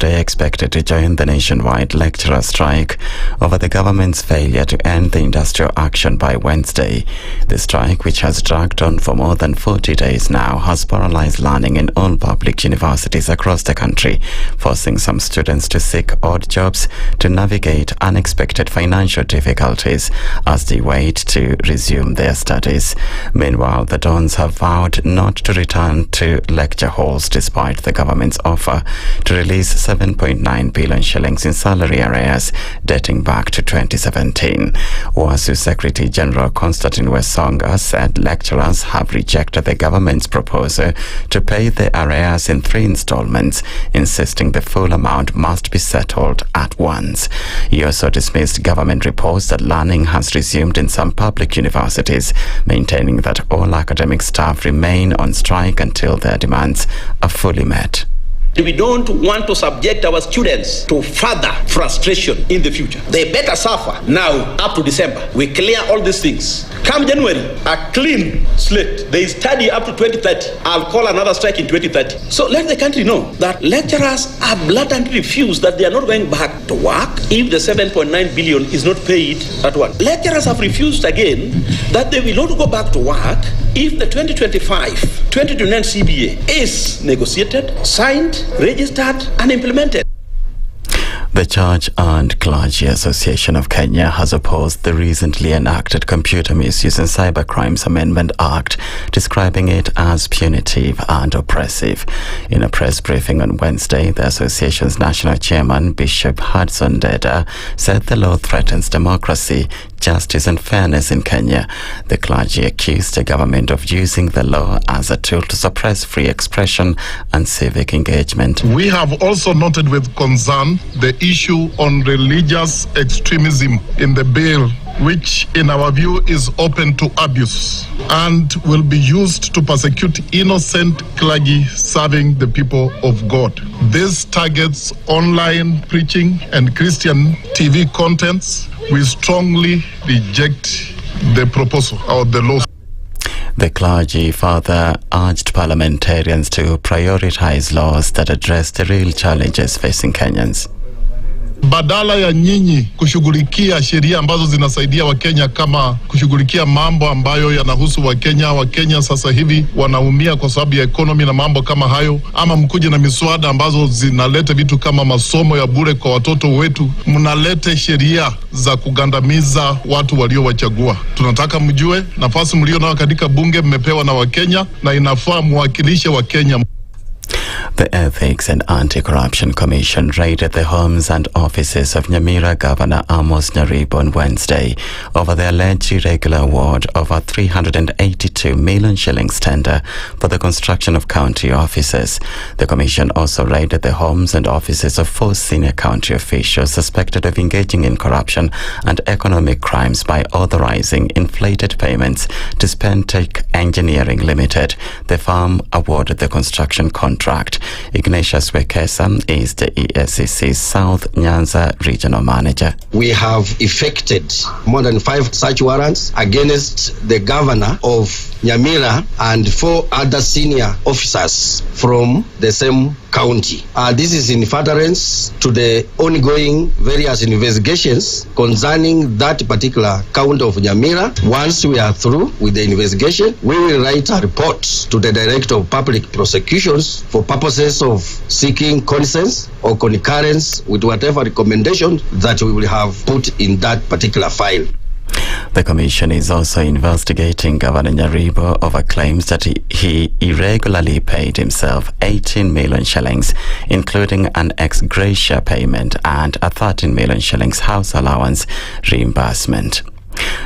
They expected to join the nationwide lecturer strike over the government's failure to end the industrial action by Wednesday. The strike, which has dragged on for more than 40 days now, has paralyzed learning in all public universities across the country, forcing some students to seek odd jobs to navigate unexpected financial difficulties as they wait to resume their studies. Meanwhile, the Dons have vowed not to return to lecture halls despite the government's offer to release 7.9 billion shillings in salary arrears dating back to 2017. WASU Secretary General Constantine Wesonga said lecturers have rejected the government's proposal to pay the arrears in 3 installments, insisting the full amount must be settled at once. He also dismissed government reports that learning has resumed in some public universities, maintaining that all academic staff remain on strike until their demands are fully met. We don't want to subject our students to further frustration in the future. They better suffer now up to December. We clear all these things. Come January, a clean slate. They study up to 2030. I'll call another strike in 2030. So let the country know that lecturers have blatantly refused that they are not going back to work if the 7.9 billion is not paid at once. Lecturers have refused again that they will not go back to work if the 2025-2029 CBA is negotiated, signed, registered and implemented. The Church and Clergy Association of Kenya has opposed the recently enacted Computer Misuse and Cybercrimes Amendment Act, describing it as punitive and oppressive. In a press briefing on Wednesday, the association's national chairman, Bishop Hudson Deda, said the law threatens democracy, justice and fairness in Kenya. The clergy accused the government of using the law as a tool to suppress free expression and civic engagement. We have also noted with concern the issue on religious extremism in the bill, which in our view is open to abuse and will be used to persecute innocent clergy serving the people of God. This targets online preaching and Christian TV contents. We strongly reject the proposal or the law. The clergy further urged parliamentarians to prioritize laws that address the real challenges facing Kenyans. Badala ya nyinyi kushughulikia sheria ambazo zinasaidia Wakenya kama kushughulikia mambo ambayo yanahusu Wakenya sasa hivi wanaumia kwa sababu ya ekonomi na mambo kama hayo, ama mkuje na miswada ambazo zinaleta vitu kama masomo ya bure kwa watoto wetu, mnalete sheria za kugandamiza watu waliowachagua. Tunataka mjue nafasi mlio nayo katika bunge mmepewa na Wakenya na inafaa muwakilishe Wakenya. The Ethics and Anti-Corruption Commission raided the homes and offices of Nyamweya Governor Amos Njeri on Wednesday over the alleged irregular award of a 382 million shillings tender for the construction of county offices. The commission also raided the homes and offices of 4 senior county officials suspected of engaging in corruption and economic crimes by authorizing inflated payments to Spentech Engineering Limited. The firm awarded the construction contract. Ignatius Wekesa is the ESCC's South Nyanza Regional Manager. We have effected more than 5 search warrants against the governor of Nyamweya and 4 other senior officers from the same county. This is in furtherance to the ongoing various investigations concerning that particular count of Nyamweya. Once we are through with the investigation, we will write a report to the Director of Public Prosecutions for purposes of seeking consent or concurrence with whatever recommendation that we will have put in that particular file. The commission is also investigating Governor Njeri over claims that he irregularly paid himself 18 million shillings, including an ex gratia payment and a 13 million shillings house allowance reimbursement.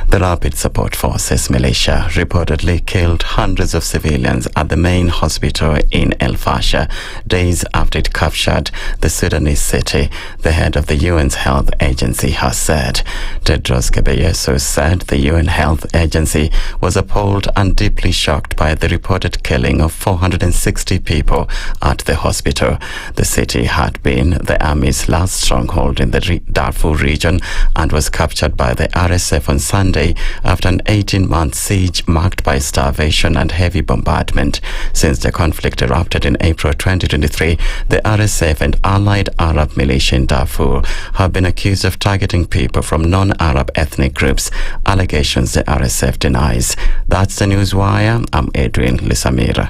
The Rapid Support Forces militia reportedly killed hundreds of civilians at the main hospital in El Fasher days after it captured the Sudanese city, the head of the UN's health agency has said. Tedros Ghebreyesus said the UN health agency was appalled and deeply shocked by the reported killing of 460 people at the hospital. The city had been the army's last stronghold in the Darfur region and was captured by the RSF on Sunday Sunday after an 18-month siege marked by starvation and heavy bombardment. Since the conflict erupted in April 2023, the RSF and allied Arab militia in Darfur have been accused of targeting people from non-Arab ethnic groups, allegations the RSF denies. That's the Newswire. I'm Adrian Lisamira.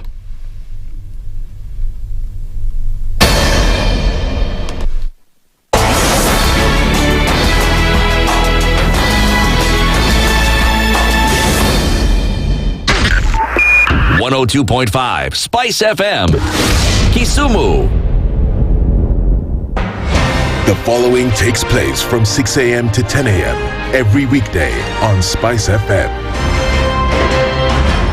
.5 SpiceFM, Kisumu. The following takes place from 6 a.m. to 10 a.m. every weekday on SpiceFM.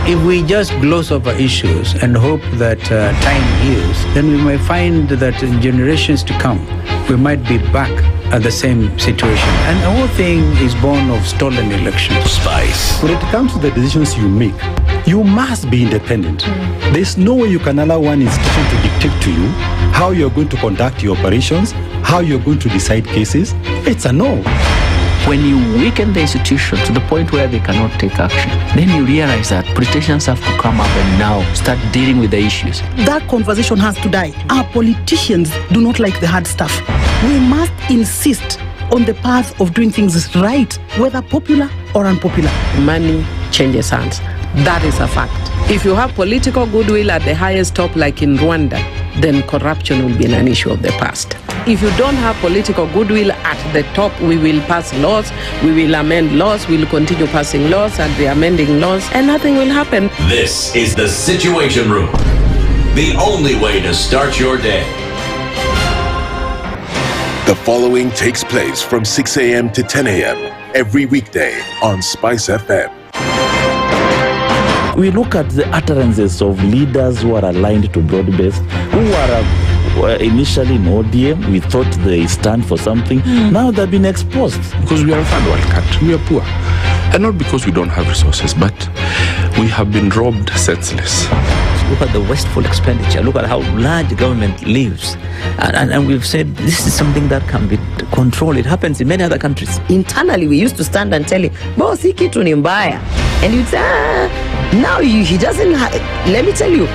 If we just gloss over issues and hope that time heals, then we may find that in generations to come, we might be back at the same situation. And the whole thing is born of stolen elections. Spice. When it comes to the decisions you make, you must be independent. There's no way you can allow one institution to dictate to you how you're going to conduct your operations, how you're going to decide cases. It's a no. When you weaken the institution to the point where they cannot take action, then you realize that politicians have to come up and now start dealing with the issues. That conversation has to die. Our politicians do not like the hard stuff. We must insist on the path of doing things right, whether popular or unpopular. Money changes hands. That is a fact. If you have political goodwill at the highest top, like in Rwanda, then corruption will be an issue of the past. If you don't have political goodwill at the top, we will pass laws, we will amend laws, we will continue passing laws and re-amending laws, and nothing will happen. This is the Situation Room, the only way to start your day. The following takes place from 6 a.m. to 10 a.m. every weekday on SpiceFM. We look at the utterances of leaders who are aligned to broad-based, who are initially in ODM. We thought they stand for something. Now they've been exposed. Because we are a third world country, we are poor. And not because we don't have resources, but we have been robbed senseless. Look at the wasteful expenditure. Look at how large government lives. And we've said this is something that can be controlled. It happens in many other countries. Internally, we used to stand and tell him, boss, hii kitu ni mbaya. And you'd say, now he doesn't let me tell you.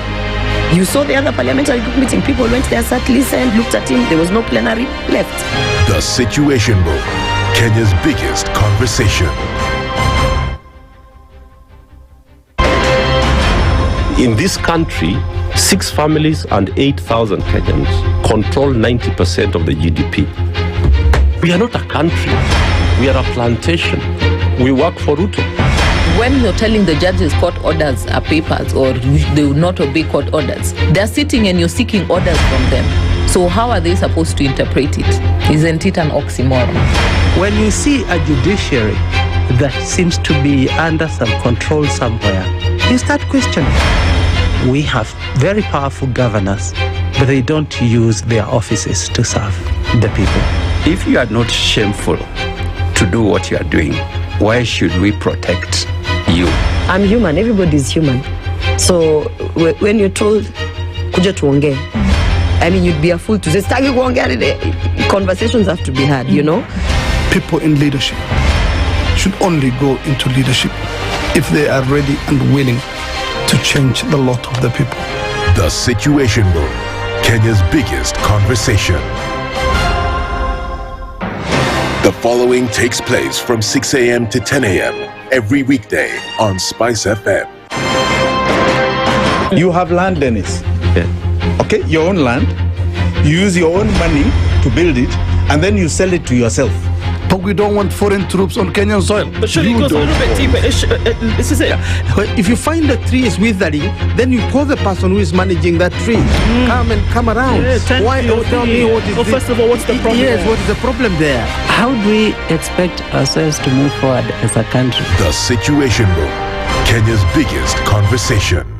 You saw the other parliamentary group meeting. People went there, sat, listened, looked at him. There was no plenary, left. The Situation Room, Kenya's biggest conversation. In this country, 6 families and 8,000 Kenyans control 90% of the GDP. We are not a country. We are a plantation. We work for Ruto. When you're telling the judges court orders are papers or they will not obey court orders, they're sitting and you're seeking orders from them. So how are they supposed to interpret it? Isn't it an oxymoron? When you see a judiciary that seems to be under some control somewhere, you start questioning. We have very powerful governors, but they don't use their offices to serve the people. If you are not shameful to do what you are doing, why should we protect you? I'm human. Everybody's human. So when you're told, kuja tuongee, I mean, you'd be a fool to say, stagi kuongea. Conversations have to be had, you know? People in leadership should only go into leadership if they are ready and willing to change the lot of the people. The Situation Room, Kenya's biggest conversation. The following takes place from 6 a.m. to 10 a.m. every weekday on SpiceFM. You have land, Dennis. Okay, your own land. You use your own money to build it, and then you sell it to yourself. But we don't want foreign troops on Kenyan soil. But surely it goes a little bit deeper. This is it. If you find the tree is withering, then you call the person who is managing that tree. Come around. Why? Tell me what is Well, first of all, what's the problem? Yes, what is the problem there? How do we expect ourselves to move forward as a country? The Situation Room, Kenya's biggest conversation.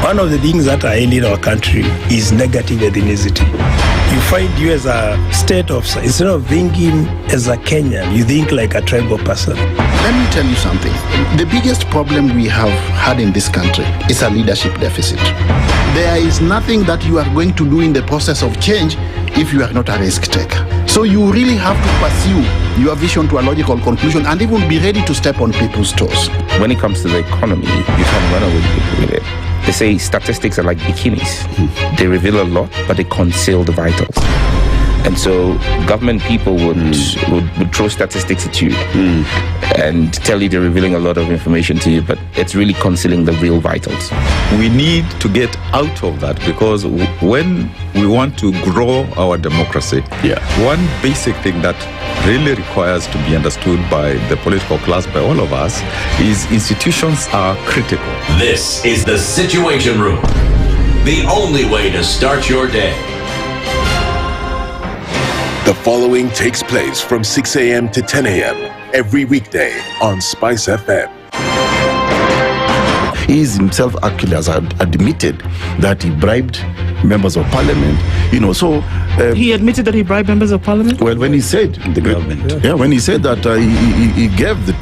One of the things that are ailing our country is negative ethnicity. You find you as a state officer, instead of thinking as a Kenyan, you think like a tribal person. Let me tell you something. The biggest problem we have had in this country is a leadership deficit. There is nothing that you are going to do in the process of change if you are not a risk taker. So So you really have to pursue your vision to a logical conclusion and even be ready to step on people's toes. When it comes to the economy, you can run away with it. They say statistics are like bikinis. They reveal a lot, but they conceal the vitals. And so government people would throw statistics at you and tell you they're revealing a lot of information to you, but it's really concealing the real vitals. We need to get out of that, because when we want to grow our democracy, one basic thing that really requires to be understood by the political class, by all of us, is institutions are critical. This is the Situation Room, the only way to start your day. The following takes place from 6 a.m. to 10 a.m. every weekday on SpiceFM. He is himself actually has admitted that he bribed members of parliament, so... he admitted that he bribed members of parliament? Well, when he said... The government. Yeah, when he said that he gave the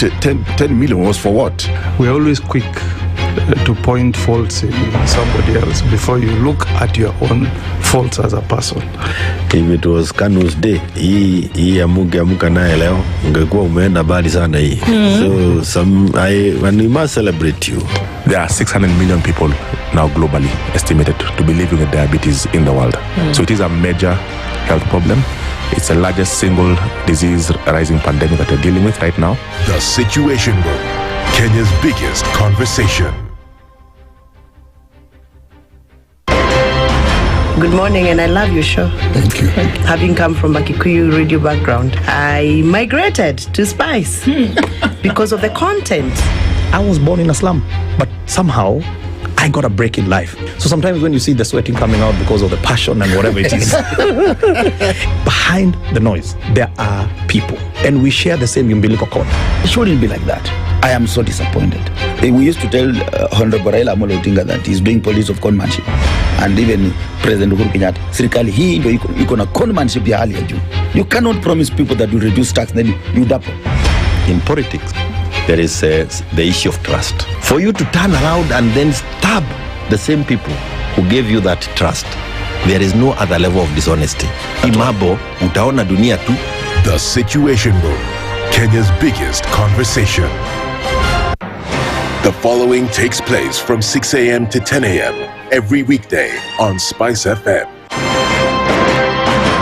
10 million was for what? We're always quick to point faults in somebody else before you look at your own faults as a person. If it was Kanu's day, hii amuka naye leo, ungekuwa umeenda bali sana hii. So when we must celebrate you. There are 600 million people now globally estimated to be living with diabetes in the world. So it is a major health problem. It's the largest single disease rising pandemic that we're dealing with right now. The Situation Room, Kenya's biggest conversation. Good morning, and I love your show. Thank you. Having come from a Kikuyu radio background, I migrated to Spice because of the content. I was born in a slum, but somehow I got a break in life. So sometimes when you see the sweating coming out because of the passion and whatever it is, behind the noise, there are people, and we share the same umbilical cord. It shouldn't be like that. I am so disappointed. We used to tell Honorable Raila Amolo Odinga that he's doing police of conmanship. And even President Uhuru Kenyatta, serikali hii ndio iko na conmanship ya hali ya juu. You cannot promise people that you reduce tax, then you double. In politics, there is the issue of trust. For you to turn around and then stab the same people who gave you that trust, there is no other level of dishonesty. Imabo, utaona dunia tu. The Situation Room, Kenya's biggest conversation. The following takes place from 6 a.m. to 10 a.m. every weekday on SpiceFM.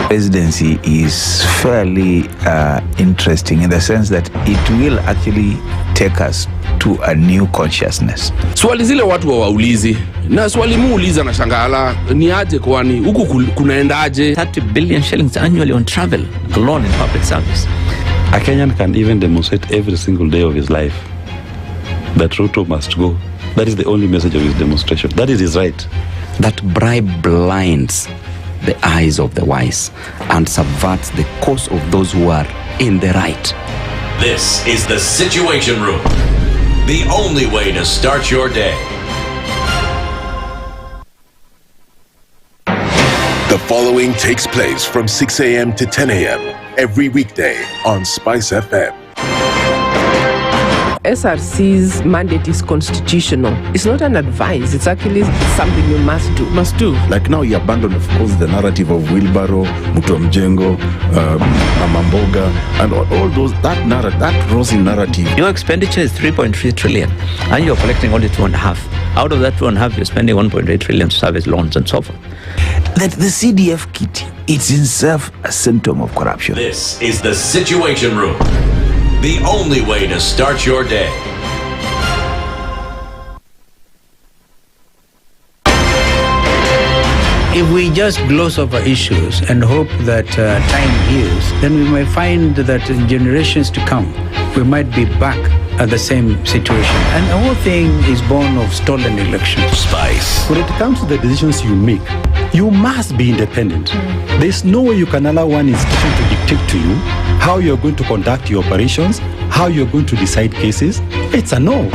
Presidency is fairly interesting in the sense that it will actually take us to a new consciousness. Swali zile watu hawaulizi, na swali muuliza na shangala, ni aje kwani huku kunaendaje? 30 billion shillings annually on travel alone in public service. A Kenyan can even demonstrate every single day of his life that Ruto must go. That is the only message of his demonstration. That is his right. That bribe blinds the eyes of the wise and subverts the cause of those who are in the right. This is the Situation Room, the only way to start your day. The following takes place from 6 a.m. to 10 a.m. every weekday on SpiceFM. SRC's mandate is constitutional. It's not an advice. It's actually something you must do. Must do. Like now you abandon, of course, the narrative of Wheelbarrow, Mutua Mjengo, Mamamboga, and all those, that rosy narrative. Your expenditure is 3.3 trillion, and you're collecting only 2.5. Out of that 2.5, you're spending 1.8 trillion to service loans and so forth. That the CDF kit, it's itself a symptom of corruption. This is the Situation Room, the only way to start your day. If we just gloss over issues and hope that time heals, then we might find that in generations to come, we might be back at the same situation. And the whole thing is born of stolen elections. Spice. When it comes to the decisions you make, you must be independent. There's no way you can allow one institution to dictate to you how you're going to conduct your operations, how you're going to decide cases. It's a no.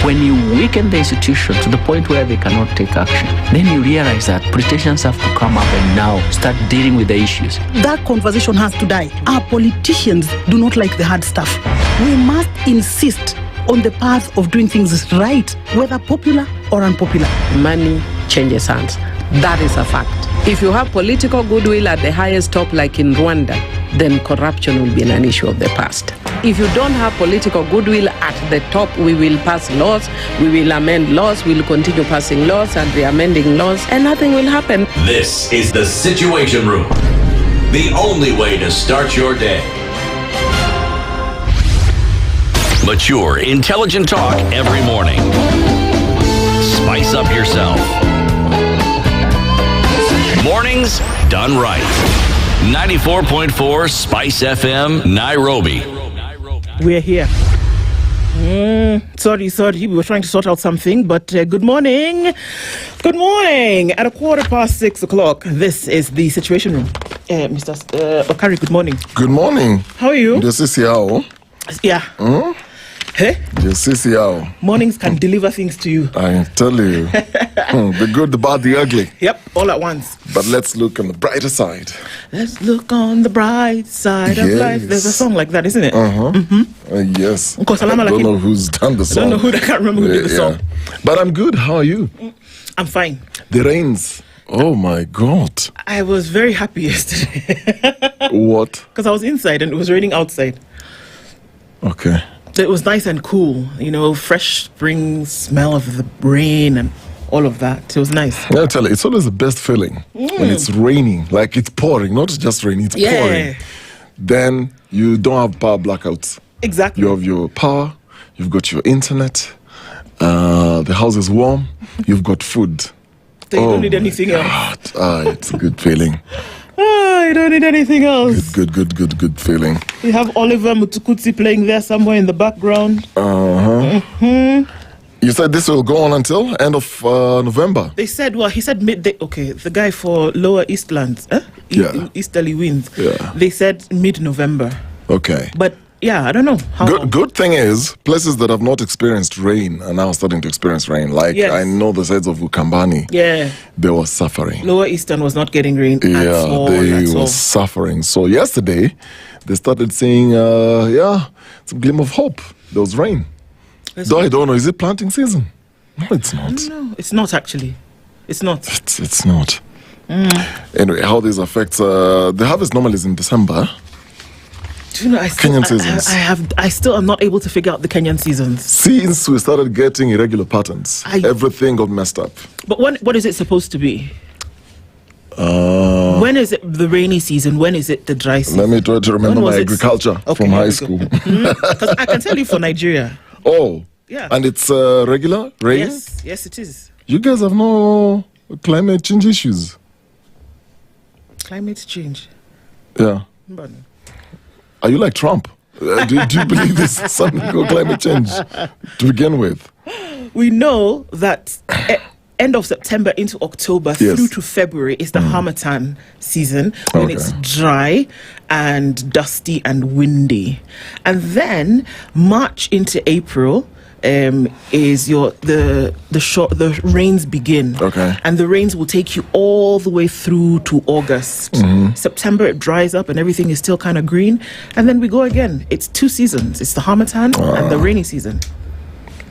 When you weaken the institution to the point where they cannot take action, then you realize that politicians have to come up and now start dealing with the issues. That conversation has to die. Our politicians do not like the hard stuff. We must insist on the path of doing things right, whether popular or unpopular. Money changes hands. That is a fact. If you have political goodwill at the highest top, like in Rwanda, then corruption will be an issue of the past. If you don't have political goodwill at the top, we will pass laws, we will amend laws, we will continue passing laws and re-amending laws, and nothing will happen. This is the Situation Room, the only way to start your day. Mature, intelligent talk every morning. Spice up yourself. Mornings done right. 94.4 Spice FM, Nairobi. We're here. Sorry. We were trying to sort out something, but good morning. Good morning. At 6:15, this is the Situation Room. Mr. Okari, good morning. Good morning. How are you? This is Yao. Yeah. Hey? This is Yao. Mornings can deliver things to you. I tell you. The good, the bad, the ugly. Yep, all at once. But let's look on the brighter side. Let's look on the bright side of life. There's a song like that, isn't it? Yes. I don't know who's done the song. I don't know I can't remember who did the song. But I'm good. How are you? I'm fine. The rains. Oh my God. I was very happy yesterday. What? Because I was inside and it was raining outside. Okay. It was nice and cool, fresh spring smell of the rain and all of that. It was nice. I tell you, it's always the best feeling when it's raining, like it's pouring, not just raining, it's pouring. Then you don't have power blackouts. Exactly. You have your power, you've got your internet, the house is warm, you've got food. So you don't need anything else. It's a good feeling. You don't need anything else. Good feeling. You have Oliver Mutukutsi playing there somewhere in the background. You said this will go on until end of November. They said, he said midday. Okay, the guy for Lower Eastlands, Easterly winds. Yeah. They said mid-November. Okay. But I don't know. Good thing is, places that have not experienced rain are now starting to experience rain. Like, I know the sides of Ukambani. Yeah. They were suffering. Lower Eastern was not getting rain at all. They were suffering. So yesterday, they started seeing, some glimmer of hope. There was rain. Though I don't know, is it planting season? No, it's not. No, it's not actually. It's not. It's not. Anyway, how this affects, the harvest normally is in December. Do you know, Kenyan seasons. I still am not able to figure out the Kenyan seasons. Since we started getting irregular patterns, everything got messed up. But what is it supposed to be? When is it the rainy season? When is it the dry season? Let me try to remember my agriculture from high school. Because I can tell you for Nigeria. Oh. Yeah. And it's regular rain? Yes, it is. You guys have no climate change issues? Climate change? Yeah. But are you like Trump? Do you believe this is something called climate change to begin with? We know that end of September into October through to February is the Harmattan season, when it's dry and dusty and windy. And then March into April is the rains begin. Okay. And the rains will take you all the way through to August. September it dries up and everything is still kind of green, and then we go again. It's 2 seasons. It's the Harmattan and the rainy season.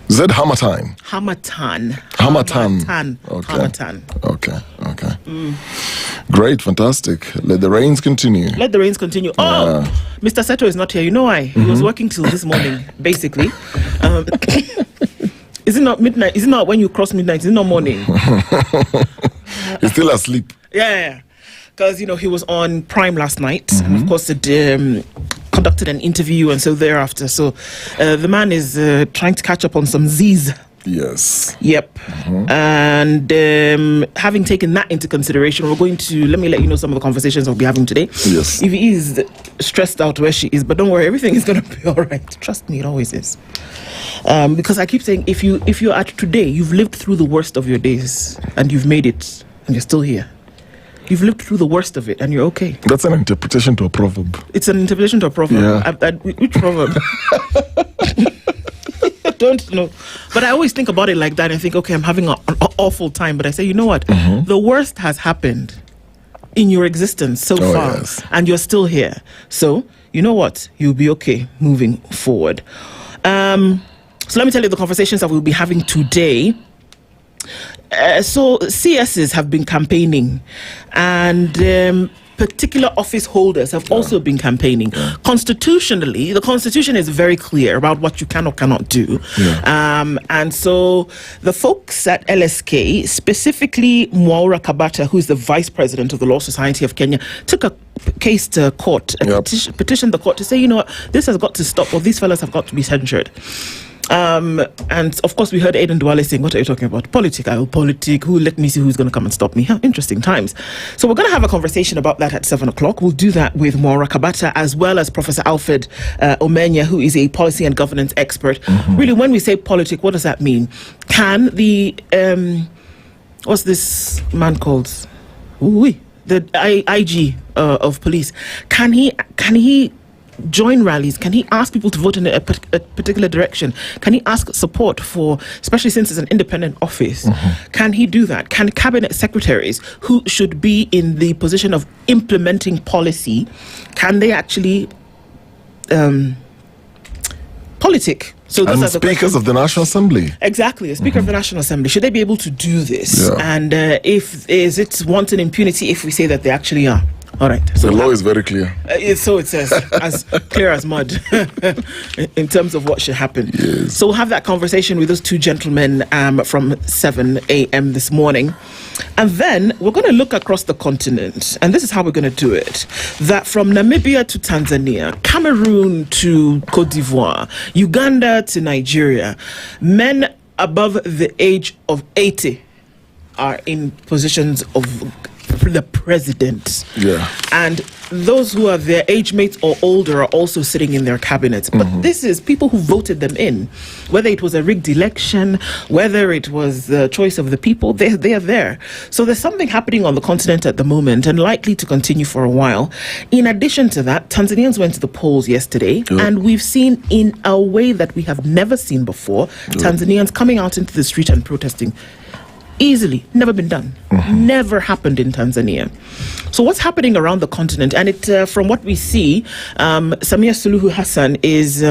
Is that Harmattan? Harmattan. Okay. Harmattan. Okay. Great, fantastic. Let the rains continue. Oh, Mr. Seto is not here. You know why? He was working till this morning, basically. Is it not midnight? Is it not when you cross midnight? Is it not morning? He's still asleep. Yeah. Because, he was on Prime last night. And of course, it conducted an interview and so thereafter. So the man is trying to catch up on some Z's. Yes. Yep. And having taken that into consideration, let me let you know some of the conversations I'll be having today. Yes. If he is stressed out where she is, but don't worry, everything is going to be all right. Trust me, it always is. Because I keep saying, if you're at today, you've lived through the worst of your days and you've made it and you're still here. You've lived through the worst of it and you're okay. That's an interpretation to a proverb. It's an interpretation to a proverb. Yeah. Which proverb? I don't know. But I always think about it like that and think, okay, I'm having an awful time. But I say, you know what? The worst has happened in your existence so far. Yes. And you're still here. So, you know what? You'll be okay moving forward. So let me tell you the conversations that we'll be having today. So CSs have been campaigning, and particular office holders have also been campaigning. Constitutionally, the Constitution is very clear about what you can or cannot do. And so the folks at LSK, specifically Mwaura Kabata, who is the vice president of the Law Society of Kenya, took a case to court and petitioned the court to say, you know what, this has got to stop, or these fellas have got to be censured. And of course we heard Aidan Duale saying, what are you talking about? Politic, let me see who's going to come and stop me. How interesting times. So we're going to have a conversation about that at 7 o'clock. We'll do that with Mwaura Kabata as well as Professor Alfred Omenya, who is a policy and governance expert. Really, when we say politic, what does that mean? Can the what's this man called? The IG of police, can he join rallies? Can he ask people to vote in a particular direction? Can he ask support for, especially since it's an independent office? Can he do that? Can cabinet secretaries who should be in the position of implementing policy, can they actually politic? So those and are the speakers of the National Assembly. Exactly, a speaker of the National Assembly. Should they be able to do this? And is it wanton impunity if we say that they actually are? All right. So the law is very clear. So it says, as clear as mud in terms of what should happen. So we'll have that conversation with those two gentlemen from 7 a.m. this morning. And then we're going to look across the continent. And this is how we're going to do it. That from Namibia to Tanzania, Cameroon to Cote d'Ivoire, Uganda to Nigeria, men above the age of 80 are in positions of the president. And those who are their age mates or older are also sitting in their cabinets. But this is people who voted them in. Whether it was a rigged election, whether it was the choice of the people, they are there. So there's something happening on the continent at the moment and likely to continue for a while. In addition to that, Tanzanians went to the polls yesterday, and we've seen in a way that we have never seen before, Tanzanians coming out into the street and protesting. Easily, never been done, never happened in Tanzania. So what's happening around the continent? And it, from what we see, Samia Suluhu Hassan is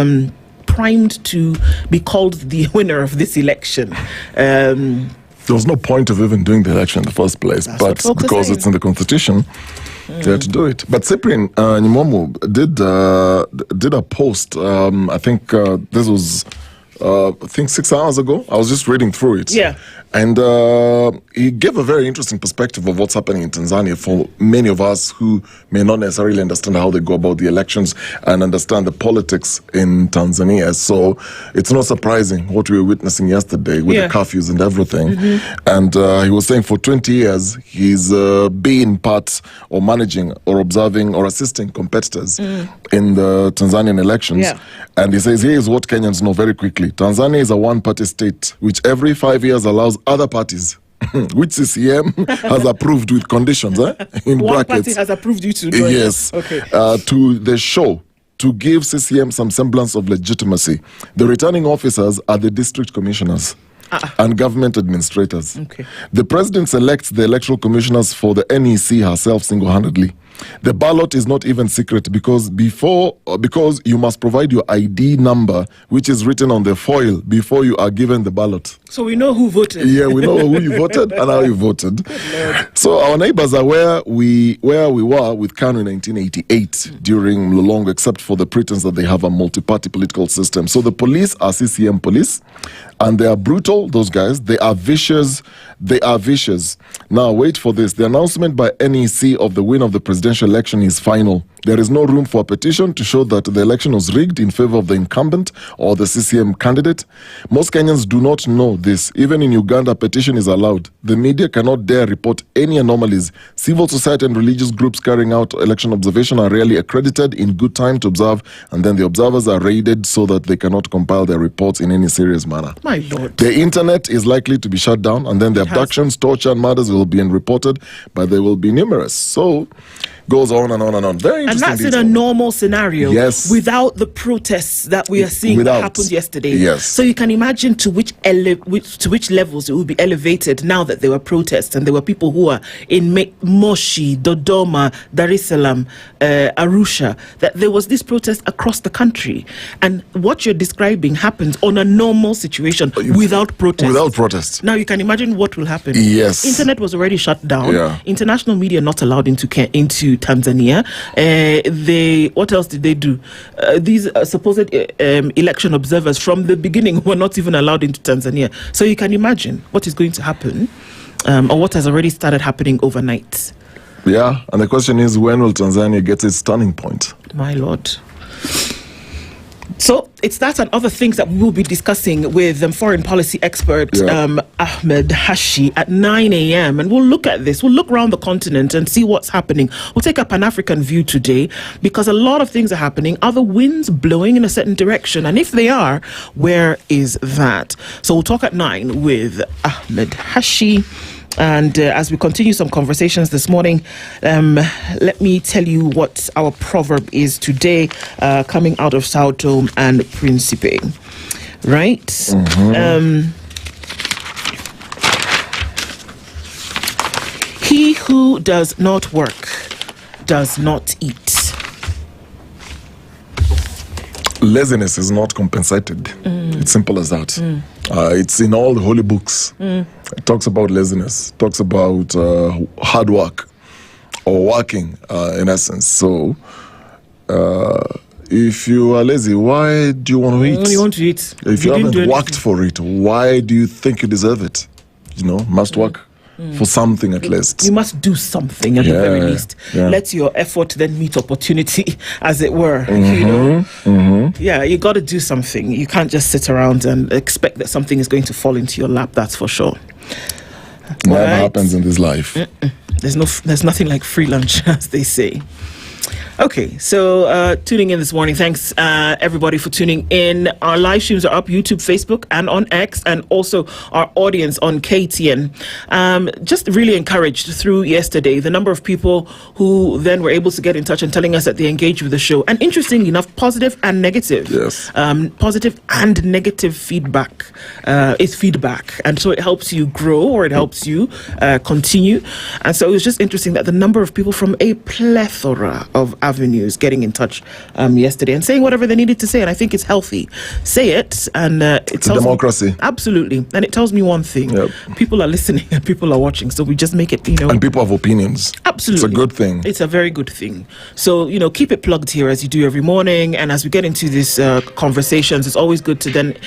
primed to be called the winner of this election. There was no point of even doing the election in the first place, but because it's in the constitution, they had to do it. But Cyprian Nimomu did a post. I think this was 6 hours ago. I was just reading through it. And he gave a very interesting perspective of what's happening in Tanzania for many of us who may not necessarily understand how they go about the elections and understand the politics in Tanzania. So it's not surprising what we were witnessing yesterday with the curfews and everything. And he was saying for 20 years, he's been part or managing or observing or assisting competitors in the Tanzanian elections. And he says, here is what Kenyans know very quickly. Tanzania is a one-party state, which every 5 years allows other parties, which CCM has approved with conditions, in One brackets. party has approved you to join. To the show, to give CCM some semblance of legitimacy. The returning officers are the district commissioners and government administrators. The president selects the electoral commissioners for the NEC herself single-handedly. The ballot is not even secret because you must provide your ID number, which is written on the foil before you are given the ballot. So we know who voted. Yeah, we know who you voted and how you voted. So our neighbors are where we were with Kanu in 1988 during Lulongo, except for the pretense that they have a multi-party political system. So the police are CCM police, and they are brutal, those guys. They are vicious. Now, wait for this. The announcement by NEC of the win of the presidential election is final. There is no room for a petition to show that the election was rigged in favor of the incumbent or the CCM candidate. Most Kenyans do not know this. Even in Uganda, a petition is allowed. The media cannot dare report any anomalies. Civil society and religious groups carrying out election observation are rarely accredited in good time to observe, and then the observers are raided so that they cannot compile their reports in any serious manner. My Lord. The internet is likely to be shut down, and then the abductions, torture, and murders will be reported, but they will be numerous. So, goes on and on and on. Very interesting. And that's in a normal scenario. Yes. Without the protests that we are seeing that happened yesterday. Yes. So you can imagine to which levels it will be elevated now that there were protests and there were people who are in Moshi, Dodoma, Dar es Salaam, Arusha, that there was this protest across the country. And what you're describing happens on a normal situation without protest. Without protest. Now you can imagine what will happen. Yes. Internet was already shut down. Yeah. International media not allowed into to Tanzania. What else did they do? These supposed election observers from the beginning were not even allowed into Tanzania. So you can imagine what is going to happen, or what has already started happening overnight. Yeah, and the question is, when will Tanzania get its turning point? My Lord. So it's that and other things that we will be discussing with foreign policy expert Ahmed Hashi at 9 a.m. And we'll look at this. We'll look around the continent and see what's happening. We'll take a Pan-African view today because a lot of things are happening. Are the winds blowing in a certain direction? And if they are, where is that? So we'll talk at 9 with Ahmed Hashi. And as we continue some conversations this morning, let me tell you what our proverb is today, coming out of Sao Tome and Principe. Right? He who does not work does not eat. Laziness is not compensated. It's simple as that. It's in all the holy books. It talks about laziness, talks about hard work or working in essence. So if you are lazy, why do you want to eat? You want to eat. If you haven't worked for it, why do you think you deserve it? Must work for something at least. You must do something at the very least. Let your effort then meet opportunity, as it were. Yeah, you got to do something. You can't just sit around and expect that something is going to fall into your lap. That's for sure. Never happens in this life. There's nothing like free lunch, as they say. Okay, so tuning in this morning. Thanks, everybody, for tuning in. Our live streams are up, YouTube, Facebook, and on X, and also our audience on KTN. Just really encouraged through yesterday the number of people who then were able to get in touch and telling us that they engaged with the show. And interestingly enough, positive and negative. Yes. Positive and negative feedback is feedback. And so it helps you grow, or it helps you continue. And so it was just interesting that the number of people from a plethora of avenues getting in touch yesterday and saying whatever they needed to say, and I think it's healthy. Say it, and it's a democracy. Absolutely, and it tells me one thing: people are listening and people are watching. So we just make it, and people have opinions. Absolutely, it's a good thing. It's a very good thing. So keep it plugged here as you do every morning, and as we get into these conversations, it's always good to then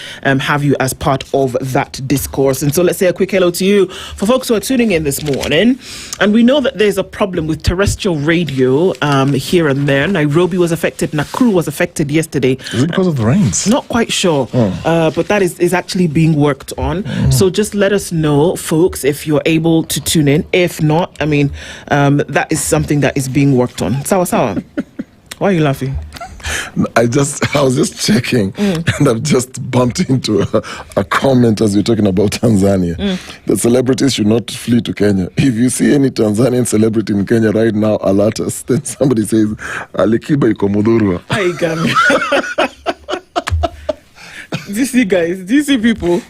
have you as part of that discourse. And so let's say a quick hello to you for folks who are tuning in this morning. And we know that there's a problem with terrestrial radio here and there. Nairobi was affected, Nakuru was affected yesterday. Is it because of the rains? Not quite sure, but that is actually being worked on. So just let us know, folks, if you're able to tune in. If not, that is something that is being worked on. Sawa. Why are you laughing? I was just checking, and I've just bumped into a comment as we're talking about Tanzania. The celebrities should not flee to Kenya. If you see any Tanzanian celebrity in Kenya right now, alert us. Then somebody says, Alikiba iko Mudhurwa. Do you see, guys? Do you see people?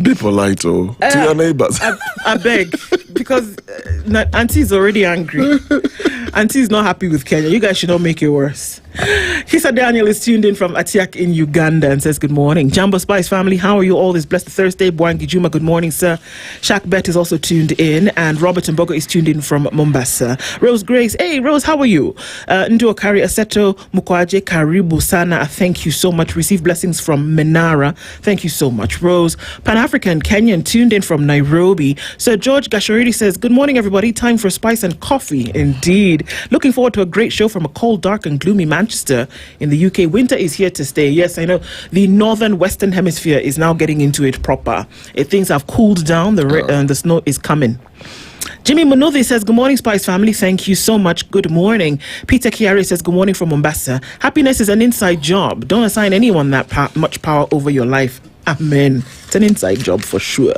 Be polite, to your neighbors. I beg, because Auntie is already angry. Auntie is not happy with Kenya. You guys should not make it worse. Hisa Daniel is tuned in from Atiak in Uganda and says, good morning. Jambo Spice family, how are you all this blessed Thursday? Bwangi Juma, good morning, sir. Shaq Bet is also tuned in, and Robert Mbogo is tuned in from Mombasa. Rose Grace, hey, Rose, how are you? Okari Aseto Mukwaje Karibu Sana, thank you so much. Receive blessings from Menara. Thank you so much, Rose. Pan-African Kenyan tuned in from Nairobi. Sir George Gashoridi says, good morning, everybody. Time for spice and coffee. Indeed. Looking forward to a great show from a cold, dark, and gloomy Manchester in the UK. Winter is here to stay. Yes, I know. The northern western hemisphere is now getting into it proper. Things have cooled down. The snow is coming. Jimmy Munuthi says, good morning, Spice family. Thank you so much. Good morning. Peter Chiari says, good morning from Mombasa. Happiness is an inside job. Don't assign anyone that much power over your life. Amen. It's an inside job for sure.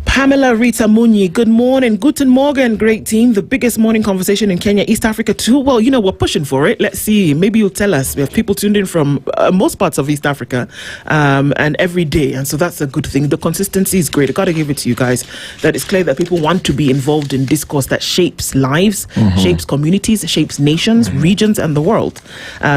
Pamela Rita Munyi, good morning. Guten Morgen, great team. The biggest morning conversation in Kenya, East Africa too. Well, we're pushing for it. Let's see. Maybe you'll tell us. We have people tuned in from most parts of East Africa and every day. And so that's a good thing. The consistency is great. I got to give it to you guys. That it's clear that people want to be involved in discourse that shapes lives, shapes communities, shapes nations, regions, and the world.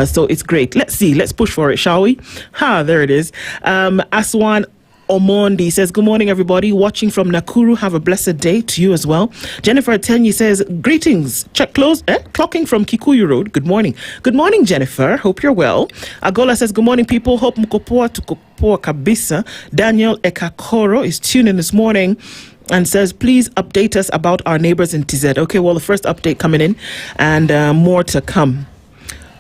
So it's great. Let's see. Let's push for it, shall we? There it is. Aswan Omondi says, good morning, everybody. Watching from Nakuru. Have a blessed day to you as well. Jennifer Atenyi says, greetings. Check close. Clocking from Kikuyu Road. Good morning. Good morning, Jennifer. Hope you're well. Agola says, good morning, people. Hope mkopoa tukopoa kabisa. Daniel Ekakoro is tuning in this morning and says, please update us about our neighbors in TZ. Okay, well, the first update coming in and more to come.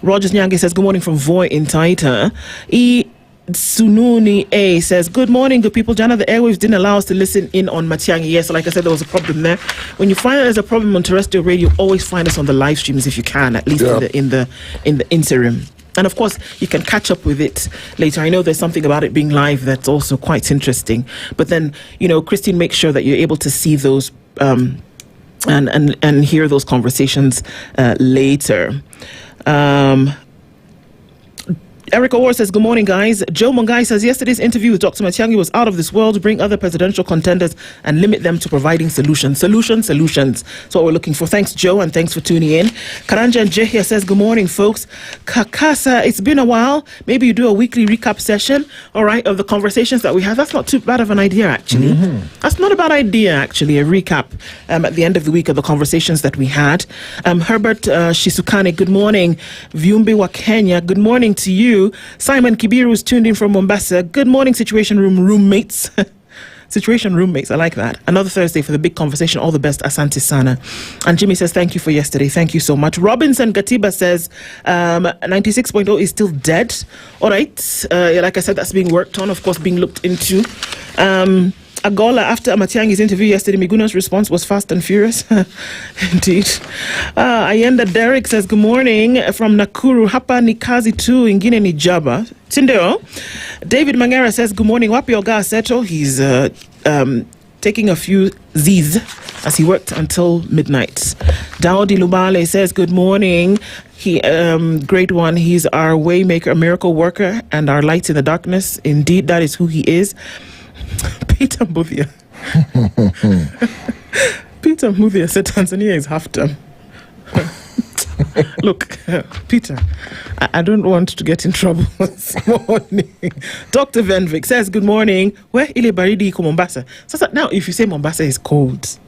Rogers Nyange says, good morning from Voi in Taita. Sununi A says, good morning, good people. Jana, the airwaves didn't allow us to listen in on Matiangi. Yes, like I said, there was a problem there. When you find that there's a problem on terrestrial radio, always find us on the live streams if you can, at least in the interim. And of course, you can catch up with it later. I know there's something about it being live that's also quite interesting. But then, Christine makes sure that you're able to see those and hear those conversations later. Eric Orr says, good morning, guys. Joe Mungai says, yesterday's interview with Dr. Matiangi was out of this world. Bring other presidential contenders and limit them to providing solutions. Solutions. That's what we're looking for. Thanks, Joe, and thanks for tuning in. Karanja Njehia says, good morning, folks. Kakasa, it's been a while. Maybe you do a weekly recap session, all right, of the conversations that we have. That's not too bad of an idea, actually. That's not a bad idea, actually, a recap at the end of the week of the conversations that we had. Herbert Shisukane, good morning. Viumbi wa Kenya, good morning to you. Simon Kibiru is tuned in from Mombasa. Good morning, Situation Room roommates. Situation roommates, I like that. Another Thursday for the big conversation. All the best, Asante Sana. And Jimmy says, thank you for yesterday. Thank you so much. Robinson Gatiba says, 96.0 is still dead. All right. Like I said, that's being worked on, of course, being looked into. Agola, after Matiangi's interview yesterday, Miguno's response was fast and furious. Indeed. Ayenda Derek says, good morning from Nakuru. Hapa ni kazi tu, ingine ni jaba. Tindeo. David Mangera says, good morning. Wapi Oga Seto. He's taking a few Z's as he worked until midnight. Daudi Lubale says, good morning. He, great one. He's our waymaker, a miracle worker, and our light in the darkness. Indeed, that is who he is. Peter Muthia. Peter Muthia said Tanzania is half term. Look, Peter, I don't want to get in trouble this morning. Dr. Venvik says, good morning. Where ile baridi iko Mombasa? So now, if you say Mombasa is cold,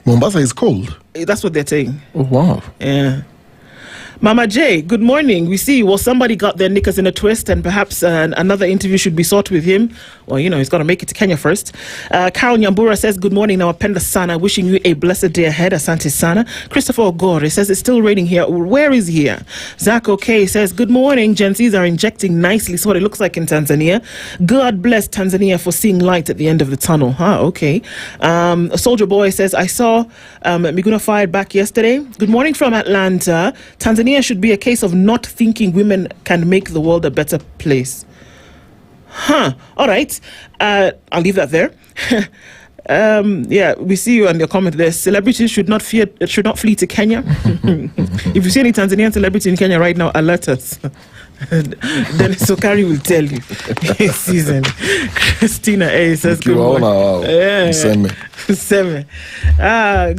Mombasa is cold? That's what they're saying. Oh, wow. Yeah. Mama J, good morning. We see, well, somebody got their knickers in a twist and perhaps another interview should be sought with him. Well, he's got to make it to Kenya first. Carol Nyambura says, good morning, Nawapenda Sana. Wishing you a blessed day ahead, Asante Sana. Christopher Ogore says, it's still raining here. Where is he here? Zach OK says, good morning. Gen Zs are injecting nicely. So what it looks like in Tanzania. God bless Tanzania for seeing light at the end of the tunnel. Okay. Soldier Boy says, I saw Miguna fired back yesterday. Good morning from Atlanta. Tanzania should be a case of not thinking women can make the world a better place. All right. I'll leave that there. We see you on your comment there. Celebrities should not flee to Kenya. If you see any Tanzanian celebrity in Kenya right now, alert us. Dennis Okari will tell you. Season. Christina A says, good morning. Seme.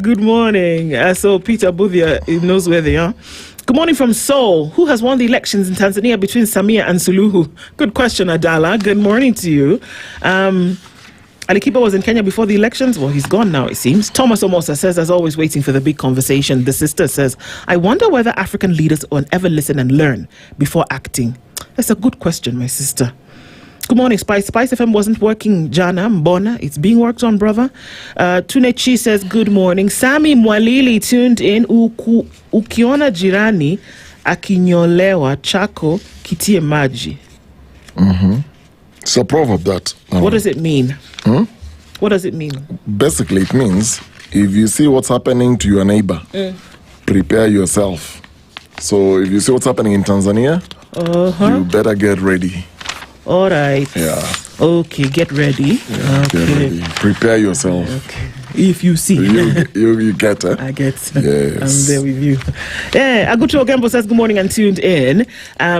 Good morning. So Peter Buthia, he knows where they are. Good morning from Seoul. Who has won the elections in Tanzania between Samia and Suluhu? Good question, Adala. Good morning to you. Alikiba was in Kenya before the elections. Well, he's gone now, it seems. Thomas Omosa says, as always, waiting for the big conversation. The sister says, I wonder whether African leaders will ever listen and learn before acting. That's a good question, my sister. Good morning, Spice. SpiceFM wasn't working, Jana Mbona. It's being worked on, brother. Tunechi says, good morning. Sami Mwalili tuned in. Ukiona jirani akinyolewa chako kitie maji. It's a proverb that. What does it mean? What does it mean? Basically, it means if you see what's happening to your neighbor, prepare yourself. So if you see what's happening in Tanzania, you better get ready. All right. Yeah. Okay, get ready. Yeah, okay. Get ready. Prepare yourself. Okay. If you see. You get it. I get. Yes. I'm there with you. Yeah, Agucho Ogembo says good morning and tuned in.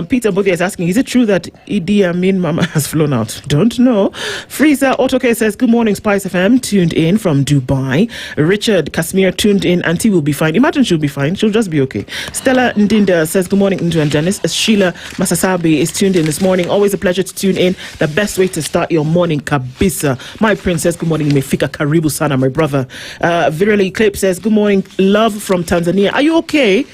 Peter Bodia is asking, is it true that Idi Amin Mama has flown out? Don't know. Frieza Otoke says good morning, Spice FM, tuned in from Dubai. Richard Kasmir tuned in. Auntie will be fine. Imagine she'll be fine. She'll just be okay. Stella Ndinda says good morning, Ndu and Janice. Sheila Masasabi is tuned in this morning. Always a pleasure to tune in. The best way to start your morning, kabisa. My princess, good morning. Mefika Karibu Sana, my brother. Virally Clip says good morning, love from Tanzania. Are you okay?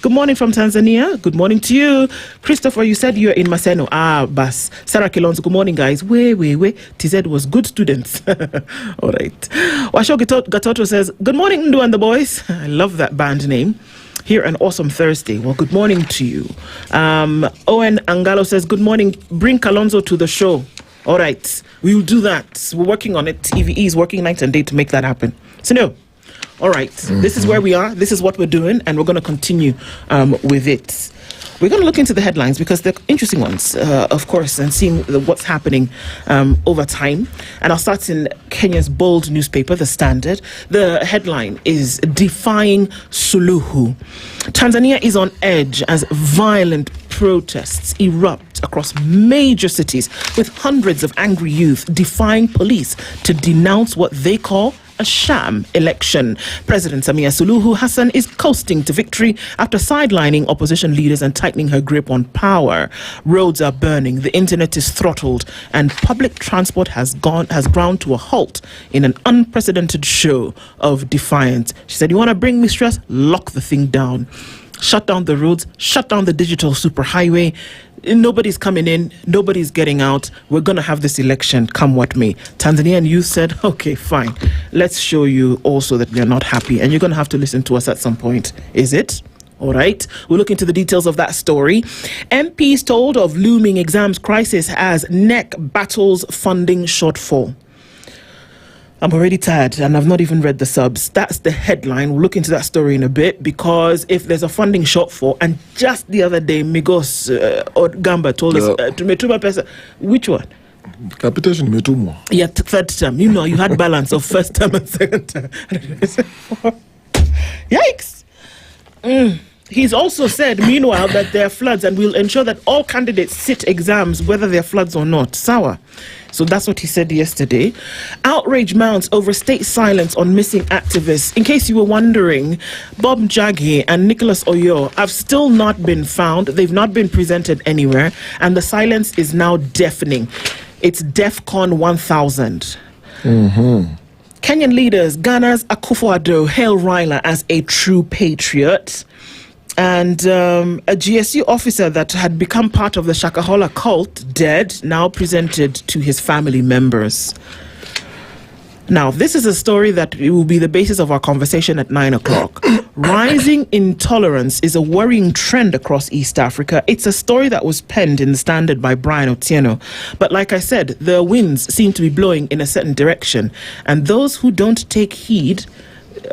Good morning from Tanzania. Good morning to you. Christopher, you said you're in Maseno. Bas. Sarah Kilonzo, good morning, guys. Wait. TZ was good students. All right. Washo Gatoto says, good morning, Ndu and the boys. I love that band name. Here an awesome Thursday. Well, good morning to you. Owen Angalo says, good morning. Bring Kalonzo to the show. All right. We will do that. We're working on it. TVE is working night and day to make that happen. So, no. All right. This is where we are. This is what we're doing. And we're going to continue with it. We're going to look into the headlines because they're interesting ones, of course, and seeing what's happening over time. And I'll start in Kenya's bold newspaper, The Standard. The headline is Defying Suluhu. Tanzania is on edge as violent protests erupt across major cities with hundreds of angry youth defying police to denounce what they call a sham election. President Samia Suluhu Hassan is coasting to victory after sidelining opposition leaders and tightening her grip on power. Roads are burning, the internet is throttled, and public transport has ground to a halt in an unprecedented show of defiance. She said, you want to bring me stress? Lock the thing down. Shut down the roads, shut down the digital superhighway. Nobody's coming in, nobody's getting out. We're going to have this election, come what may. Tanzanian youth said, okay, fine. Let's show you also that we're not happy. And you're going to have to listen to us at some point. Is it? All right. We'll look into the details of that story. MPs told of looming exams crisis as NEC battles funding shortfall. I'm already tired and I've not even read the subs. That's the headline. We'll look into that story in a bit because if there's a funding shortfall, and just the other day, Migos or Gamba told us, which one? Capitation Metumwa. Yeah, third term. You know, you had balance of first term and second term. Yikes. He's also said, meanwhile, that there are floods and we'll ensure that all candidates sit exams, whether there are floods or not. Sawa. So that's what he said yesterday. Outrage mounts over state silence on missing activists. In case you were wondering, Bob Njagi and Nicholas Oyo have still not been found. They've not been presented anywhere. And the silence is now deafening. It's DEFCON 1000. Kenyan leaders, Ghana's Akufo-Addo, hail Raila as a true patriot. And a GSU officer that had become part of the Shakahola cult, dead, now presented to his family members. Now, this is a story that will be the basis of our conversation at 9 o'clock. Rising intolerance is a worrying trend across East Africa. It's a story that was penned in The Standard by Brian Otieno. But like I said, the winds seem to be blowing in a certain direction. And those who don't take heed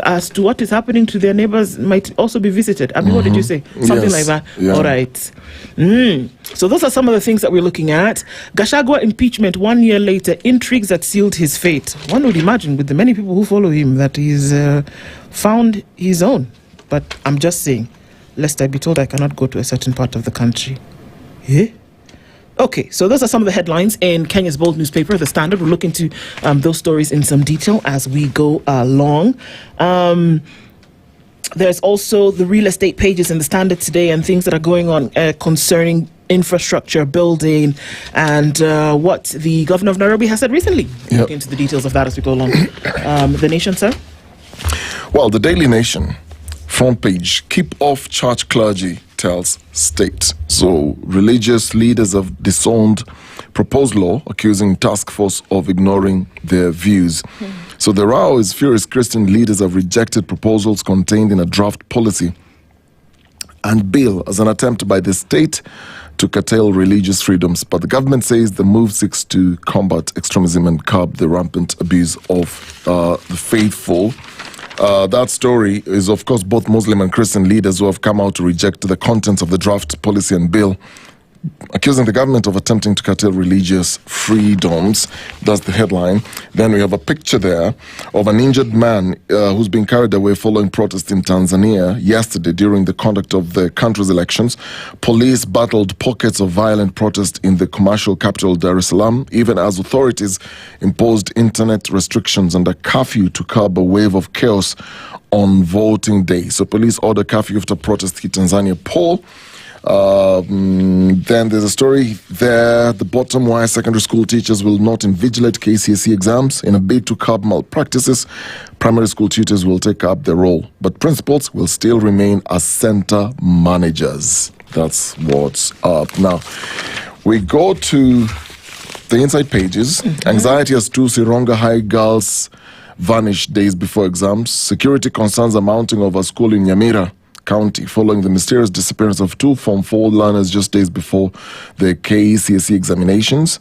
as to what is happening to their neighbors might also be visited. I mean, what did you say? Something like that. Yeah. All right. So those are some of the things that we're looking at. Gachagua impeachment 1 year later, intrigues that sealed his fate. One would imagine with the many people who follow him that he's found his own. But I'm just saying, lest I be told I cannot go to a certain part of the country. Yeah? Okay, so those are some of the headlines in Kenya's bold newspaper, The Standard. We'll look into those stories in some detail as we go along. There's also the real estate pages in The Standard today and things that are going on concerning infrastructure building and what the governor of Nairobi has said recently. We'll look into the details of that as we go along. The Nation, sir? Well, the Daily Nation, front page, keep off church clergy, tells state. So religious leaders have disowned proposed law accusing task force of ignoring their views. So the row is furious. Christian leaders have rejected proposals contained in a draft policy and bill as an attempt by the state to curtail religious freedoms. But the government says the move seeks to combat extremism and curb the rampant abuse of the faithful. That story is, of course, both Muslim and Christian leaders who have come out to reject the contents of the draft policy and bill. accusing the government of attempting to curtail religious freedoms. That's the headline. Then we have a picture there of an injured man who's been carried away following protests in Tanzania yesterday during the conduct of the country's elections. Police battled pockets of violent protest in the commercial capital Dar es Salaam, even as authorities imposed internet restrictions and a curfew to curb a wave of chaos on voting day. So police order curfew after protest hit Tanzania poll. Then there's a story there. The bottom why secondary school teachers will not invigilate KCSE exams in a bid to curb malpractices. Primary school tutors will take up their role, but principals will still remain as center managers. That's what's up. Now, we go to the inside pages. Anxiety as two Sironga High girls vanished days before exams. Security concerns are mounting over school in Nyamweya County following the mysterious disappearance of two Form 4 learners just days before the KCSE examinations.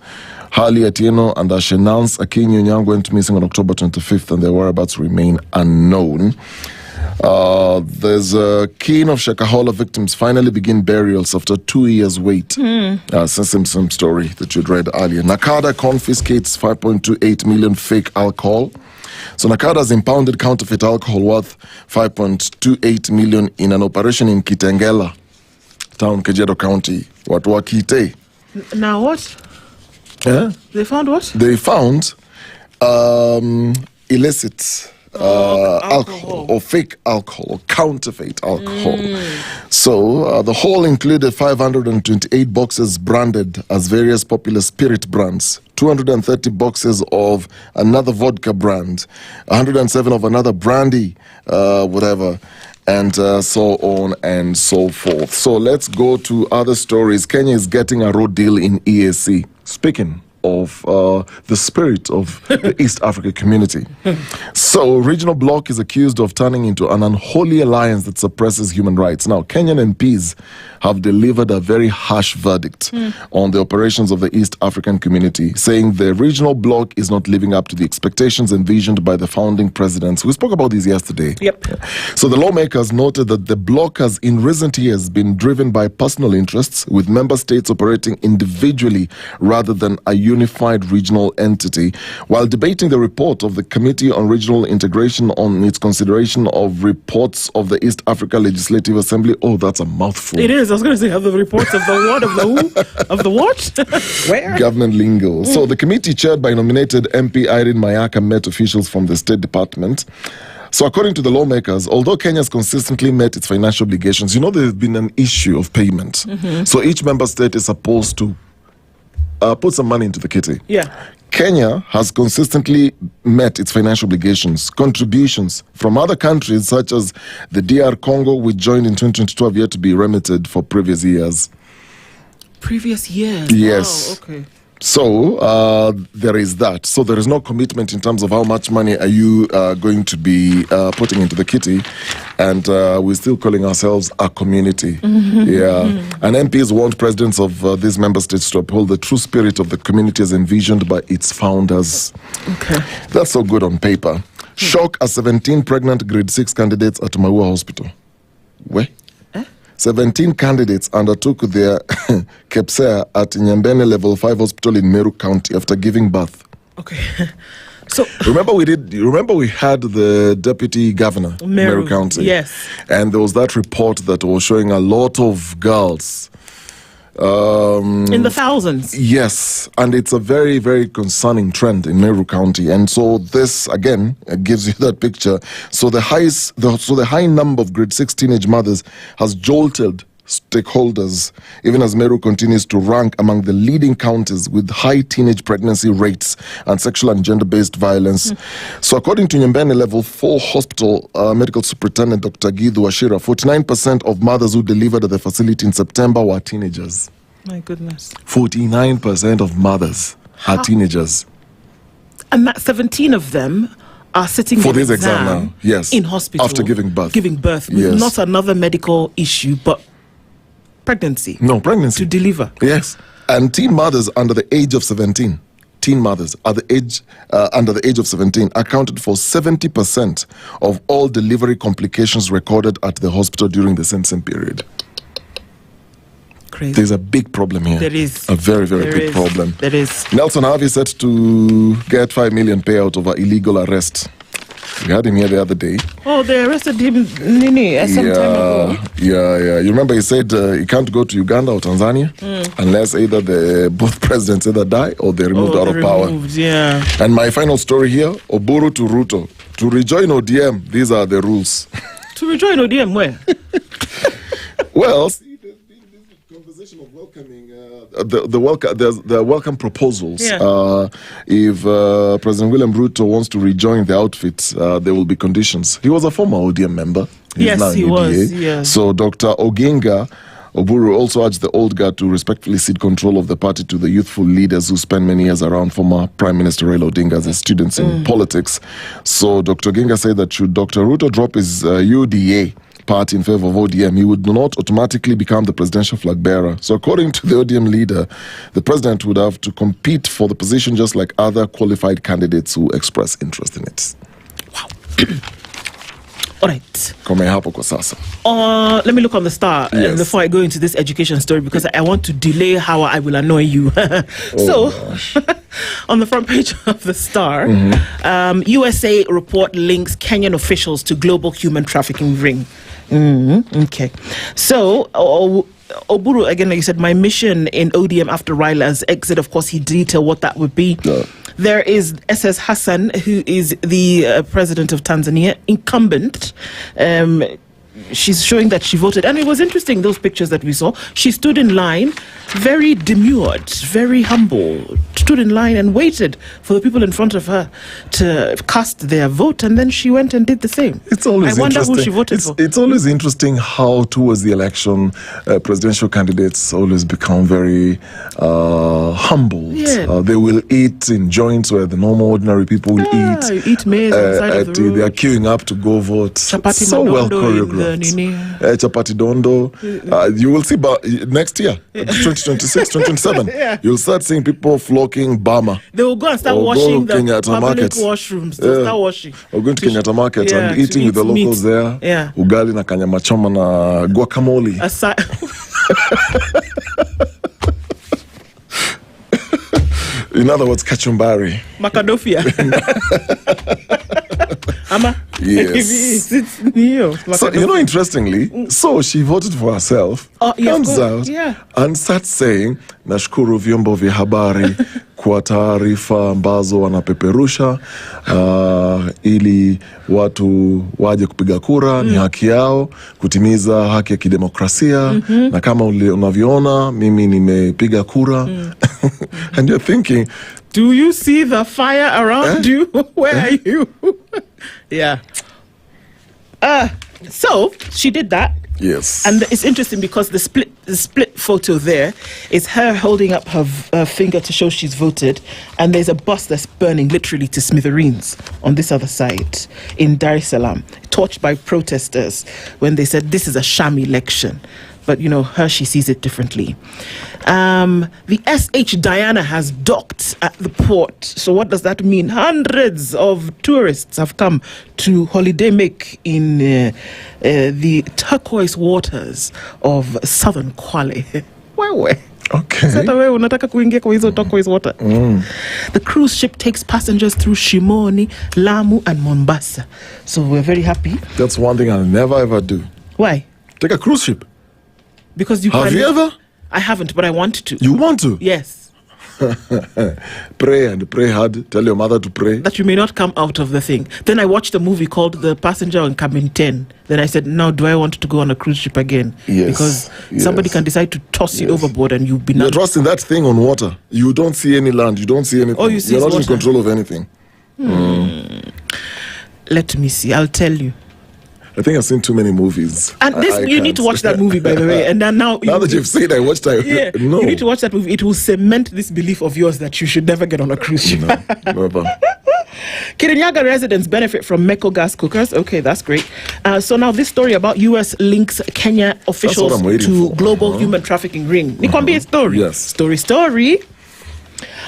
Harley Atieno and Ashenance Akinyo Nyang went missing on October 25th and their whereabouts remain unknown. There's a King of Shakahola victims finally begin burials after 2 years wait. Same story that you'd read earlier. Nakada confiscates 5.28 million fake alcohol. So Nakada has impounded counterfeit alcohol worth 5.28 million in an operation in Kitengela town, Kajiado County. What Kite? Now what? Yeah? They found what? They found illicit alcohol or fake alcohol or counterfeit alcohol. So the haul included 528 boxes branded as various popular spirit brands, 230 boxes of another vodka brand, 107 of another brandy, whatever, and so on and so forth. So let's go to other stories. Kenya is getting a road deal in EAC. Speaking of the spirit of the East Africa community. So, regional bloc is accused of turning into an unholy alliance that suppresses human rights. Now, Kenyan MPs have delivered a very harsh verdict on the operations of the East African community, saying the regional bloc is not living up to the expectations envisioned by the founding presidents. We spoke about these yesterday. So the lawmakers noted that the bloc has in recent years been driven by personal interests, with member states operating individually rather than a unified regional entity. While debating the report of the Committee on Regional Integration on its consideration of reports of the East Africa Legislative Assembly, oh, that's a mouthful. It is. I was going to say, have the reports of the what, of the who, of the what? Where? Government lingo. So the committee chaired by nominated MP Irene Mayaka met officials from the State Department. So according to the lawmakers, although Kenya has consistently met its financial obligations, you know there's been an issue of payment. So each member state is supposed to put some money into the kitty. Kenya has consistently met its financial obligations. Contributions from other countries such as the DR Congo, which joined in 2022, have yet to be remitted for previous years. Previous years? Yes. Wow, okay. So there is that. So there is no commitment in terms of how much money are you going to be putting into the kitty, and we're still calling ourselves a community. And MPs want presidents of these member states to uphold the true spirit of the community as envisioned by its founders. That's so good on paper. Shock as 17 pregnant grade 6 candidates at Nyamweya Hospital. Where? 17 candidates undertook their KEPSEA at Nyambene Level 5 Hospital in Meru County after giving birth. So remember we had the deputy governor of Meru County. Yes. And there was that report that was showing a lot of girls in the thousands. Yes, and it's a very, very concerning trend in Meru County. And so this again gives you that picture. So the high number of grade 6 teenage mothers has jolted stakeholders, even as Meru continues to rank among the leading counties with high teenage pregnancy rates and sexual and gender-based violence. So according to Nyambene Level 4 Hospital Medical Superintendent Dr. Githu Wachira, 49% of mothers who delivered at the facility in September were teenagers. My goodness. 49% of mothers are teenagers. And that 17 of them are sitting for in this exam now, yes, in hospital after giving birth. With not another medical issue, but pregnancy. No, pregnancy. To deliver. Yes. And teen mothers under the age of 17, teen mothers under the age of 17 accounted for 70% of all delivery complications recorded at the hospital during the same period. crazy. There's a big problem here. There is. A very, very big problem. There is. Nelson Harvey set to get 5 million payout over illegal arrest. We had him here the other day. Oh, they arrested him some time ago. Yeah. You remember he said he can't go to Uganda or Tanzania unless either both presidents either die or they're removed out of power. Yeah. And my final story here, Oburu to Ruto. To rejoin ODM, these are the rules. To rejoin ODM, where? Well, see, there's been this conversation of welcoming the welcome proposals. Yeah. If President William Ruto wants to rejoin the outfit, there will be conditions. He was a former ODM member. He's now in he UDA. was. Yeah. So Dr. Oginga Oburu also urged the old guard to respectfully cede control of the party to the youthful leaders who spent many years around former Prime Minister Raila Odinga as students in politics. So Dr. Oginga said that should Dr. Ruto drop his UDA party in favor of ODM, he would not automatically become the presidential flag bearer. So according to the ODM leader, the president would have to compete for the position just like other qualified candidates who express interest in it. Wow. All right. Let me look on the star before I go into this education story, because I want to delay how I will annoy you. On the front page of the Star, USA report links Kenyan officials to global human trafficking ring. Okay. So, Oburu, again, like you said, my mission in ODM after Raila's exit, of course, he detailed what that would be. There is SS Hassan, who is the president of Tanzania, incumbent. She's showing that she voted. And it was interesting, those pictures that we saw. She stood in line, very demurred, very humble, stood in line and waited for the people in front of her to cast their vote, and then she went and did the same. It's always I wonder who she voted for. It's always interesting how towards the election, presidential candidates always become very humble. Yeah. They will eat in joints where the normal ordinary people will eat. Eat maize on the side of the road. They are queuing up to go vote. Chapati so well Madondo choreographed. Chapati Dondo. You will see next year, 2026, 2027, you'll start seeing people flocking Bama. They will go and start washing the Kenyatta public market. washrooms. They'll start washing. Or going to Kenyatta market and eating with the locals there. Yeah. Ugali na kanyama choma na guacamole. In other words, kachumbari. Macadofia. Yes. So, interestingly, so she voted for herself, comes out and starts saying, nashukuru vyombo vya habari kwa taarifa ambazo wanapeperusha ili watu waje kupiga kura, ni haki yao kutimiza haki ya kidemokrasia, na kama unavyoona mimi nimepiga kura. And you're thinking, do you see the fire around you? Where are you? Yeah. So she did that. Yes. And it's interesting because the split photo there is her holding up her finger to show she's voted, and there's a bus that's burning literally to smithereens on this other side in Dar es Salaam, torched by protesters when they said this is a sham election. But, her, she sees it differently. The SH Diana has docked at the port. So what does that mean? Hundreds of tourists have come to holiday make in the turquoise waters of southern Kwale. Wewe. Okay. Unataka kuingia kwa hizo turquoise water. The cruise ship takes passengers through Shimoni, Lamu and Mombasa. So we're very happy. That's one thing I'll never ever do. Why? Take a cruise ship. Because you have you ever? I haven't, but I want to. You want to? Yes. Pray and pray hard. Tell your mother to pray. That you may not come out of the thing. Then I watched a movie called The Passenger on Cabin 10. Then I said, now do I want to go on a cruise ship again? Yes. Because somebody can decide to toss you overboard and you'll be You're trusting that thing on water. You don't see any land. You don't see anything. Oh, you see You're not water. in control of anything. Let me see. I'll tell you. I think I've seen too many movies. And you need to watch that movie, by the way. And then now that you've said, I watched it. No. You need to watch that movie. It will cement this belief of yours that you should never get on a cruise ship. No, never. Kirinyaga residents benefit from Meko gas cookers. Okay, that's great. So now this story about US links Kenya officials to global human trafficking ring. Nikwambie story. Yes. Story.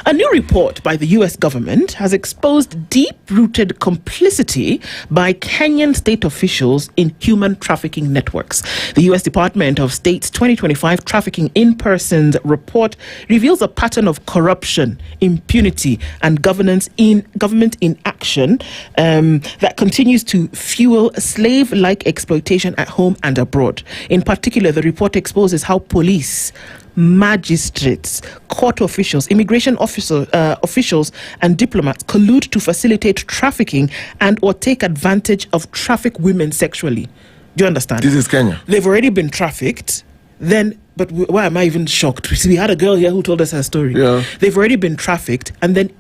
A new report by the US government has exposed deep-rooted complicity by Kenyan state officials in human trafficking networks. The US Department of State's 2025 Trafficking in Persons report reveals a pattern of corruption, impunity, and government inaction that continues to fuel slave-like exploitation at home and abroad. In particular, the report exposes how police, magistrates, court officials, immigration officials, and diplomats collude to facilitate trafficking and or take advantage of trafficked women sexually. Do you understand? This is Kenya. They've already been trafficked. But why am I even shocked? We had a girl here who told us her story. Yeah. They've already been trafficked, and then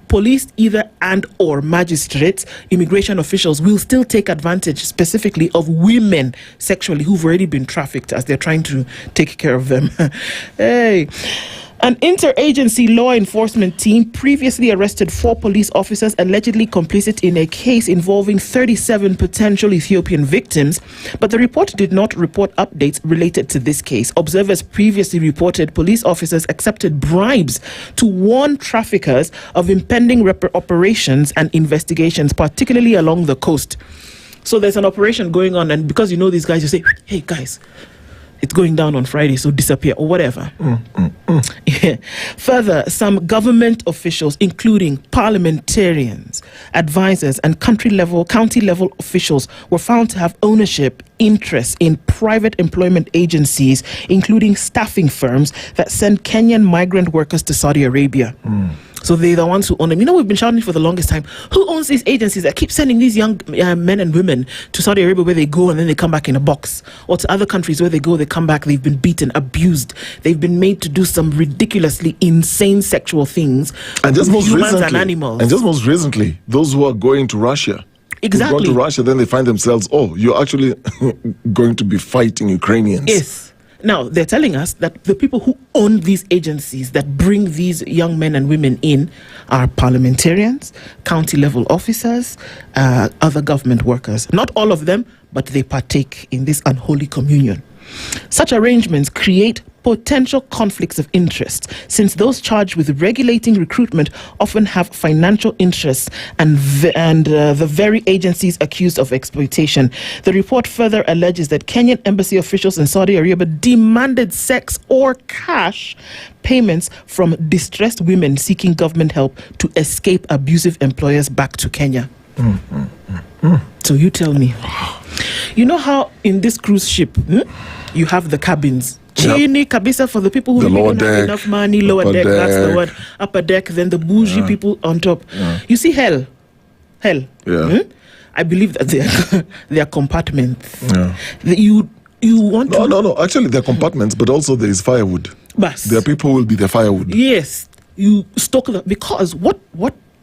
police either and or magistrates, immigration officials will still take advantage specifically of women sexually who've already been trafficked as they're trying to take care of them. Hey. An interagency law enforcement team previously arrested 4 police officers allegedly complicit in a case involving 37 potential Ethiopian victims, but the report did not report updates related to this case. Observers previously reported police officers accepted bribes to warn traffickers of impending operations and investigations, particularly along the coast. So there's an operation going on, and because you know these guys, you say, hey guys, it's going down on Friday, so disappear or whatever. Yeah. Further, some government officials, including parliamentarians, advisors, and county level officials, were found to have ownership interests in private employment agencies, including staffing firms that send Kenyan migrant workers to Saudi Arabia. So they're the ones who own them. You know, we've been shouting for the longest time. Who owns these agencies that keep sending these young men and women to Saudi Arabia where they go and then they come back in a box? Or to other countries where they go, they come back, they've been beaten, abused. They've been made to do some ridiculously insane sexual things and just with most humans recently, and animals. And just most recently, those who are going to Russia. Exactly. Who've gone to Russia, then they find themselves, you're actually going to be fighting Ukrainians. Yes. Now, they're telling us that the people who own these agencies that bring these young men and women in are parliamentarians, county level officers, other government workers. Not all of them, but they partake in this unholy communion. Such arrangements create potential conflicts of interest, since those charged with regulating recruitment often have financial interests and the very agencies accused of exploitation. The report further alleges that Kenyan embassy officials in Saudi Arabia demanded sex or cash payments from distressed women seeking government help to escape abusive employers back to Kenya. So you tell me, you know how in this cruise ship, you have the cabins? Chini kabisa for the people who don't have enough money, lower deck, that's the word. Upper deck, then the bougie people on top. You see hell. I believe that they are compartments. You want to... No. Actually, they're compartments, but also there is firewood. There are people who will be the firewood. Yes. You stock them because what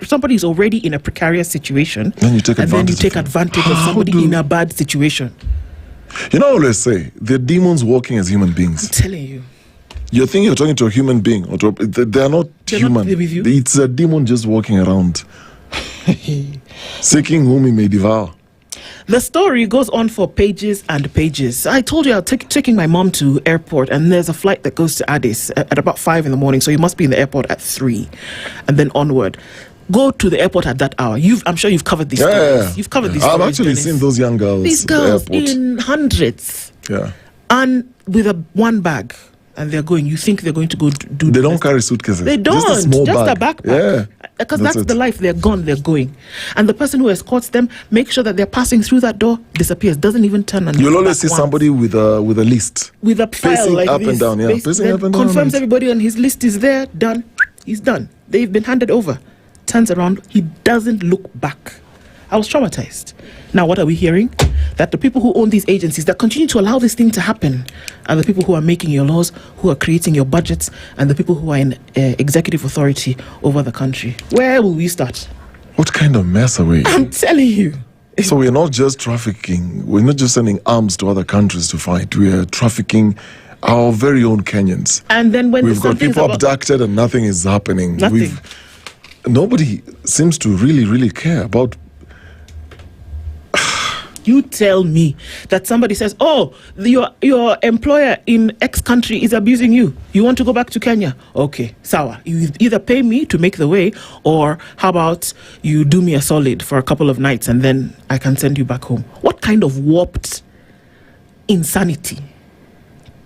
somebody is already in a precarious situation, then you take advantage of somebody in a bad situation. You know, let's say they're demons walking as human beings. I'm telling you. You think you're talking to a human being, or they're not human. Not with you. It's a demon just walking around, seeking whom he may devour. The story goes on for pages and pages. I told you I'm taking my mom to airport, and there's a flight that goes to Addis at about 5 a.m, so you must be in the airport at 3, and then onward. Go to the airport at that hour. I'm sure you've covered these stories. You've covered these stories. I've actually seen those young girls. These girls in hundreds. Yeah. And with one bag. And they're going. You think they're going to go do... They don't carry suitcases. They don't. Just a small just bag. A backpack. Yeah. Because that's the life. They're gone. They're going. And the person who escorts them, make sure that they're passing through that door, disappears. Doesn't even turn and you'll always see somebody with a list. With a file pacing like up this. and down. Yeah. Pacing up and down. Confirms everybody on his list is there. Done. He's done. They've been handed over. Turns around, he doesn't look back. I was traumatized. Now, what are we hearing? That the people who own these agencies that continue to allow this thing to happen are the people who are making your laws, who are creating your budgets, and the people who are in executive authority over the country. Where will we start? What kind of mess are we? I'm telling you. So we're not just trafficking. We're not just sending arms to other countries to fight. We are trafficking our very own Kenyans. And then when we've got people abducted and nothing is happening. Nobody seems to really care about... You tell me that somebody says, oh, your employer in X country is abusing you. You want to go back to Kenya? Okay, sawa. You either pay me to make the way, or how about you do me a solid for a couple of nights and then I can send you back home. What kind of warped insanity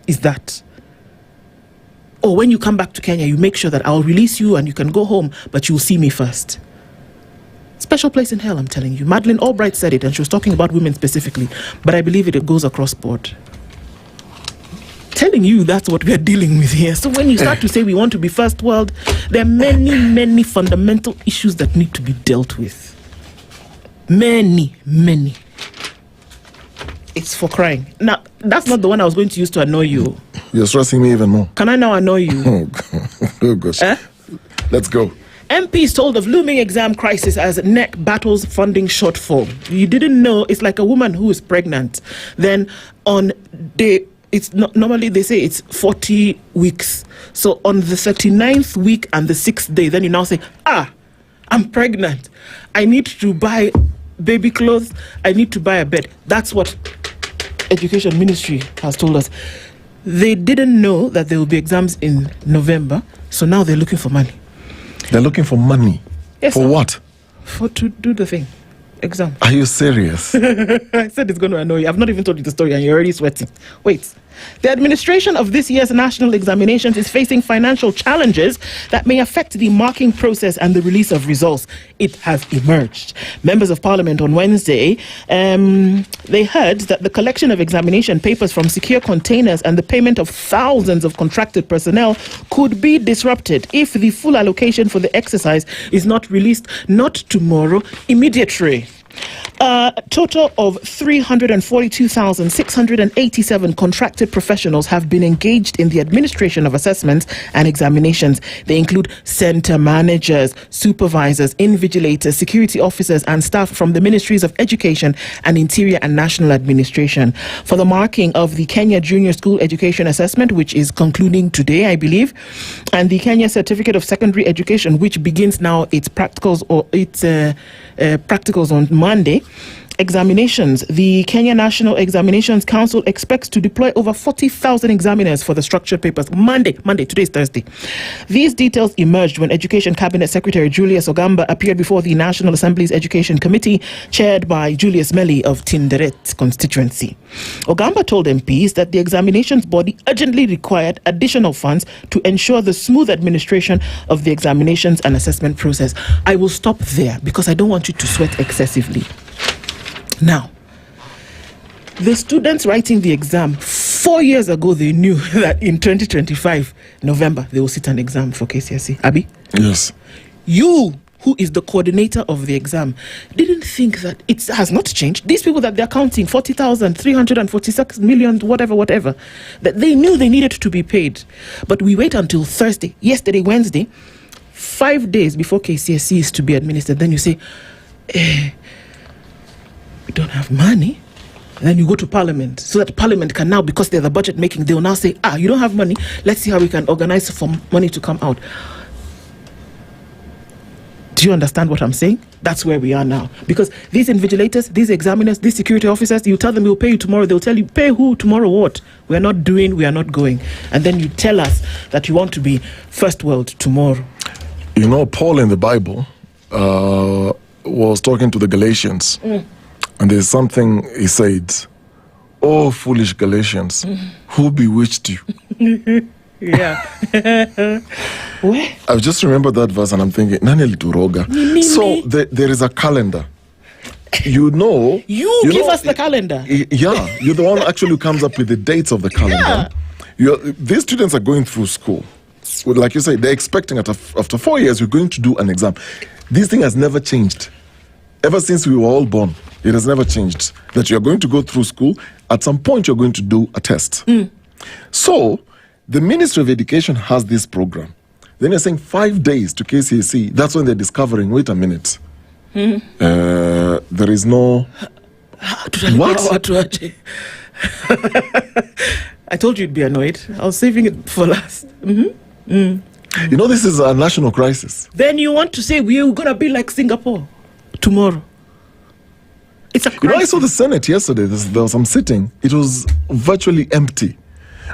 is that? Or when you come back to Kenya, you make sure that I'll release you and you can go home, but you'll see me first. Special place in hell, I'm telling you. Madeleine Albright said it, and she was talking about women specifically, but I believe it goes across board. Telling you that's what we're dealing with here. So when you start to say we want to be first world, there are many, many fundamental issues that need to be dealt with. Many, many. It's for crying. Now, that's not the one I was going to use to annoy you. You're stressing me even more. Can I now annoy you? Oh gosh. Let's go. MPs told of looming exam crisis as NEC battles funding shortfall. You didn't know, it's like a woman who is pregnant. Then on day, it's not, normally they say it's 40 weeks. So on the 39th week and the 6th day, then you now say, I'm pregnant. I need to buy baby clothes. I need to buy a bed. That's what Education Ministry has told us. They didn't know that there will be exams in November. So now they're looking for money. They're looking for money? Yes, for sir. what? To do the thing. Exam. Are you serious? I said it's going to annoy you. I've not even told you the story and you're already sweating. Wait. The administration of this year's national examinations is facing financial challenges that may affect the marking process and the release of results. It has emerged. Members of Parliament on Wednesday, they heard that the collection of examination papers from secure containers and the payment of thousands of contracted personnel could be disrupted if the full allocation for the exercise is not released, not tomorrow, immediately. A total of 342,687 contracted professionals have been engaged in the administration of assessments and examinations. They include center managers, supervisors, invigilators, security officers, and staff from the Ministries of Education and Interior and National Administration. For the marking of the Kenya Junior School Education Assessment, which is concluding today, I believe, and the Kenya Certificate of Secondary Education, which begins now its practicals on Monday. Examinations. The Kenya National Examinations Council expects to deploy over 40,000 examiners for the structured papers. Monday, today's Thursday. These details emerged when Education Cabinet Secretary Julius Ogamba appeared before the National Assembly's Education Committee, chaired by Julius Melly of Tinderet constituency. Ogamba told MPs that the examinations body urgently required additional funds to ensure the smooth administration of the examinations and assessment process. I will stop there because I don't want you to sweat excessively. Now, the students writing the exam 4 years ago, they knew that in 2025 November they will sit an exam for KCSE. Abi? Yes. You, who is the coordinator of the exam, didn't think that it has not changed. These people that they're counting, 40,000, 346 million, whatever, that they knew they needed to be paid. But we wait until Thursday, yesterday, Wednesday, 5 days before KCSE is to be administered. Then you say, we don't have money. And then you go to Parliament so that Parliament can now, because they're the budget making, they'll now say, you don't have money. Let's see how we can organize for money to come out. Do you understand what I'm saying? That's where we are now. Because these invigilators, these examiners, these security officers, you tell them we'll pay you tomorrow. They'll tell you, pay who tomorrow what? We are not going. And then you tell us that you want to be first world tomorrow. You know, Paul in the Bible was talking to the Galatians. And there's something he said, "Oh, foolish Galatians, who bewitched you?" Yeah. I've just remembered that verse and I'm thinking, Nani alituroga. So there is a calendar. You know. You give us the calendar. Yeah, you're the one actually who comes up with the dates of the calendar. Yeah. These students are going through school. Like you say, they're expecting after 4 years, we're going to do an exam. This thing has never changed. Ever since we were all born, it has never changed. That you're going to go through school, at some point you're going to do a test. So, the Ministry of Education has this program. Then you're saying 5 days to KCSE. That's when they're discovering, wait a minute. There is no... What? I told you you'd be annoyed. I was saving it for last. You know, this is a national crisis. Then you want to say we're going to be like Singapore tomorrow. It's a crisis. You know, I saw the Senate yesterday. There was some sitting. It was virtually empty.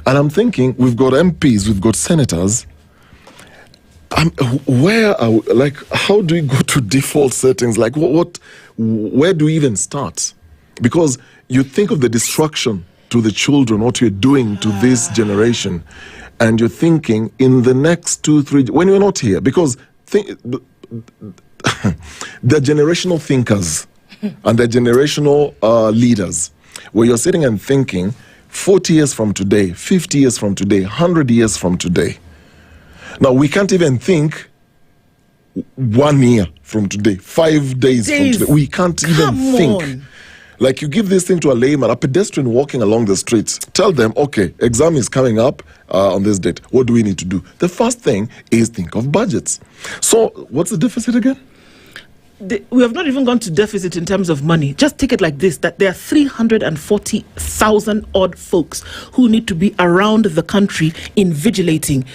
And I'm thinking, we've got MPs, we've got senators. Where are we, like, how do we go to default settings? Like, where do we even start? Because you think of the destruction to the children, what you're doing to this generation, and you're thinking in the next 2-3, when you're not here, because they're generational thinkers and they're generational leaders, where you're sitting and thinking 40 years from today, 50 years from today, 100 years from today. Now, we can't even think 1 year from today, 5 days from today. We can't even think. Like, you give this thing to a layman, a pedestrian walking along the streets, tell them, okay, exam is coming up on this date. What do we need to do? The first thing is think of budgets. So what's the deficit again? We have not even gone to deficit in terms of money. Just take it like this, that there are 340,000 odd folks who need to be around the country invigilating,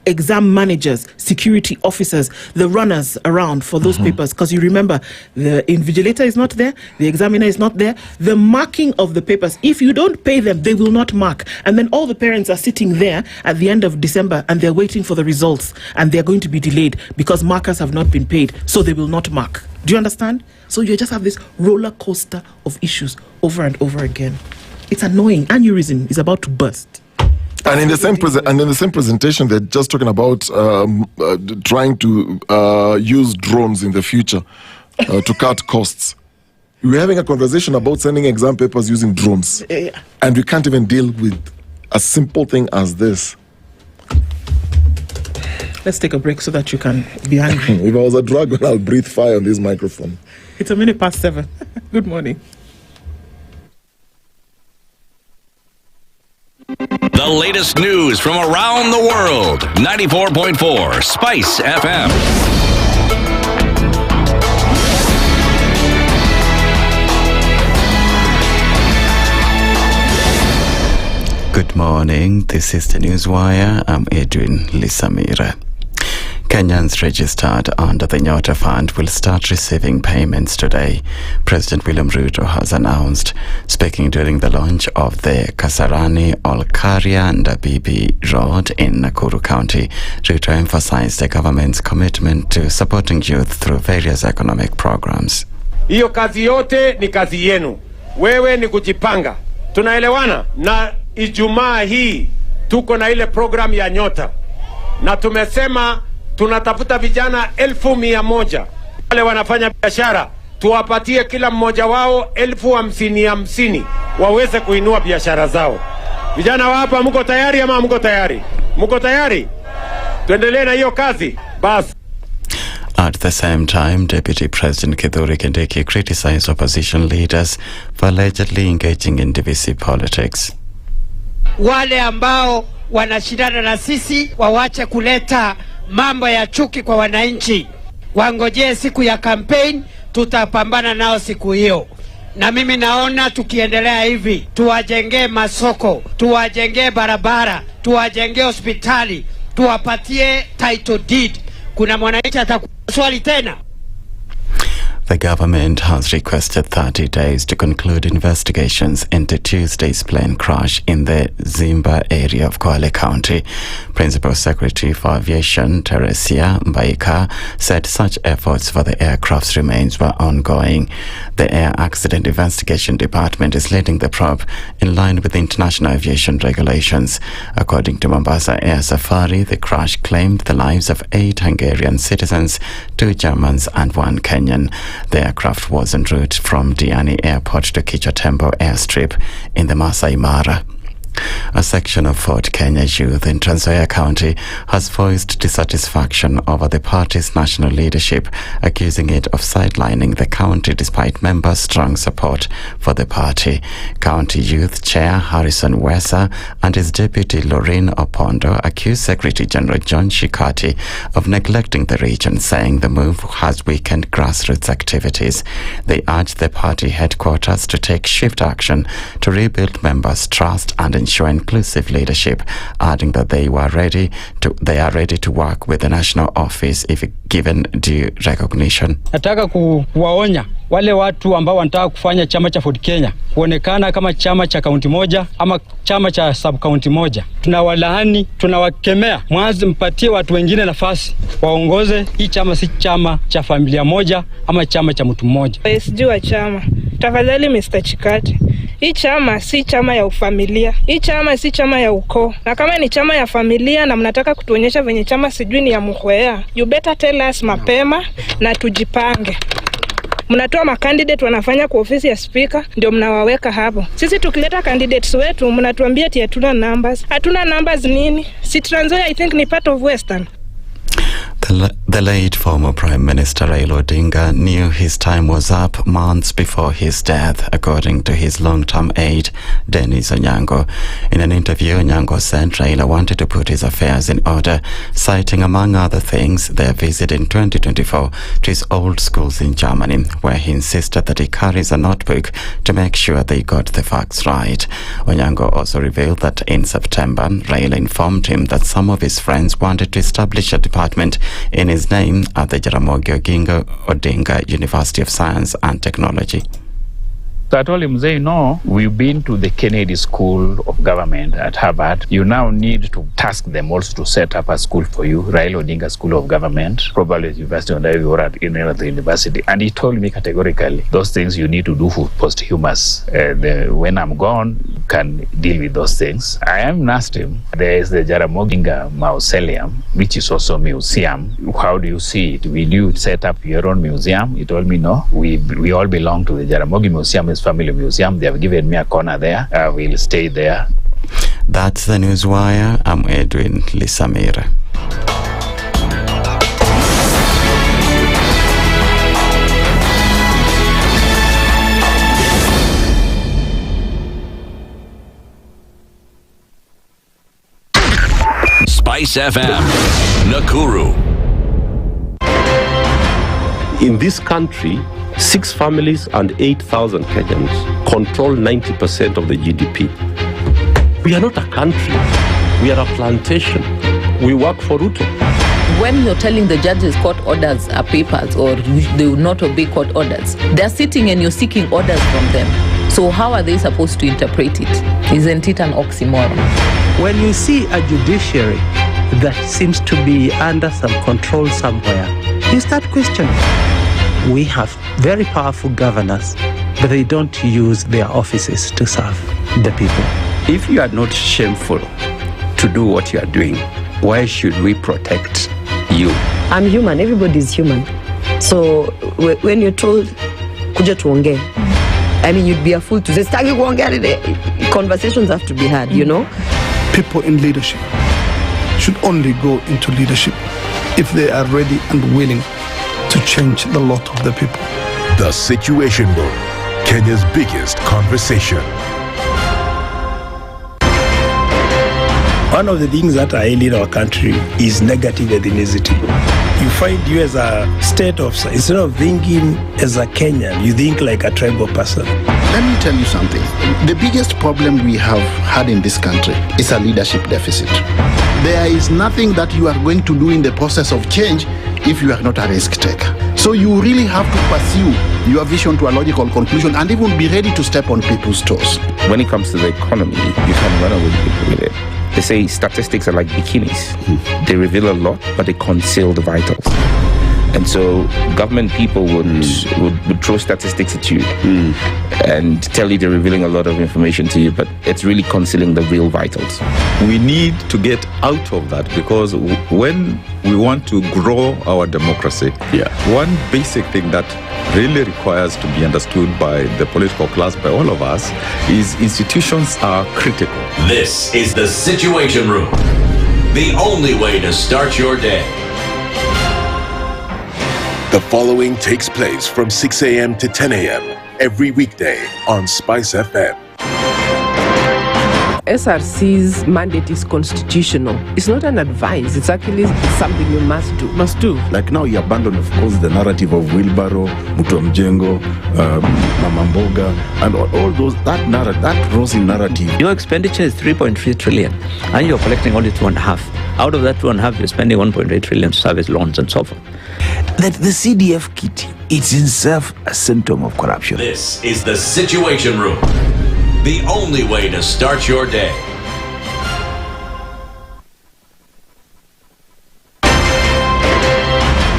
exam managers, security officers, the runners around for those papers. Because you remember, the invigilator is not there, the examiner is not there, the marking of the papers, if you don't pay them, they will not mark. And then all the parents are sitting there at the end of December and they're waiting for the results, and they're going to be delayed because markers have not been paid, so they will not mark. Do you understand? So you just have this roller coaster of issues over and over again. It's annoying. Aneurysm is about to burst. And in the same presentation, they're just talking about trying to use drones in the future to cut costs. We're having a conversation about sending exam papers using drones, and we can't even deal with a simple thing as this. Let's take a break so that you can be angry. If I was a dragon, I'll breathe fire on this microphone. It's 7:01. Good morning. The latest news from around the world. 94.4 Spice FM. Good morning. This is the Newswire. I'm Edwin Lisamira. Kenyans registered under the Nyota Fund will start receiving payments today, President William Ruto has announced. Speaking during the launch of the Kasarani Okari and Bibi Road in Nakuru County, Ruto emphasized the government's commitment to supporting youth through various economic programs. Hiyo kazi yote ni kazi yenu. Wewe ni kujipanga. Tunaelewana? Na Ijumaa hii tuko na ile program ya Nyota. Na tumesema tunatafuta vijana 1,100 wale wanafanya biashara, tuwapatie kila mmoja wao 50,000 waweze kuinua biashara zao. Vijana wa hapa, mko tayari ama mko tayari? Mko tayari? Tuendelee na hiyo kazi. Basi. At the same time, Deputy President Kithure Kindiki criticized opposition leaders for allegedly engaging in divisive politics. Wale ambao wanashindana na sisi wawache kuleta mambo ya chuki kwa wananchi. Wangojee siku ya campaign, tutapambana nao siku hiyo. Na mimi naona tukiendelea hivi, tuwajengee masoko, tuwajengee barabara, tuwajengee hospitali, tuwapatie title deed. Kuna mwananchi atakuwa swali tena. The government has requested 30 days to conclude investigations into Tuesday's plane crash in the Zimba area of Kwale County. Principal Secretary for Aviation, Teresia Mbaika, said such efforts for the aircraft's remains were ongoing. The Air Accident Investigation Department is leading the probe in line with international aviation regulations. According to Mombasa Air Safari, the crash claimed the lives of 8 Hungarian citizens, 2 Germans and 1 Kenyan. The aircraft was en route from Diani Airport to Kichotembo Airstrip in the Masai Mara. A section of Fort Kenya youth in Trans Nzoia County has voiced dissatisfaction over the party's national leadership, accusing it of sidelining the county despite members' strong support for the party. County Youth Chair Harrison Wesa and his deputy Lorraine Opondo accused Secretary General John Shikati of neglecting the region, saying the move has weakened grassroots activities. They urged the party headquarters to take swift action to rebuild members' trust and ensure inclusive leadership, adding that they are ready to work with the national office if given due recognition. Nataka kuwaonya wale watu ambao wanataka kufanya chama cha Ford Kenya kuonekana kama chama cha kaunti moja ama chama cha sub kaunti moja. Tunawalaani, tunawakemea. Mwanzo mpatie watu wengine nafasi waongoze. Hii chama si chama cha familia moja ama chama cha mtu mmoja. SG wa chama, tafadhali Mr. Chikati, hii chama si chama ya ufamilia. Hii chama si chama ya ukoo. Na kama ni chama ya familia na mnataka kutuonyesha venye chama sijui ni ya Nyamweya, you better tell us mapema na tujipange. Mnatoa makandidate wanafanya kwa ofisi ya speaker, ndio mnawaweka hapo. Sisi tukileta candidates wetu mnatuambia ati hatuna numbers. Hatuna numbers nini? Si Trans Nzoia I think ni part of Western. The late former Prime Minister Raila Odinga knew his time was up months before his death, according to his long-term aide, Dennis Onyango. In an interview, Onyango said Raila wanted to put his affairs in order, citing, among other things, their visit in 2024 to his old schools in Germany, where he insisted that he carries a notebook to make sure they got the facts right. Onyango also revealed that in September, Raila informed him that some of his friends wanted to establish a department in his name at the Jaramogi Oginga Odinga University of Science and Technology. So I told him, say, no, we've been to the Kennedy School of Government at Harvard. You now need to task them also to set up a school for you, Raila Odinga School of Government, probably at University of Njeri or at any other university. And he told me categorically, those things you need to do for posthumous. When I'm gone, you can deal with those things. I am asked him, there is the Jaramogi Oginga Mausoleum, which is also a museum. How do you see it? Will you set up your own museum? He told me, no, we all belong to the Jaramogi Museum. Family museum. They have given me a corner there. I will stay there. That's the Newswire. I'm Edwin Lisamira. SpiceFM, Nakuru. In this country, 6 families and 8,000 Kenyans control 90% of the GDP. We are not a country. We are a plantation. We work for Ruto. When you're telling the judges court orders are papers or they will not obey court orders, they're sitting and you're seeking orders from them. So how are they supposed to interpret it? Isn't it an oxymoron? When you see a judiciary that seems to be under some control somewhere, you start questioning. We have very powerful governors, but they don't use their offices to serve the people. If you are not shameful to do what you are doing, why should we protect you? I'm human. Everybody's human. So when you're told, kuja tuongee, I mean, you'd be a fool to say, stagi kuongea. Conversations have to be had, you know? People in leadership should only go into leadership if they are ready and willing to change the lot of the people. The Situation Room, Kenya's biggest conversation. One of the things that are ailing our country is negative ethnicity. You find you as a state officer, instead of thinking as a Kenyan, you think like a tribal person. Let me tell you something. The biggest problem we have had in this country is a leadership deficit. There is nothing that you are going to do in the process of change if you are not a risk taker. So you really have to pursue your vision to a logical conclusion and even be ready to step on people's toes. When it comes to the economy, you can run away with it. They say statistics are like bikinis. They reveal a lot, but they conceal the vitals. And so government people would throw statistics at you and tell you they're revealing a lot of information to you, but it's really concealing the real vitals. We need to get out of that, because when we want to grow our democracy, one basic thing that really requires to be understood by the political class, by all of us, is institutions are critical. This is the Situation Room, the only way to start your day. The following takes place from 6 a.m. to 10 a.m. every weekday on SpiceFM. SRC's mandate is constitutional. It's not an advice. It's actually something you must do. Must do. Like now you abandon, of course, the narrative of Wheelbarrow, Mutua Mjengo, Mama Mboga, and all those, that rosy narrative. Your expenditure is 3.3 trillion, and you're collecting only 2.5. Out of that 2.5, you're spending 1.8 trillion to service loans and so forth. that the CDF kit is itself a symptom of corruption. This is the Situation Room, the only way to start your day.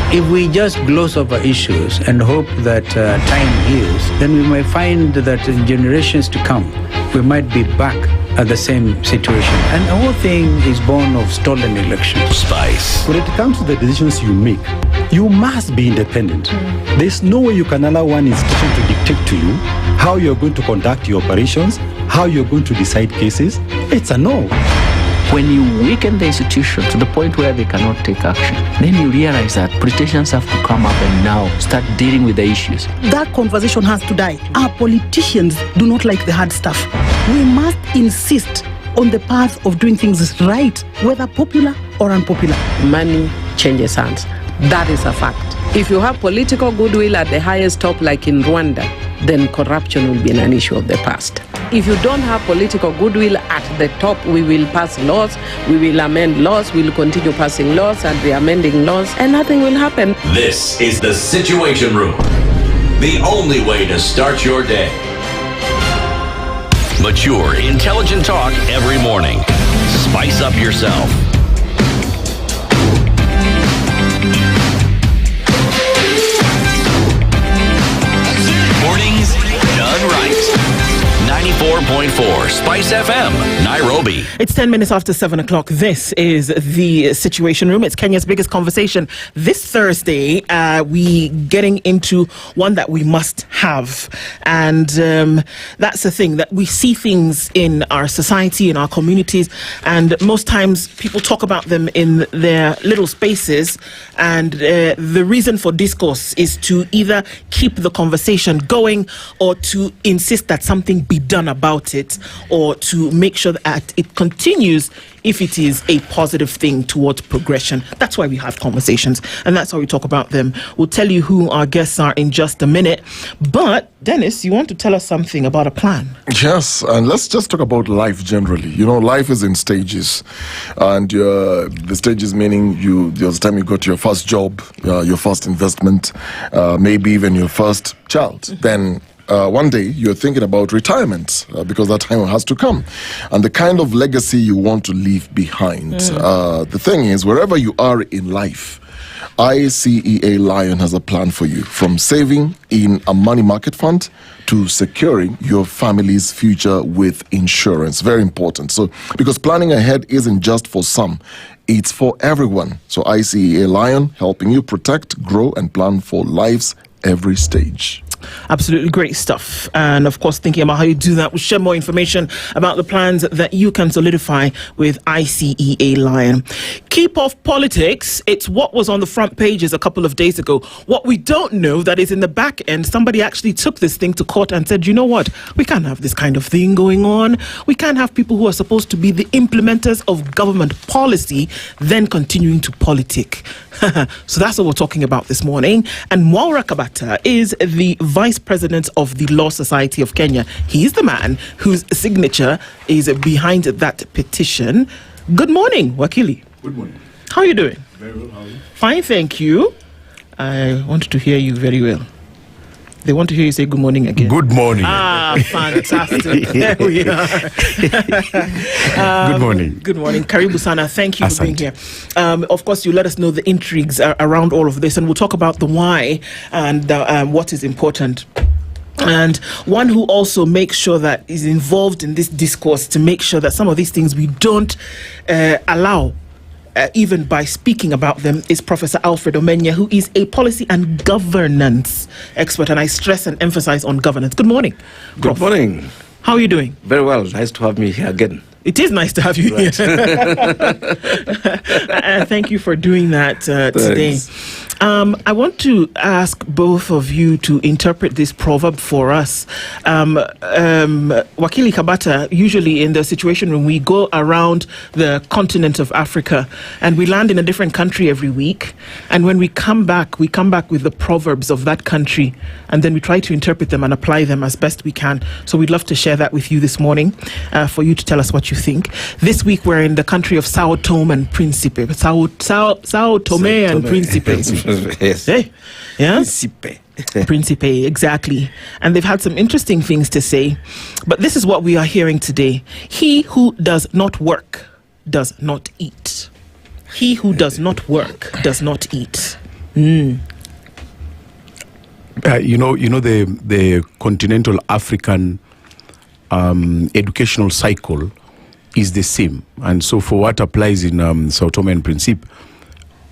If we just gloss over issues and hope that time heals, then we might find that in generations to come, we might be back at the same situation. And the whole thing is born of stolen elections. Spice. When it comes to the decisions you make, you must be independent. There's no way you can allow one institution to dictate to you how you're going to conduct your operations, how you're going to decide cases. It's a no. When you weaken the institution to the point where they cannot take action, then you realize that politicians have to come up and now start dealing with the issues. That conversation has to die. Our politicians do not like the hard stuff. We must insist on the path of doing things right, whether popular or unpopular. Money changes hands. That is a fact. If you have political goodwill at the highest top, like in Rwanda, then corruption will be an issue of the past. If you don't have political goodwill at the top, we will pass laws, we will amend laws, we will continue passing laws and re-amending laws, and nothing will happen. This is the Situation Room, the only way to start your day. Mature, intelligent talk every morning. Spice up yourself. Mornings done right. 94.4 Spice FM, Nairobi. It's 10 minutes after 7 o'clock. This is the Situation Room. It's Kenya's biggest conversation. This Thursday, we getting into one that we must have. And that's the thing, that we see things in our society, in our communities, and most times people talk about them in their little spaces. And the reason for discourse is to either keep the conversation going or to insist that something be done about it, or to make sure that it continues if it is a positive thing towards progression. That's why we have conversations, and that's why we talk about them. We'll tell you who our guests are in just a minute. But Dennis, you want to tell us something about a plan? Yes, and let's just talk about life generally. You know, life is in stages, and the stages meaning there's the time you got your first job, your first investment, maybe even your first child. Then one day you're thinking about retirement because that time has to come, and the kind of legacy you want to leave behind. The thing is, wherever you are in life, ICEA Lion has a plan for you, from saving in a money market fund to securing your family's future with insurance. Very important. So, because planning ahead isn't just for some, it's for everyone. So ICEA Lion, helping you protect, grow, and plan for life's every stage. Absolutely great stuff. And of course, thinking about how you do that, we'll share more information about the plans that you can solidify with ICEA Lion. Keep off politics. It's what was on the front pages a couple of days ago. What we don't know that is in the back end, somebody actually took this thing to court and said, you know what, we can't have this kind of thing going on. We can't have people who are supposed to be the implementers of government policy then continuing to politic. So that's what we're talking about this morning. And Mwaura Kabata is the Vice President of the Law Society of Kenya. He's the man whose signature is behind that petition. Good morning, Wakili. Good morning. How are you doing? Very well, how are you? Fine, thank you. I wanted to hear you very well. They want to hear you say good morning again. Good morning. Ah, fantastic. There we are. Good morning. Good morning. Karibu Sana. Thank you for being here. Of course, you let us know the intrigues around all of this, and we'll talk about the why and what is important. And one who also makes sure that is involved in this discourse to make sure that some of these things we don't allow, even by speaking about them, is Professor Alfred Omenya, who is a policy and governance expert. And I stress and emphasize on governance. Good morning, Prof. Good morning. How are you doing? Very well. Nice to have me here again. It is nice to have you here. Thank you for doing that today. I want to ask both of you to interpret this proverb for us. Wakili Kabata, usually in the Situation Room, we go around the continent of Africa and we land in a different country every week. And when we come back with the proverbs of that country, and then we try to interpret them and apply them as best we can. So we'd love to share that with you this morning, for you to tell us what you think. This week we're in the country of Sao Tome and Principe. Sao Tome and Principe. Yes. Hey, yeah. Principe. Principe, exactly. And they've had some interesting things to say. But this is what we are hearing today. He who does not work does not eat. He who does not work does not eat. You know the continental African educational cycle is the same, and so for what applies in Sao Tome and Principe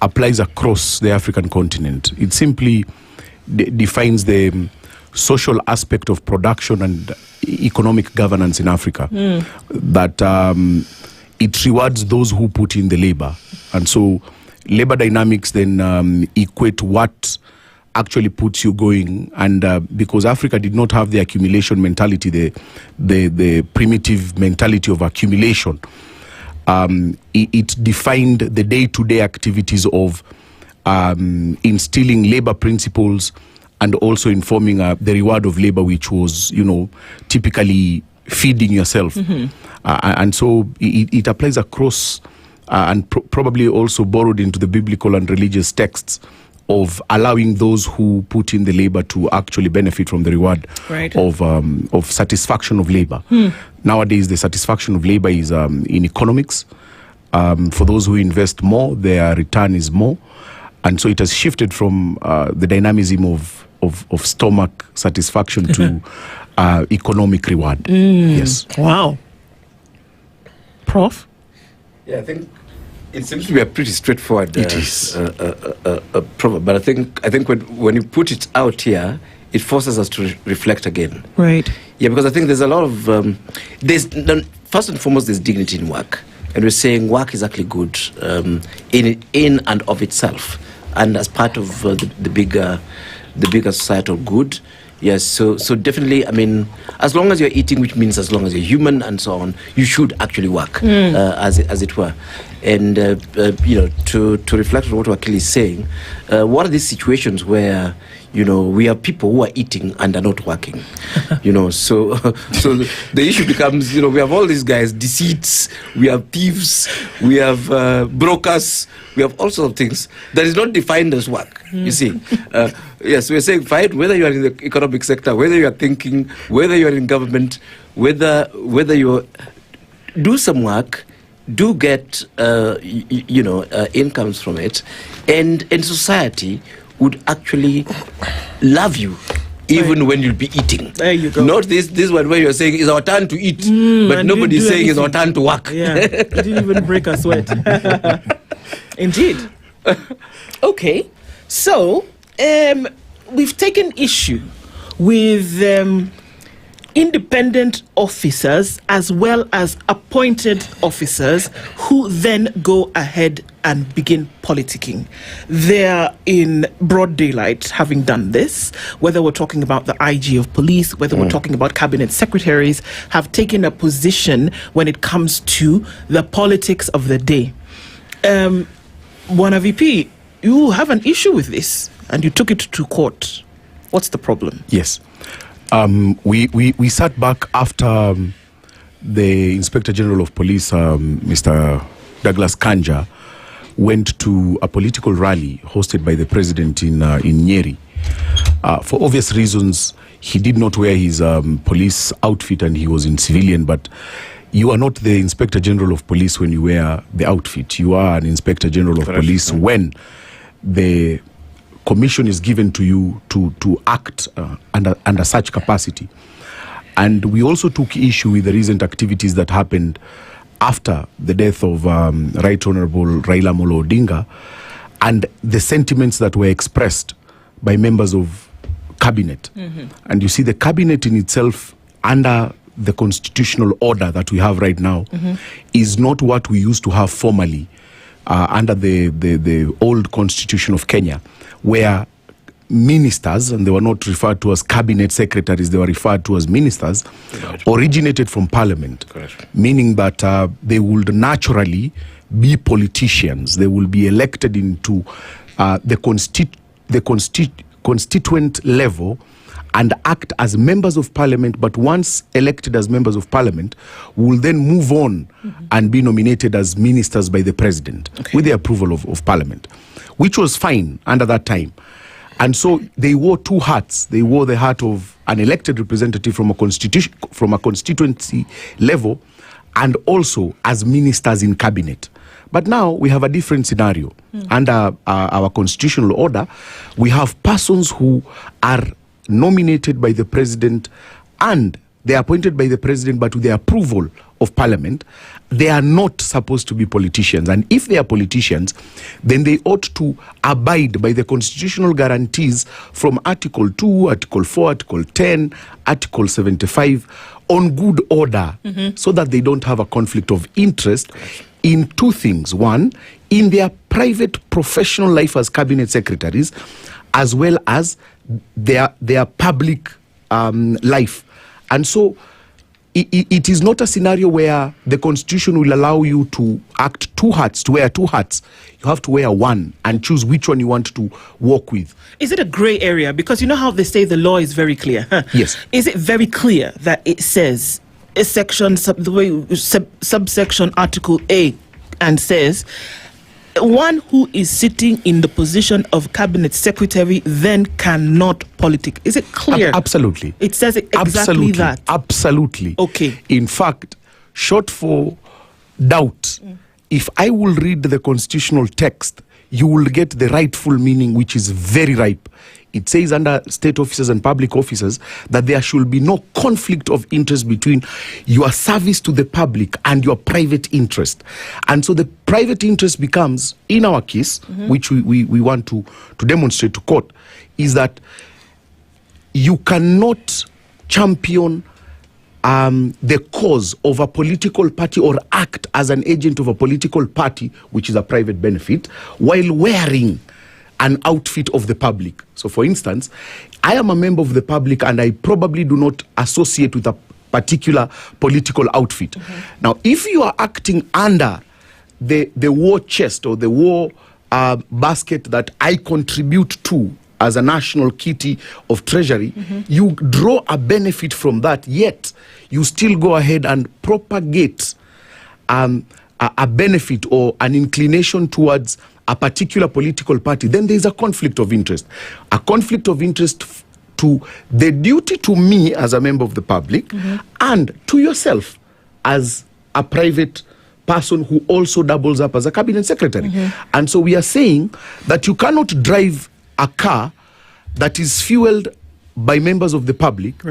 applies across the African continent. It simply defines the social aspect of production and economic governance in Africa. That it rewards those who put in the labor, and so labor dynamics then equate what actually puts you going. And because Africa did not have the accumulation mentality, the primitive mentality of accumulation, it defined the day-to-day activities of instilling labor principles and also informing the reward of labor, which was, typically feeding yourself. And so it applies across and probably also borrowed into the biblical and religious texts of allowing those who put in the labor to actually benefit from the reward of satisfaction of labor. Nowadays, the satisfaction of labor is in economics. For those who invest more, their return is more. And so it has shifted from the dynamism of stomach satisfaction to economic reward. Yes. Wow. Prof? Yeah, I think it seems to be a pretty straightforward It is. problem. But I think when you put it out here, it forces us to reflect again. Right. Yeah, because I think there's a lot of first and foremost, there's dignity in work, and we're saying work is actually good in and of itself, and as part of the bigger societal good. Yes, so definitely, I mean, as long as you're eating, which means as long as you're human and so on, you should actually work, as it were. And, to reflect on what Wakili is saying, what are these situations where, we have people who are eating and are not working? So the issue becomes, we have all these guys, deceits, we have thieves, we have brokers, we have all sorts of things that is not defined as work, you see. Yes, we're saying, fine, whether you are in the economic sector, whether you are thinking, whether you are in government, whether you do some work, do get incomes from it, and society would actually love you even when you'll be eating. There you go. Not this one where you're saying it's our turn to eat, but nobody's saying it's our turn to work. Yeah, it didn't even break a sweat. Indeed. Okay, so we've taken issue with independent officers as well as appointed officers who then go ahead and begin politicking. They're in broad daylight having done this, whether we're talking about the IG of police, whether we're talking about cabinet secretaries, have taken a position when it comes to the politics of the day. Bwana VP, you have an issue with this and you took it to court. What's the problem? Yes. We sat back after the Inspector General of Police, Mr. Douglas Kanja, went to a political rally hosted by the president in Njeri. For obvious reasons, he did not wear his police outfit and he was in civilian, but you are not the Inspector General of Police when you wear the outfit. You are an Inspector General of Police when the commission is given to you to act under such capacity. And we also took issue with the recent activities that happened after the death of Right Honorable Raila Amolo Odinga and the sentiments that were expressed by members of cabinet. And you see, the cabinet in itself, under the constitutional order that we have right now, is not what we used to have formerly under the old constitution of Kenya, where ministers, and they were not referred to as cabinet secretaries, they were referred to as ministers, originated from parliament. Meaning that they would naturally be politicians. They will be elected into the constituent level and act as members of parliament, but once elected as members of parliament, will then move on and be nominated as ministers by the president with the approval of parliament, which was fine under that time. And so they wore two hats. They wore the hat of an elected representative from a constituency level, and also as ministers in cabinet. But now we have a different scenario. Under our constitutional order, we have persons who are nominated by the president and they are appointed by the president, but with the approval of parliament. They are not supposed to be politicians. And if they are politicians, then they ought to abide by the constitutional guarantees from Article 2, Article 4, Article 10, Article 75 on good order, so that they don't have a conflict of interest in two things. One, in their private professional life as cabinet secretaries, as well as their public life. And so it is not a scenario where the constitution will allow you to act two hats, to wear two hats. You have to wear one and choose which one you want to work with. Is it a grey area? Because you know how they say the law is very clear. Yes. Is it very clear that it says a section, subsection Article A, and says one who is sitting in the position of cabinet secretary then cannot politic? Is it clear? Absolutely. It says it exactly that. Absolutely. Okay. In fact, short for doubt, if I will read the constitutional text, you will get the rightful meaning, which is very ripe. It says under state officers and public officers that there should be no conflict of interest between your service to the public and your private interest. And so the private interest becomes, in our case, which we want to demonstrate to court, is that you cannot champion the cause of a political party or act as an agent of a political party, which is a private benefit, while wearing an outfit of the public. So for instance, I am a member of the public and I probably do not associate with a particular political outfit. Now, if you are acting under the war chest or the war basket that I contribute to as a national kitty of treasury, you draw a benefit from that, yet you still go ahead and propagate a benefit or an inclination towards a particular political party, then there is a conflict of interest. A conflict of interest to the duty to me as a member of the public and to yourself as a private person who also doubles up as a cabinet secretary. And so we are saying that you cannot drive a car that is fueled by members of the public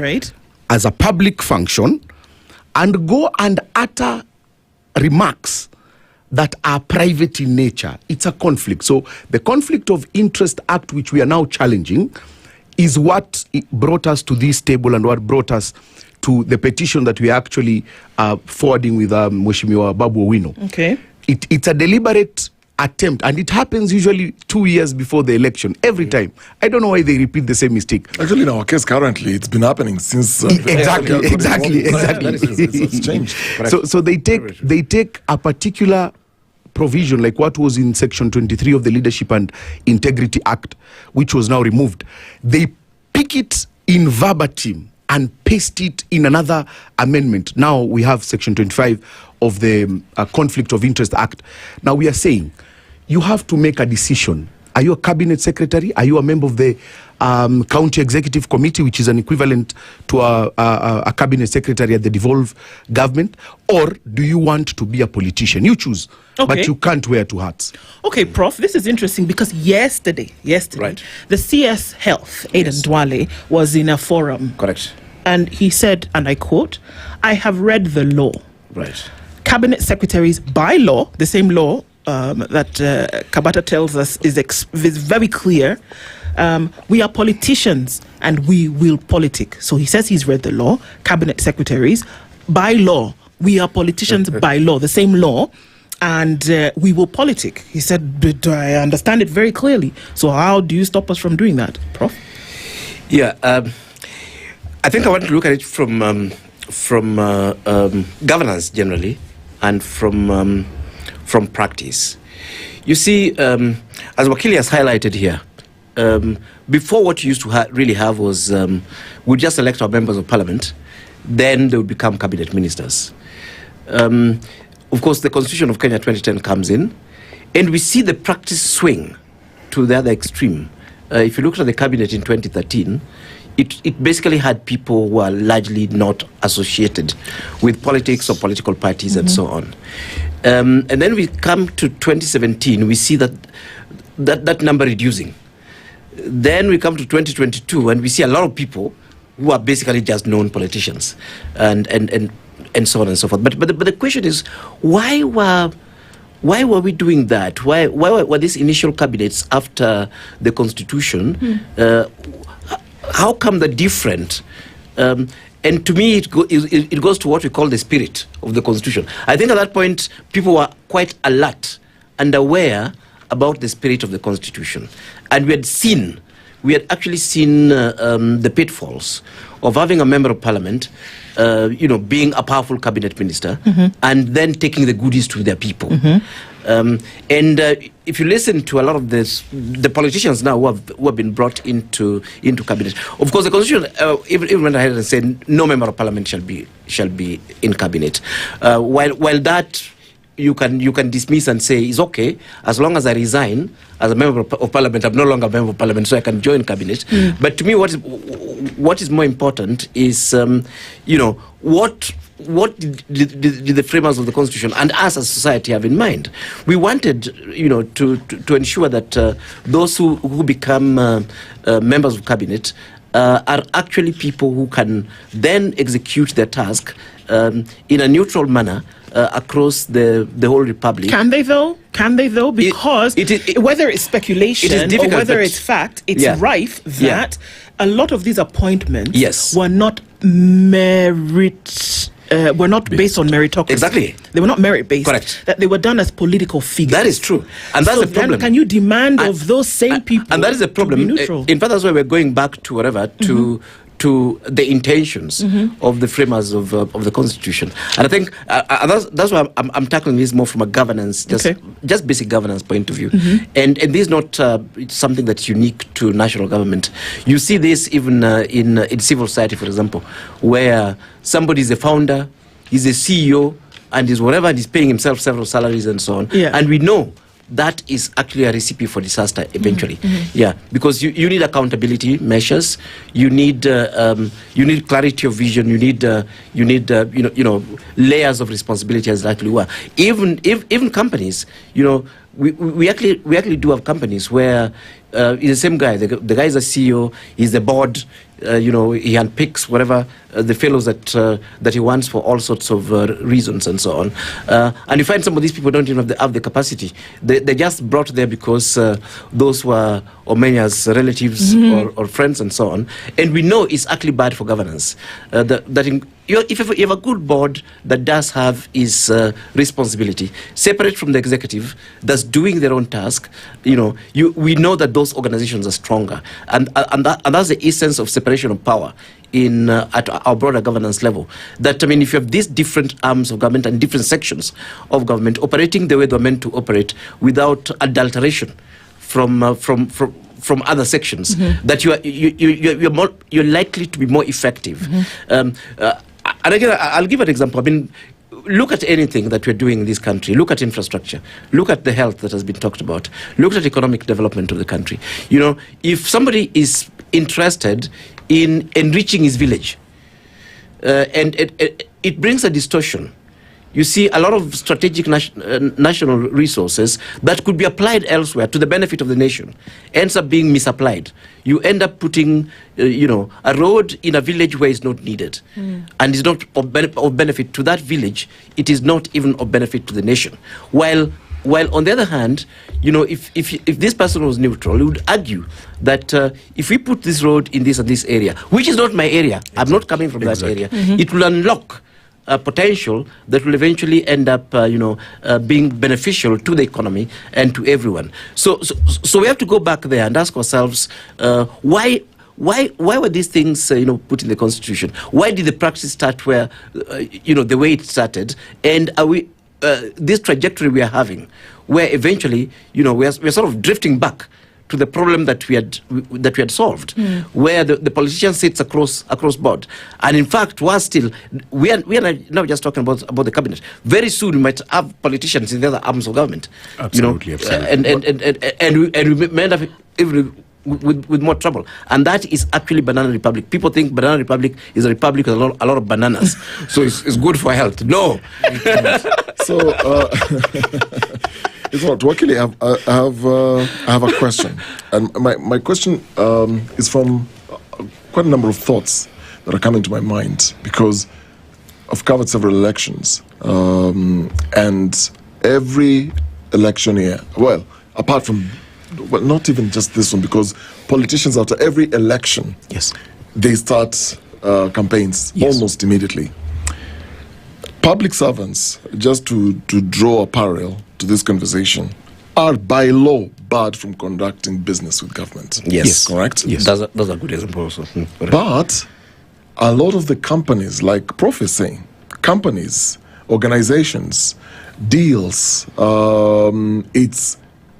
as a public function and go and utter remarks that are private in nature. It's a conflict. So the Conflict of Interest Act, which we are now challenging, is what brought us to this table and what brought us to the petition that we are actually forwarding with Mheshimiwa Babu Owino. Okay. It's a deliberate attempt, and it happens usually 2 years before the election, every time. I don't know why they repeat the same mistake. Actually, in our case currently, it's been happening since... Exactly. It's changed. So they take a particular provision, like what was in Section 23 of the Leadership and Integrity Act, which was now removed. They pick it in verbatim and paste it in another amendment. Now we have Section 25 of the Conflict of Interest Act. Now we are saying, you have to make a decision. Are you a cabinet secretary? Are you a member of the county executive committee, which is an equivalent to a cabinet secretary at the devolved government? Or do you want to be a politician? You choose, but you can't wear two hats. Okay, Prof, this is interesting because yesterday, the CS Health, Aidan Dwale, was in a forum. Correct. And he said, and I quote, "I have read the law. Right. Cabinet secretaries, by law, the same law that Kabata tells us is very clear. We are politicians and we will politic." So he says he's read the law. Cabinet secretaries, by law, we are politicians by law, the same law, and we will politic. He said, "Do I understand it very clearly? So how do you stop us from doing that, Prof?" Yeah, I think I want to look at it from governance generally and from practice. You see, as Wakili has highlighted here, before what you used to really have was we just elect our members of parliament, then they would become cabinet ministers. Of course, the Constitution of Kenya 2010 comes in, and we see the practice swing to the other extreme. If you look at the cabinet in 2013, it basically had people who are largely not associated with politics or political parties and so on. And then we come to 2017, we see that number reducing. Then we come to 2022, and we see a lot of people who are basically just known politicians, and so on and so forth. But the question is, why were we doing that? Why were these initial cabinets after the Constitution? How come they're different? And to me, it goes to what we call the spirit of the Constitution. I think at that point, people were quite alert and aware about the spirit of the Constitution. And we had actually seen the pitfalls of having a member of parliament, being a powerful cabinet minister, and then taking the goodies to their people. If you listen to a lot of the politicians now who have been brought into cabinet, of course, the Constitution even went ahead and said no member of parliament shall be in cabinet. While that you can dismiss and say is okay as long as I resign as a member of parliament. I'm no longer a member of parliament, so I can join cabinet. But to me, what is more important is what did the framers of the Constitution and us as society have in mind? We wanted, to ensure that those who become members of cabinet are actually people who can then execute their task in a neutral manner across the whole republic. Can they though? Because whether it's speculation or whether it's fact, it's rife that a lot of these appointments were not were not based on meritocracy. Exactly. They were not merit-based. Correct. That they were done as political figures. That is true. And that's the problem. Can you demand of those same people? And that is the problem. In fact, that's why we're going back to whatever, to the intentions of the framers of the Constitution. And I think that's why I'm tackling this more from a governance, just basic governance point of view. And this is not something that's unique to national government. You see this even in civil society, for example, where somebody is a founder, he's a CEO, and is whatever, and he's paying himself several salaries and so on. And we know that is actually a recipe for disaster eventually. Because you need accountability measures, you need clarity of vision, you need layers of responsibility as actually were. Even companies, we actually do have companies where he's the same guy. The guy is a CEO. He's the board. He handpicks whatever the fellows that he wants for all sorts of reasons and so on. And you find some of these people don't even have the capacity. They just brought there because those were Omenya's relatives or friends and so on. And we know it's actually bad for governance. If you have a good board that does have its responsibility separate from the executive, that's doing their own task, we know that those organizations are stronger, and that's the essence of separation of power at our broader governance level. That if you have these different arms of government and different sections of government operating the way they're meant to operate without adulteration from other sections, that you're likely to be more effective. And again, I'll give an example. Look at anything that we're doing in this country. Look at infrastructure. Look at the health that has been talked about. Look at economic development of the country. If somebody is interested in enriching his village, and it brings a distortion. You see a lot of strategic national resources that could be applied elsewhere to the benefit of the nation ends up being misapplied. You end up putting, a road in a village where it's not needed, and is not of benefit to that village. It is not even of benefit to the nation. While on the other hand, if this person was neutral, he would argue that if we put this road in this and this area, which is not my area, I'm not coming from that area, it will unlock potential that will eventually end up, being beneficial to the economy and to everyone. So we have to go back there and ask ourselves, why were these things, put in the Constitution? Why did the practice start where, the way it started? And are we this trajectory we are having, where eventually, we're sort of drifting back to the problem that we had solved, where the politician sits across board. And in fact, we are now just talking about the cabinet. Very soon we might have politicians in the other arms of government. Absolutely. And we may end up even with more trouble. And that is actually Banana Republic. People think Banana Republic is a republic with a lot of bananas. So it's good for health. No. So, it's not. Luckily, I have a question. And my question is from quite a number of thoughts that are coming to my mind, because I've covered several elections. And every election year, well, apart from, well, not even just this one, because politicians after every election, they start campaigns almost immediately. Public servants, just to draw a parallel to this conversation, are by law barred from conducting business with government. Yes. Correct? Yes. Those are good examples also. But a lot of the companies, like Prof is saying, companies, organizations, deals, it's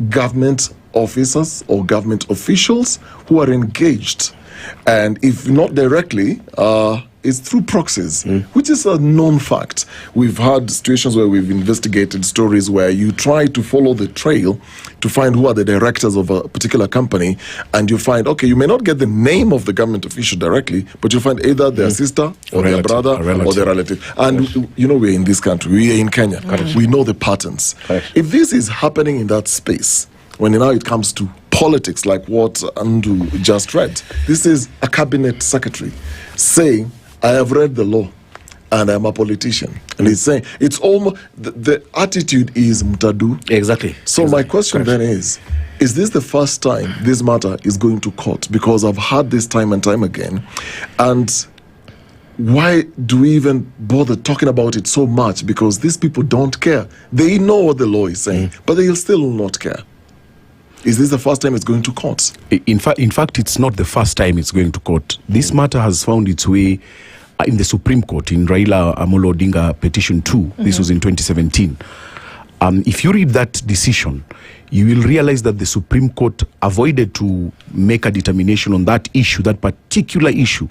government officers or government officials who are engaged. And if not directly, it's through proxies, which is a known fact. We've had situations where we've investigated stories where you try to follow the trail to find who are the directors of a particular company, and you find, okay, you may not get the name of the government official directly, but you find either their sister or their brother or their relative. And you know, we're in this country, we're in Kenya. We know the patterns. If this is happening in that space, when now it comes to politics, like what Andu just read, this is a cabinet secretary saying, I have read the law and I'm a politician. And he's saying, it's almost, the attitude is mtadu. Exactly. So my question then is this the first time this matter is going to court? Because I've heard this time and time again. And why do we even bother talking about it so much? Because these people don't care. They know what the law is saying, but they'll still not care. Is this the first time it's going to court? In fact, it's not the first time it's going to court. This matter has found its way in the Supreme Court in Raila Amolo Odinga Petition 2. This was in 2017. If you read that decision, you will realize that the Supreme Court avoided to make a determination on that issue, that particular issue.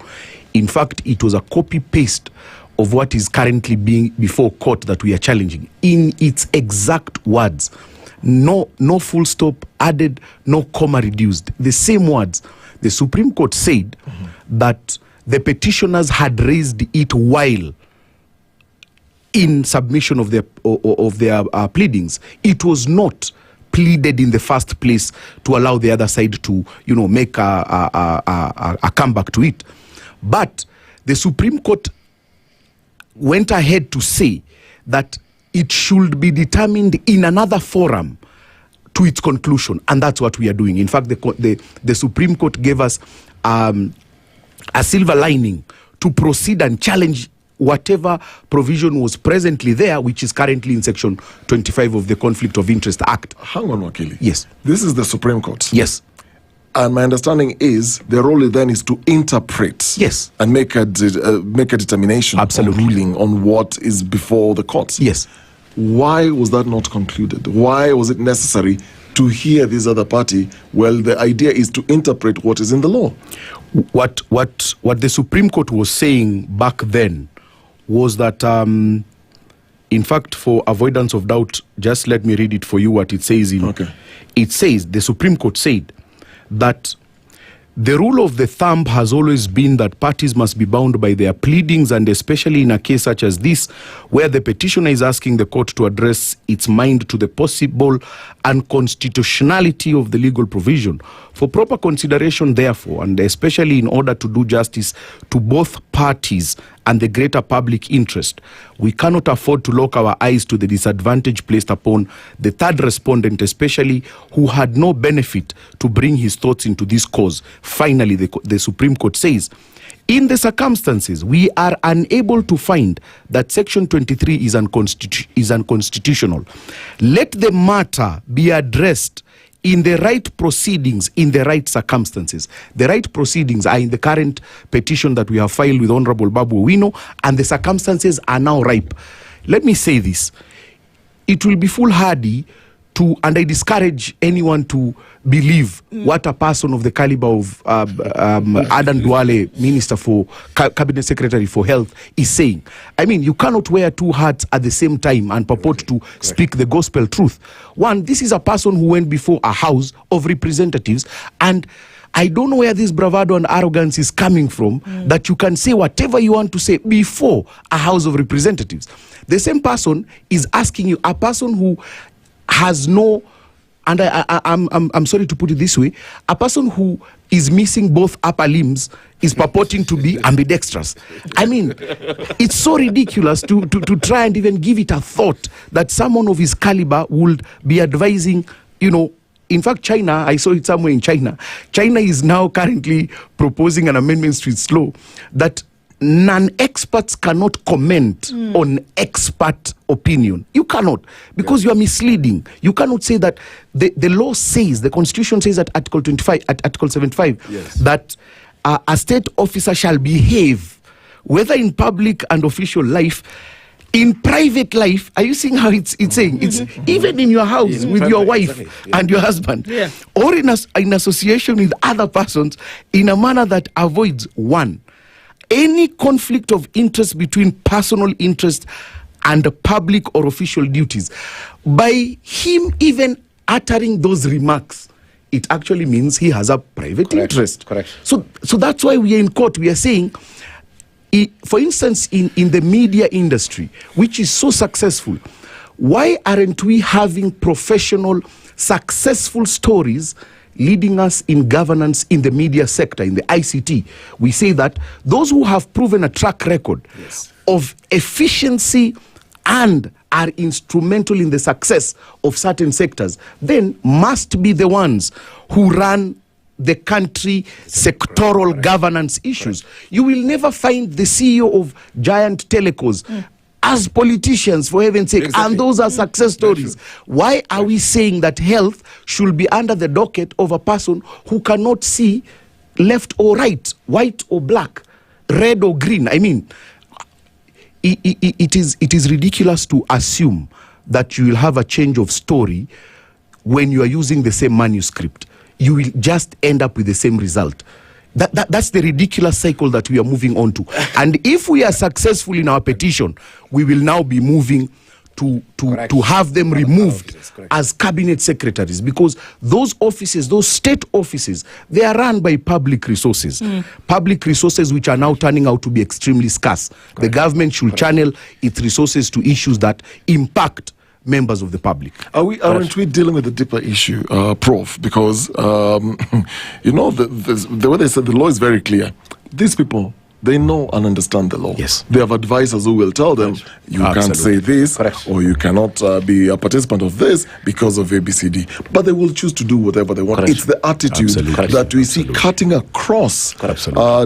In fact, it was a copy-paste of what is currently being before court that we are challenging, in its exact words. No full stop added, no comma reduced. The same words. The Supreme Court said that the petitioners had raised it while in submission of their pleadings. It was not pleaded in the first place to allow the other side to, make a comeback to it. But the Supreme Court went ahead to say that it should be determined in another forum to its conclusion, and that's what we are doing. In fact, the Supreme Court gave us a silver lining to proceed and challenge whatever provision was presently there, which is currently in Section 25 of the Conflict of Interest Act. Hang on, Wakili. Yes. This is the Supreme Court. Yes. And my understanding is the role then is to interpret, and make a determination, ruling on what is before the courts. Yes. Why was that not concluded? Why was it necessary to hear this other party? Well, the idea is to interpret what is in the law. What the Supreme Court was saying back then was that, in fact, for avoidance of doubt, just let me read it for you. What it says it says, the Supreme Court said that the rule of the thumb has always been that parties must be bound by their pleadings, and especially in a case such as this, where the petitioner is asking the court to address its mind to the possible unconstitutionality of the legal provision. For proper consideration, therefore, and especially in order to do justice to both parties and the greater public interest, we cannot afford to lock our eyes to the disadvantage placed upon the third respondent, especially who had no benefit to bring his thoughts into this cause. Finally, the Supreme Court says, in the circumstances, we are unable to find that Section 23 is unconstitutional. Let the matter be addressed in the right proceedings, in the right circumstances. The right proceedings are in the current petition that we have filed with Honorable Babu Owino, and the circumstances are now ripe. Let me say this. It will be foolhardy and I discourage anyone to believe what a person of the caliber of Adan Duale, Minister for Cabinet Secretary for Health, is saying. I mean, you cannot wear two hats at the same time and purport to speak the gospel truth. One, this is a person who went before a house of representatives, and I don't know where this bravado and arrogance is coming from, that you can say whatever you want to say before a house of representatives. The same person is asking you, a person who has no, and I'm sorry to put it this way, a person who is missing both upper limbs is purporting to be ambidextrous. I mean, it's so ridiculous to try and even give it a thought that someone of his caliber would be advising, you know. In fact, China, I saw it somewhere in China. China is now currently proposing an amendment to its law that non-experts cannot comment on expert opinion. You cannot, because you are misleading. You cannot say that the law says, the Constitution says at Article 25, at Article 75, that a state officer shall behave, whether in public and official life, in private life. Are you seeing how it's saying? It's even in your house with your wife and your husband, or in association with other persons, in a manner that avoids one, any conflict of interest between personal interest and the public or official duties. By him even uttering those remarks, it actually means he has a private interest. Correct. So that's why we are in court. We are saying, for instance, in the media industry, which is so successful, why aren't we having professional, successful stories leading us in governance in the media sector, in the ICT? We say that those who have proven a track record of efficiency and are instrumental in the success of certain sectors, then must be the ones who run the country sectoral governance issues. You will never find the CEO of giant telecos as politicians, for heaven's sake, and those are success stories. Why are we saying that health should be under the docket of a person who cannot see left or right, white or black, red or green? I mean, it is ridiculous to assume that you will have a change of story when you are using the same manuscript. You will just end up with the same result. That's the ridiculous cycle that we are moving on to. And if we are successful in our petition, we will now be moving to have them removed as cabinet secretaries, because those offices, those state offices, they are run by public resources. Public resources which are now turning out to be extremely scarce. The government should channel its resources to issues that impact members of the public. Aren't we dealing with a deeper issue, Prof? Because, you know, the way they said, the law is very clear. These people, they know and understand the law. Yes. They have advisors who will tell them, you can't say this, or you cannot be a participant of this because of ABCD. But they will choose to do whatever they want. It's the attitude that we see cutting across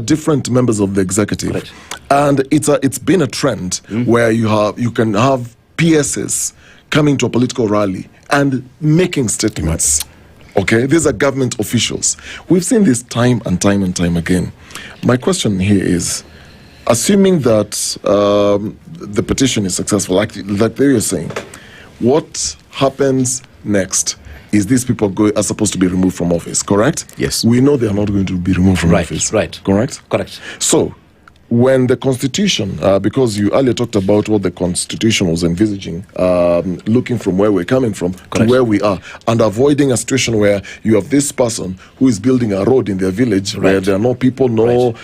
different members of the executive. And it's been a trend where you can have PSs coming to a political rally and making statements. Okay, these are government officials. We've seen this time and time and time again. My question here is, assuming that the petition is successful, like they were saying, what happens next? Is these people are supposed to be removed from office, correct? Yes. We know they are not going to be removed from office. Right. Correct? Correct. So, when the Constitution, because you earlier talked about what the Constitution was envisaging, looking from where we're coming from to where we are, and avoiding a situation where you have this person who is building a road in their village where there are no people, there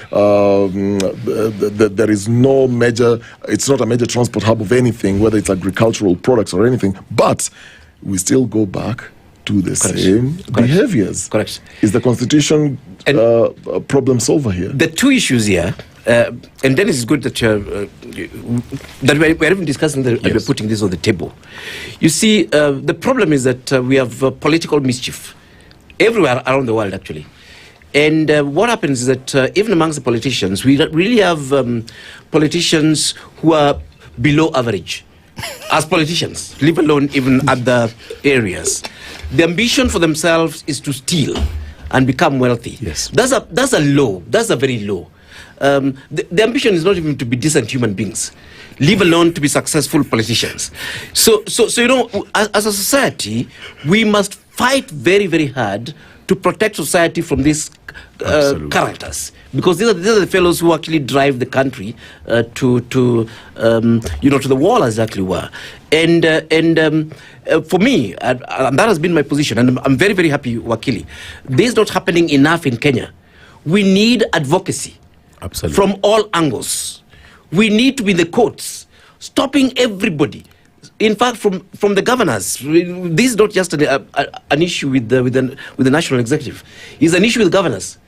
is no major, it's not a major transport hub of anything, whether it's agricultural products or anything, but we still go back to the same behaviors. Correct. Is the Constitution a problem solver here? The two issues here, and then it's good that we're even discussing and we're putting this on the table. You see, the problem is that we have political mischief everywhere around the world, actually. And what happens is that even amongst the politicians, we really have politicians who are below average as politicians, leave alone even other areas. The ambition for themselves is to steal and become wealthy. Yes. That's a low. That's a very low. the ambition is not even to be decent human beings, leave alone to be successful politicians. So as a society, we must fight very, very hard to protect society from these characters, because these are the fellows who actually drive the country to the wall, as exactly were. And for me, and that has been my position, and I'm very, very happy, Wakili. This is not happening enough in Kenya. We need advocacy from all angles. We need to be in the courts, stopping everybody. In fact, from the governors, this is not just an issue with the national executive. It's an issue with governors.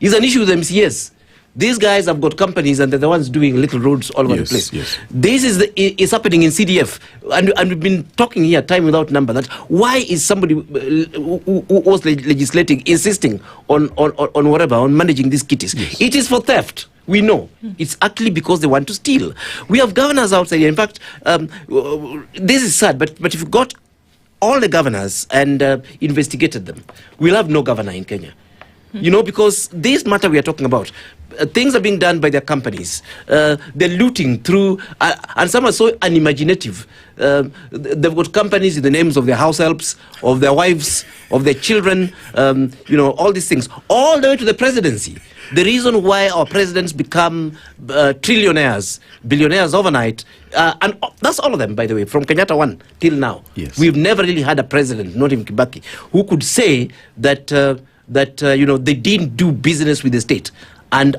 It's an issue with MCAs. These guys have got companies, and they're the ones doing little roads all over the place. Yes. This is happening in CDF, and we've been talking here time without number. That why is somebody who was legislating insisting on whatever, on managing these kitties? Yes. It is for theft. We know. It's actually because they want to steal. We have governors outside here. In fact, this is sad, but if you got all the governors and investigated them, we'll have no governor in Kenya. Because this matter we are talking about, things are being done by their companies. They're looting through, and some are so unimaginative. They've got companies in the names of their house helps, of their wives, of their children, all these things, all the way to the presidency. The reason why our presidents become trillionaires, billionaires overnight, and that's all of them, by the way, from Kenyatta 1 till now. Yes. We've never really had a president, not even Kibaki, who could say that they didn't do business with the state and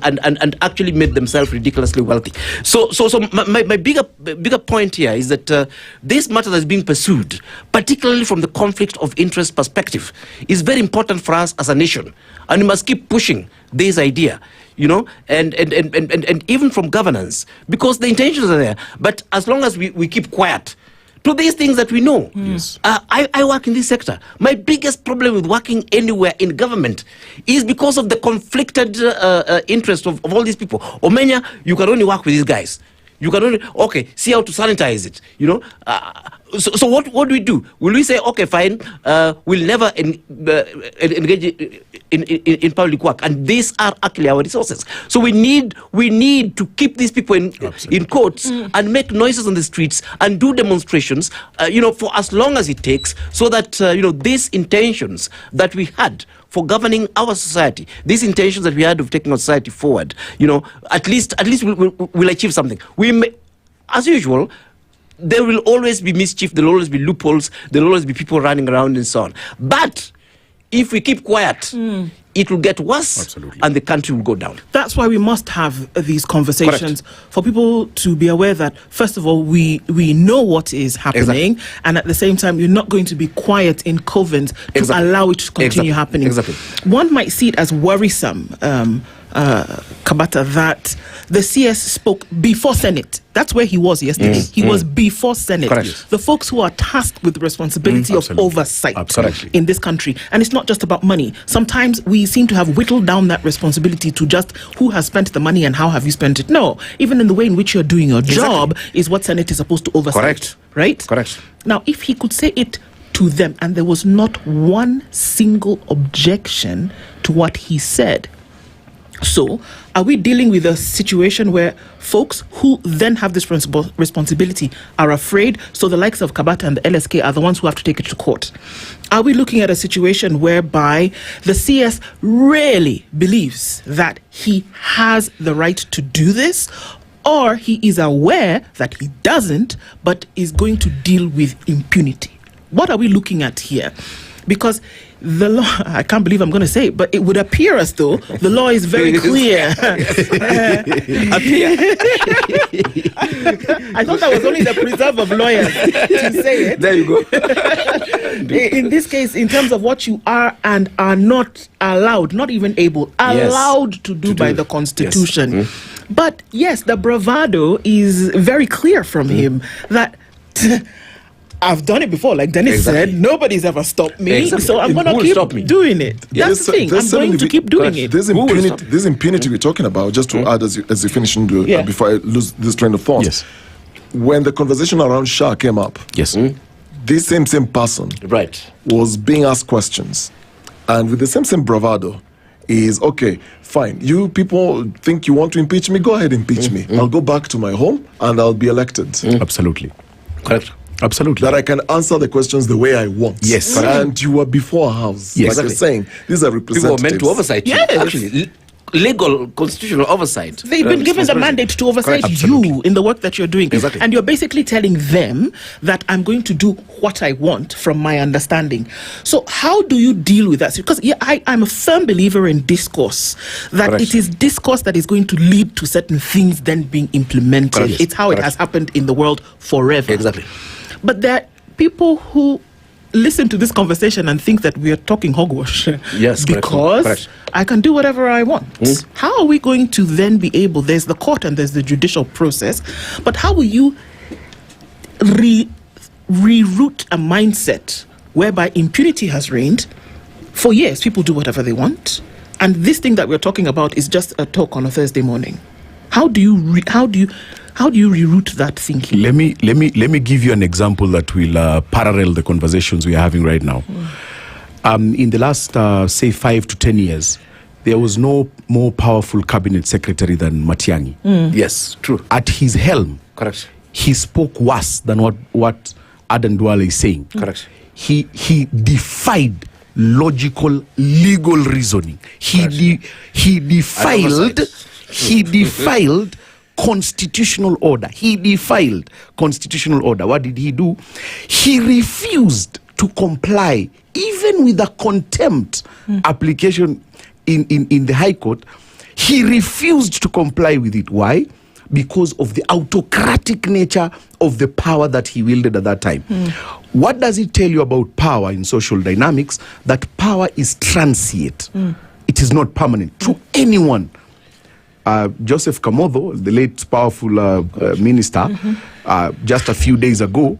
actually made themselves ridiculously wealthy. So my bigger point here is that this matter that's being pursued, particularly from the conflict of interest perspective, is very important for us as a nation, and we must keep pushing this idea, and even from governance, because the intentions are there. But as long as we keep quiet to these things that we know. Yes. I work in this sector. My biggest problem with working anywhere in government is because of the conflicted interest of all these people. Omenya, you can only work with these guys. You can only, see how to sanitize it, So what do we do? Will we say, okay, fine, we'll never engage in public work, and these are actually our resources. So we need to keep these people in courts and make noises on the streets and do demonstrations, for as long as it takes, so that these intentions that we had for governing our society, these intentions that we had of taking our society forward, at least we'll achieve something. We may, as usual, there will always be mischief, there will always be loopholes, there will always be people running around and so on. But if we keep quiet, it will get worse. And the country will go down. That's why we must have these conversations. Correct. For people to be aware that, first of all, we know what is happening, and at the same time, you're not going to be quiet in covens to allow it to continue happening. Exactly. One might see it as worrisome, Kabata, that the CS spoke before Senate. That's where he was yesterday. He was before Senate. Correct. The folks who are tasked with the responsibility of oversight in this country. And it's not just about money. Sometimes we seem to have whittled down that responsibility to just who has spent the money and how have you spent it. No, even in the way in which you're doing your job is what Senate is supposed to oversight. Correct. Right? Correct. Now, if he could say it to them and there was not one single objection to what he said, so, are we dealing with a situation where folks who then have this responsibility are afraid, so the likes of Kabata and the LSK are the ones who have to take it to court? Are we looking at a situation whereby the CS really believes that he has the right to do this, or he is aware that he doesn't, but is going to deal with impunity? What are we looking at here? Because the law, I can't believe I'm going to say it, but it would appear as though the law is very clear. I thought that was only the preserve of lawyers to say it. There you go. In this case, in terms of what you are and are not allowed, not even able, allowed to do by the Constitution. Yes. But yes, the bravado is very clear from him that I've done it before, like Dennis said. Nobody's ever stopped me, so I'm going to keep doing it. That's the thing. I'm going to keep doing it. This impunity we're talking about, just to add as you finish, before I lose this train of thought. Yes. When the conversation around Shah came up, this same person was being asked questions, and with the same bravado, is, okay, fine. You people think you want to impeach me? Go ahead, impeach me. I'll go back to my home and I'll be elected. Absolutely. Correct. Absolutely. That I can answer the questions the way I want. Yes. And you are before a house. Yes. Like you're saying, these are representatives. People are meant to oversight you. Yes. Actually, legal, constitutional oversight. They've been given the mandate to oversight you in the work that you're doing. Exactly. And you're basically telling them that I'm going to do what I want from my understanding. So how do you deal with that? Because I'm a firm believer in discourse, that Correct. it is discourse that is going to lead to certain things then being implemented. Correct. It's how it has happened in the world forever. Exactly. But there are people who listen to this conversation and think that we are talking hogwash. Yes, correct. because Correct. I can do whatever I want. How are we going to then be able, there's the court and there's the judicial process, but how will you reroute a mindset whereby impunity has reigned? For years, people do whatever they want, and this thing that we're talking about is just a talk on a Thursday morning. How do you reroute that thinking? Let me give you an example that will parallel the conversations we are having right now. In the last, say, 5 to 10 years, there was no more powerful cabinet secretary than Matiang'i. Yes, true. At his helm, Correct. he spoke worse than what Adan Duale is saying. Correct. He defied logical, legal reasoning. He defiled constitutional order. He defiled constitutional order. What did he do? He refused to comply, even with a contempt application in the High Court. He refused to comply with it. Why? Because of the autocratic nature of the power that he wielded at that time. What does it tell you about power in social dynamics? That power is transient. It is not permanent to anyone. Joseph Kamodo, the late powerful minister, just a few days ago,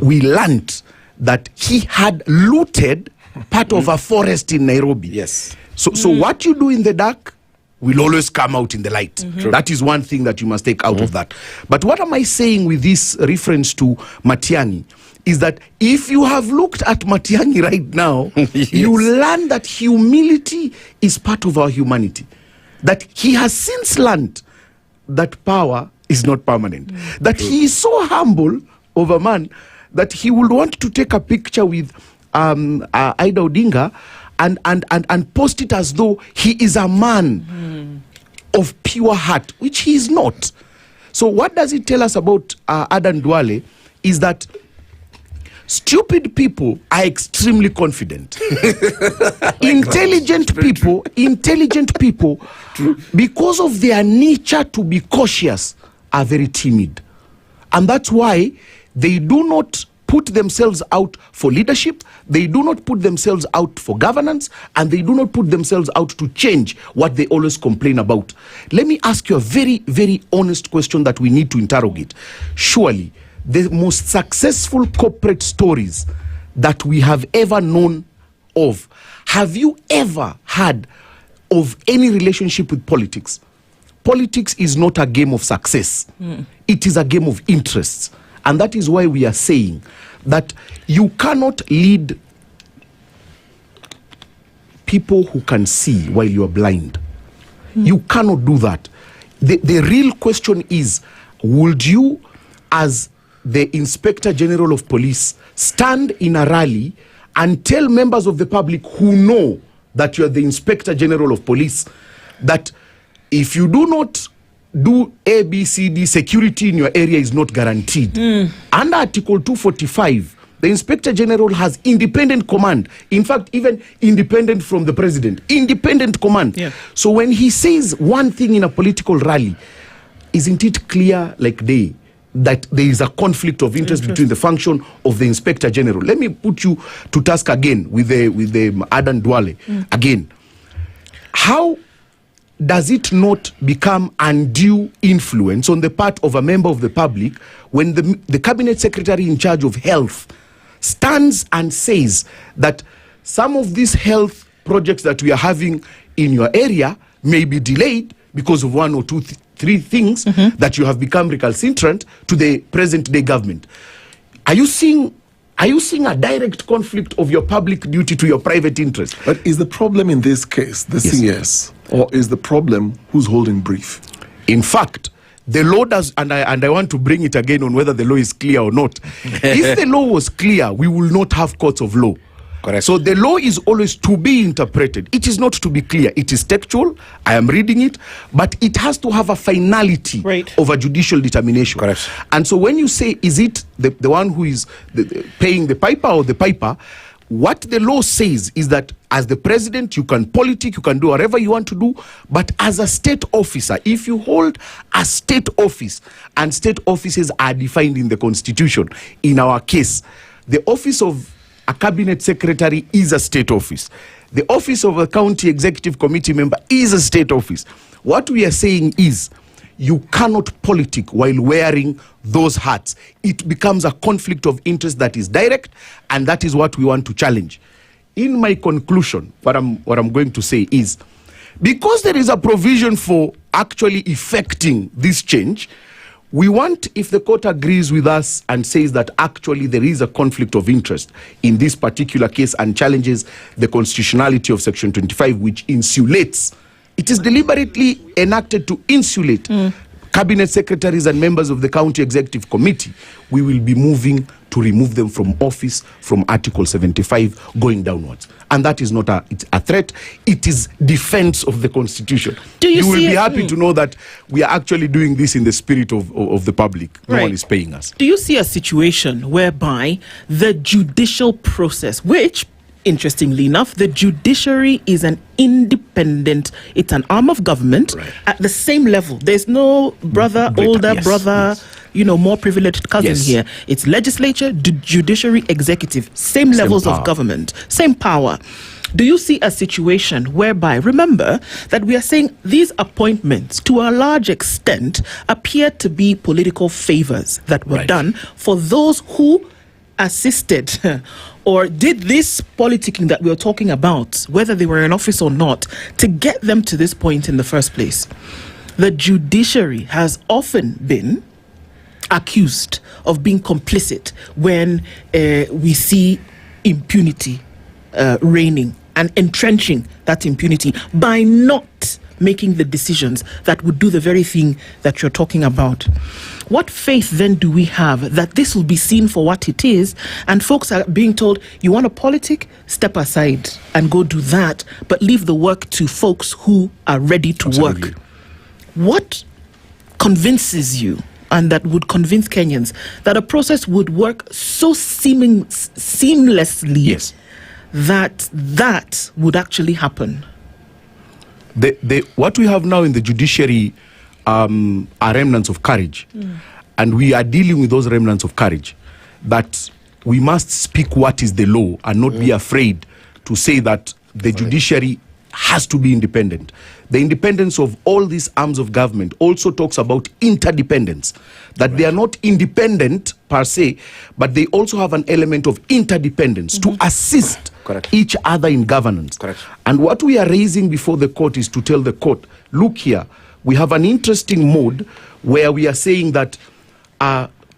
we learned that he had looted part of a forest in Nairobi. Yes. So what you do in the dark will always come out in the light. That is one thing that you must take out of that. But what am I saying with this reference to Matiang'i? Is that if you have looked at Matiang'i right now, you learn that humility is part of our humanity. That he has since learned that power is not permanent. That he is so humble of a man that he would want to take a picture with Ida Odinga and post it as though he is a man of pure heart, which he is not. So what does it tell us about Adan Duale is that stupid people are extremely confident. Intelligent people, because of their nature to be cautious, are very timid. And that's why they do not put themselves out for leadership, they do not put themselves out for governance, and they do not put themselves out to change what they always complain about. Let me ask you a very, very honest question that we need to interrogate. Surely, the most successful corporate stories that we have ever known of, have you ever had of any relationship with politics? Politics is not a game of success. It is a game of interests. And that is why we are saying that you cannot lead people who can see while you are blind. You cannot do that. The real question is, would you, as the Inspector General of Police, stand in a rally and tell members of the public who know that you are the Inspector General of Police that if you do not do A, B, C, D, security in your area is not guaranteed? Under Article 245, the Inspector General has independent command. In fact, even independent from the President. Independent command. So when he says one thing in a political rally, isn't it clear like day that there is a conflict of interest between the function of the Inspector General? Let me put you to task again with the Adan Duale. Again, how does it not become undue influence on the part of a member of the public when the cabinet secretary in charge of health stands and says that some of these health projects that we are having in your area may be delayed because of one or two, three things that you have become recalcitrant to the present day government? Are you seeing Are you seeing a direct conflict of your public duty to your private interest? But is the problem in this case the CS, or is the problem who's holding brief? In fact, the law does, and I want to bring it again on whether the law is clear or not. If the law was clear, we will not have courts of law. Correct. So the law is always to be interpreted. It is not to be clear. It is textual. I am reading it, but it has to have a finality of a judicial determination. Correct. And so when you say, is it the one who is paying the piper or the piper, what the law says is that as the president, you can politic, you can do whatever you want to do, but as a state officer, if you hold a state office, and state offices are defined in the Constitution, in our case, the office of a cabinet secretary is a state office. The office of a county executive committee member is a state office. What we are saying is, you cannot politic while wearing those hats. It becomes a conflict of interest that is direct, and that is what we want to challenge. In my conclusion, what I'm going to say is, because there is a provision for actually effecting this change, we want, if the court agrees with us and says that actually there is a conflict of interest in this particular case and challenges the constitutionality of Section 25, which insulates, it is deliberately enacted to insulate cabinet secretaries and members of the county executive committee, we will be moving to remove them from office from Article 75 going downwards. And that is not a threat, it is defense of the Constitution. You will be happy to know that we are actually doing this in the spirit of the public. No one is paying us. Do you see a situation whereby the judicial process, which, interestingly enough, the judiciary is an independent, it's an arm of government at the same level. There's no brother, older brother, more privileged cousin here. It's legislature, judiciary, executive, same levels of government, same power. Do you see a situation whereby, remember that we are saying these appointments to a large extent appear to be political favors that were done for those who assisted or did this politicking that we're talking about, whether they were in office or not, to get them to this point in the first place? The judiciary has often been accused of being complicit when we see impunity reigning and entrenching that impunity by not making the decisions that would do the very thing that you're talking about. What faith then do we have that this will be seen for what it is, and folks are being told, you want a politic, step aside and go do that, but leave the work to folks who are ready to work? What convinces you, and that would convince Kenyans, that a process would work so seamlessly that would actually happen? What we have now in the judiciary are remnants of courage, and we are dealing with those remnants of courage, that we must speak what is the law and not be afraid to say that the judiciary has to be independent. The independence of all these arms of government also talks about interdependence, that they are not independent per se, but they also have an element of interdependence to assist each other in governance. And what we are raising before the court is to tell the court, look here, we have an interesting mode where we are saying that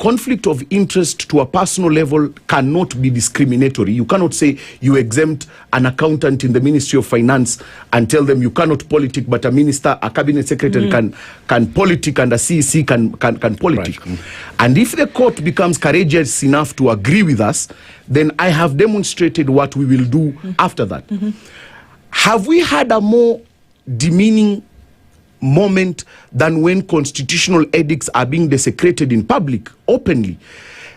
conflict of interest to a personal level cannot be discriminatory. You cannot say you exempt an accountant in the Ministry of Finance and tell them you cannot politic, but a minister, a cabinet secretary can politic, and a CEC can politic. And if the court becomes courageous enough to agree with us, then I have demonstrated what we will do after that. Have we had a more demeaning moment than when constitutional edicts are being desecrated in public, openly?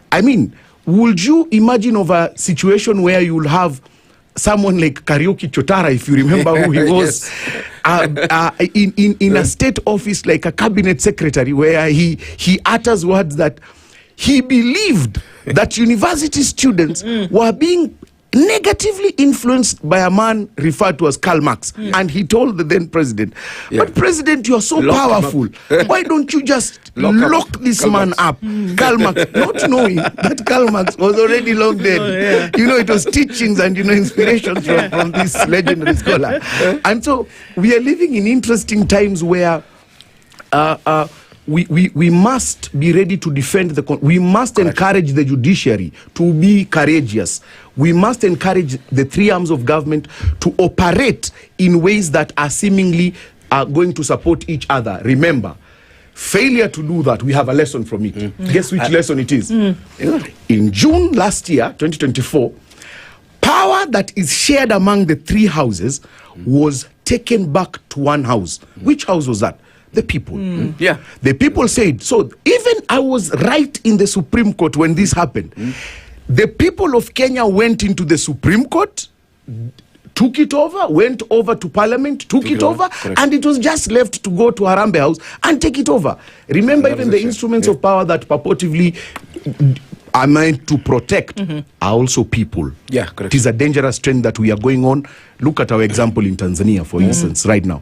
I mean, would you imagine of a situation where you'll have someone like Kariuki Chotara, if you remember who he was, in a state office like a cabinet secretary, where he utters words that he believed that university students were being negatively influenced by a man referred to as Karl Marx, and he told the then president, but president, you're so powerful, why don't you just lock this man up? Karl Marx, not knowing that Karl Marx was already long dead. It was teachings and inspirations from this legendary scholar. And so we are living in interesting times where we must be ready to defend we must encourage the judiciary to be courageous. We must encourage the three arms of government to operate in ways that are seemingly going to support each other. Remember, failure to do that, we have a lesson from it. Guess which lesson it is? In June last year, 2024, power that is shared among the three houses was taken back to one house. Which house was that? The people. Yeah. The people said, so even I was right in the Supreme Court when this happened. The people of Kenya went into the Supreme Court, took it over, went over to Parliament, took it over, and it was just left to go to Harambee House and take it over. Remember, even the instruments of power that purportedly are meant to protect are also people. Yeah, correct. It is a dangerous trend that we are going on. Look at our example in Tanzania, for instance, right now.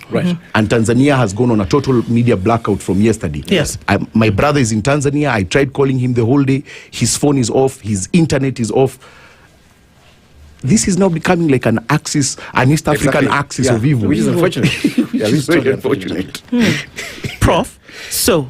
And Tanzania has gone on a total media blackout from yesterday. Yes. My brother is in Tanzania. I tried calling him the whole day. His phone is off. His internet is off. This is now becoming like an axis, an East African axis of evil. Which is unfortunate. Which is very unfortunate. Prof, so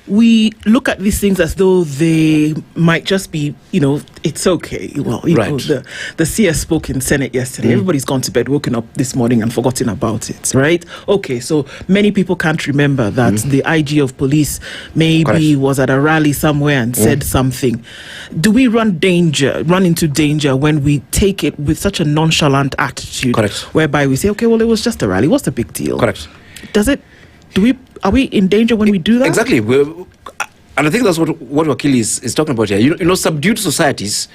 we look at these things as though they might just be, it's okay. Well, know, the CS spoke in Senate yesterday. Everybody's gone to bed, woken up this morning and forgotten about it, right? Okay, so many people can't remember that the IG of police maybe was at a rally somewhere and said something. Do we run into danger when we take it with such a nonchalant attitude? Whereby we say, okay, well, it was just a rally. What's the big deal? Are we in danger when we do that? Exactly. And I think that's what Wakili is talking about here. Subdued societies,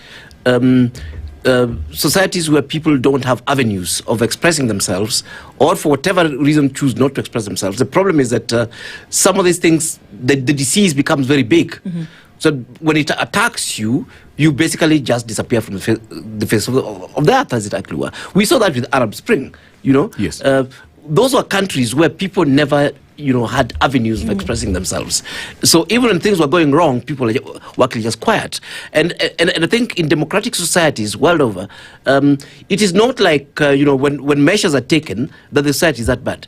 societies where people don't have avenues of expressing themselves, or for whatever reason choose not to express themselves. The problem is that some of these things, the disease becomes very big. So when it attacks you, you basically just disappear from the face of the earth, as it actually were. We saw that with Arab Spring, Yes. Those were countries where people never had avenues of expressing themselves. So even when things were going wrong, people were actually just quiet. And I think in democratic societies world over, it is not like, when measures are taken, that the society is that bad.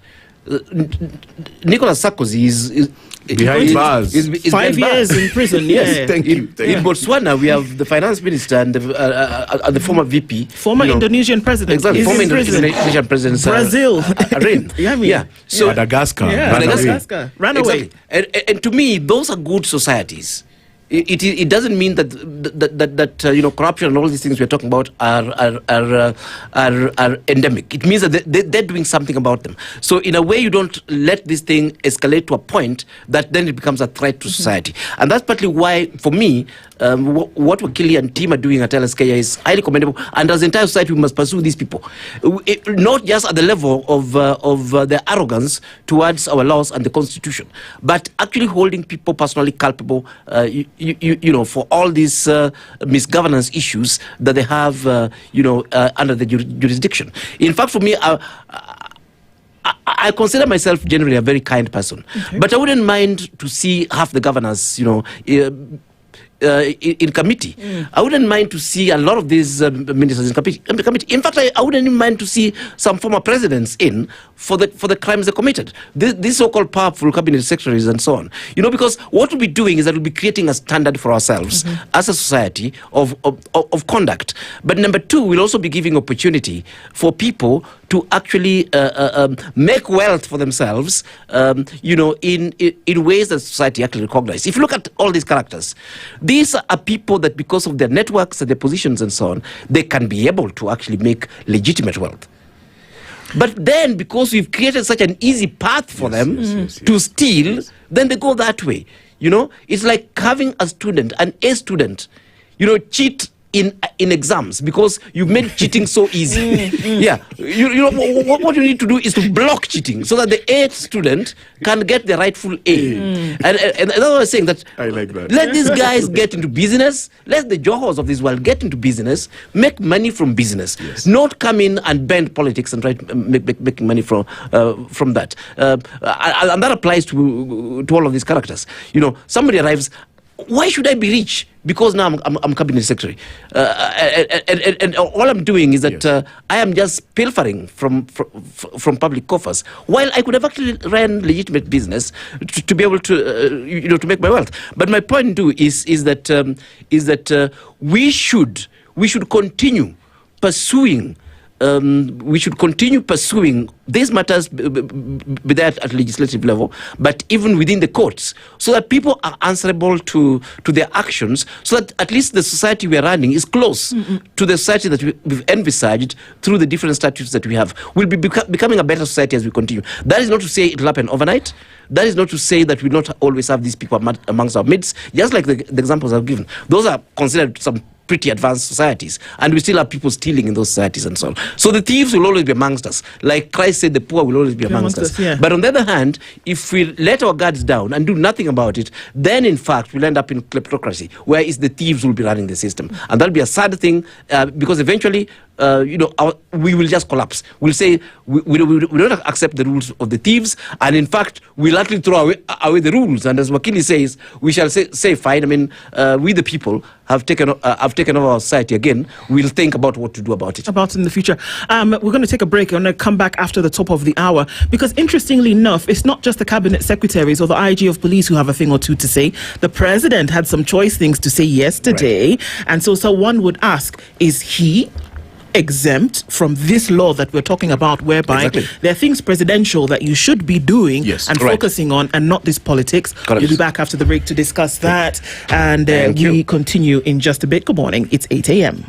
Nicolas Sarkozy is behind bars. Is 5 years in prison. Yes, thank you. In Botswana, we have the finance minister and the former VP. Former Indonesian president. Exactly. Former Indonesian president. Brazil. So Madagascar. Madagascar. Ran away. Exactly. And to me, those are good societies. It doesn't mean that corruption and all these things we're talking about are endemic. It means that they're doing something about them. So in a way, you don't let this thing escalate to a point that then it becomes a threat to society. And that's partly why, for me, what Wakili and team are doing at LSK is highly commendable. And as an entire society, we must pursue these people, not just at the level of their arrogance towards our laws and the Constitution, but actually holding people personally culpable. For all these misgovernance issues that they have, under the jurisdiction. In fact, for me, I consider myself generally a very kind person, but I wouldn't mind to see half the governors, in committee. I wouldn't mind to see a lot of these ministers in committee. In fact, I wouldn't even mind to see some former presidents in for the crimes they committed. These so-called powerful cabinet secretaries and so on. Because what we'll be doing is that we'll be creating a standard for ourselves as a society of conduct. But number two, we'll also be giving opportunity for people to actually make wealth for themselves, in ways that society actually recognizes. If you look at all these characters, these are people that because of their networks and their positions and so on, they can be able to actually make legitimate wealth. But then because we've created such an easy path for them to steal, then they go that way. It's like having a student, an A student, cheat in exams because you've made cheating so easy. What you need to do is to block cheating so that the A student can get the rightful A. And that's what I was saying, that I like that. Let these guys get into business. Let the Johors of this world get into business, make money from business, not come in and bend politics and try to make money from that. And that applies to all of these characters. Somebody arrives, why should I be rich? because now I'm cabinet secretary, and all I'm doing is that I am just pilfering from public coffers, while I could have actually ran legitimate business to be able to to make my wealth. But my point too is that we should continue pursuing. We should continue pursuing these matters, be that at legislative level, but even within the courts, so that people are answerable to their actions, so that at least the society we are running is close to the society that we've envisaged through the different statutes that we have. We'll be becoming a better society as we continue. That is not to say it will happen overnight. That is not to say that we not always have these people amongst our midst, just like the examples I've given. Those are considered some pretty advanced societies, and we still have people stealing in those societies and so on. So the thieves will always be amongst us. Like Christ said, the poor will always be amongst us. Yeah. But on the other hand, if we let our guards down and do nothing about it, then in fact we'll end up in kleptocracy, where it's the thieves who will be running the system. And that'll be a sad thing, because eventually we will just collapse. We'll say we don't accept the rules of the thieves, and in fact we'll actually throw away the rules. And as Wakili says, we shall say fine. I mean, we the people have taken over our society again. We'll think about what to do about it. About in the future. We're going to take a break. I'm going to come back after the top of the hour, because interestingly enough, it's not just the cabinet secretaries or the IG of police who have a thing or two to say. The president had some choice things to say yesterday, right. And so one would ask, is he exempt from this law that we're talking about, whereby there are things presidential that you should be doing and focusing on, and not this politics? We'll be back after the break to discuss that, and we continue in just a bit. Good morning, it's 8 a.m.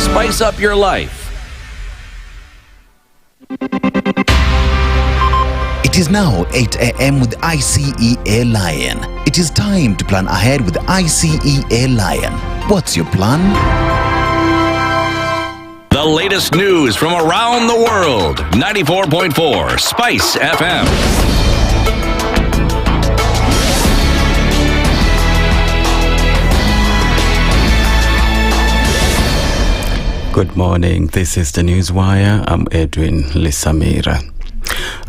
Spice up your life. It is now 8 a.m. with ICEA Lion. It is time to plan ahead with ICEA Lion. What's your plan? The latest news from around the world. 94.4 Spice FM. Good morning. This is the Newswire. I'm Edwin Lisamira.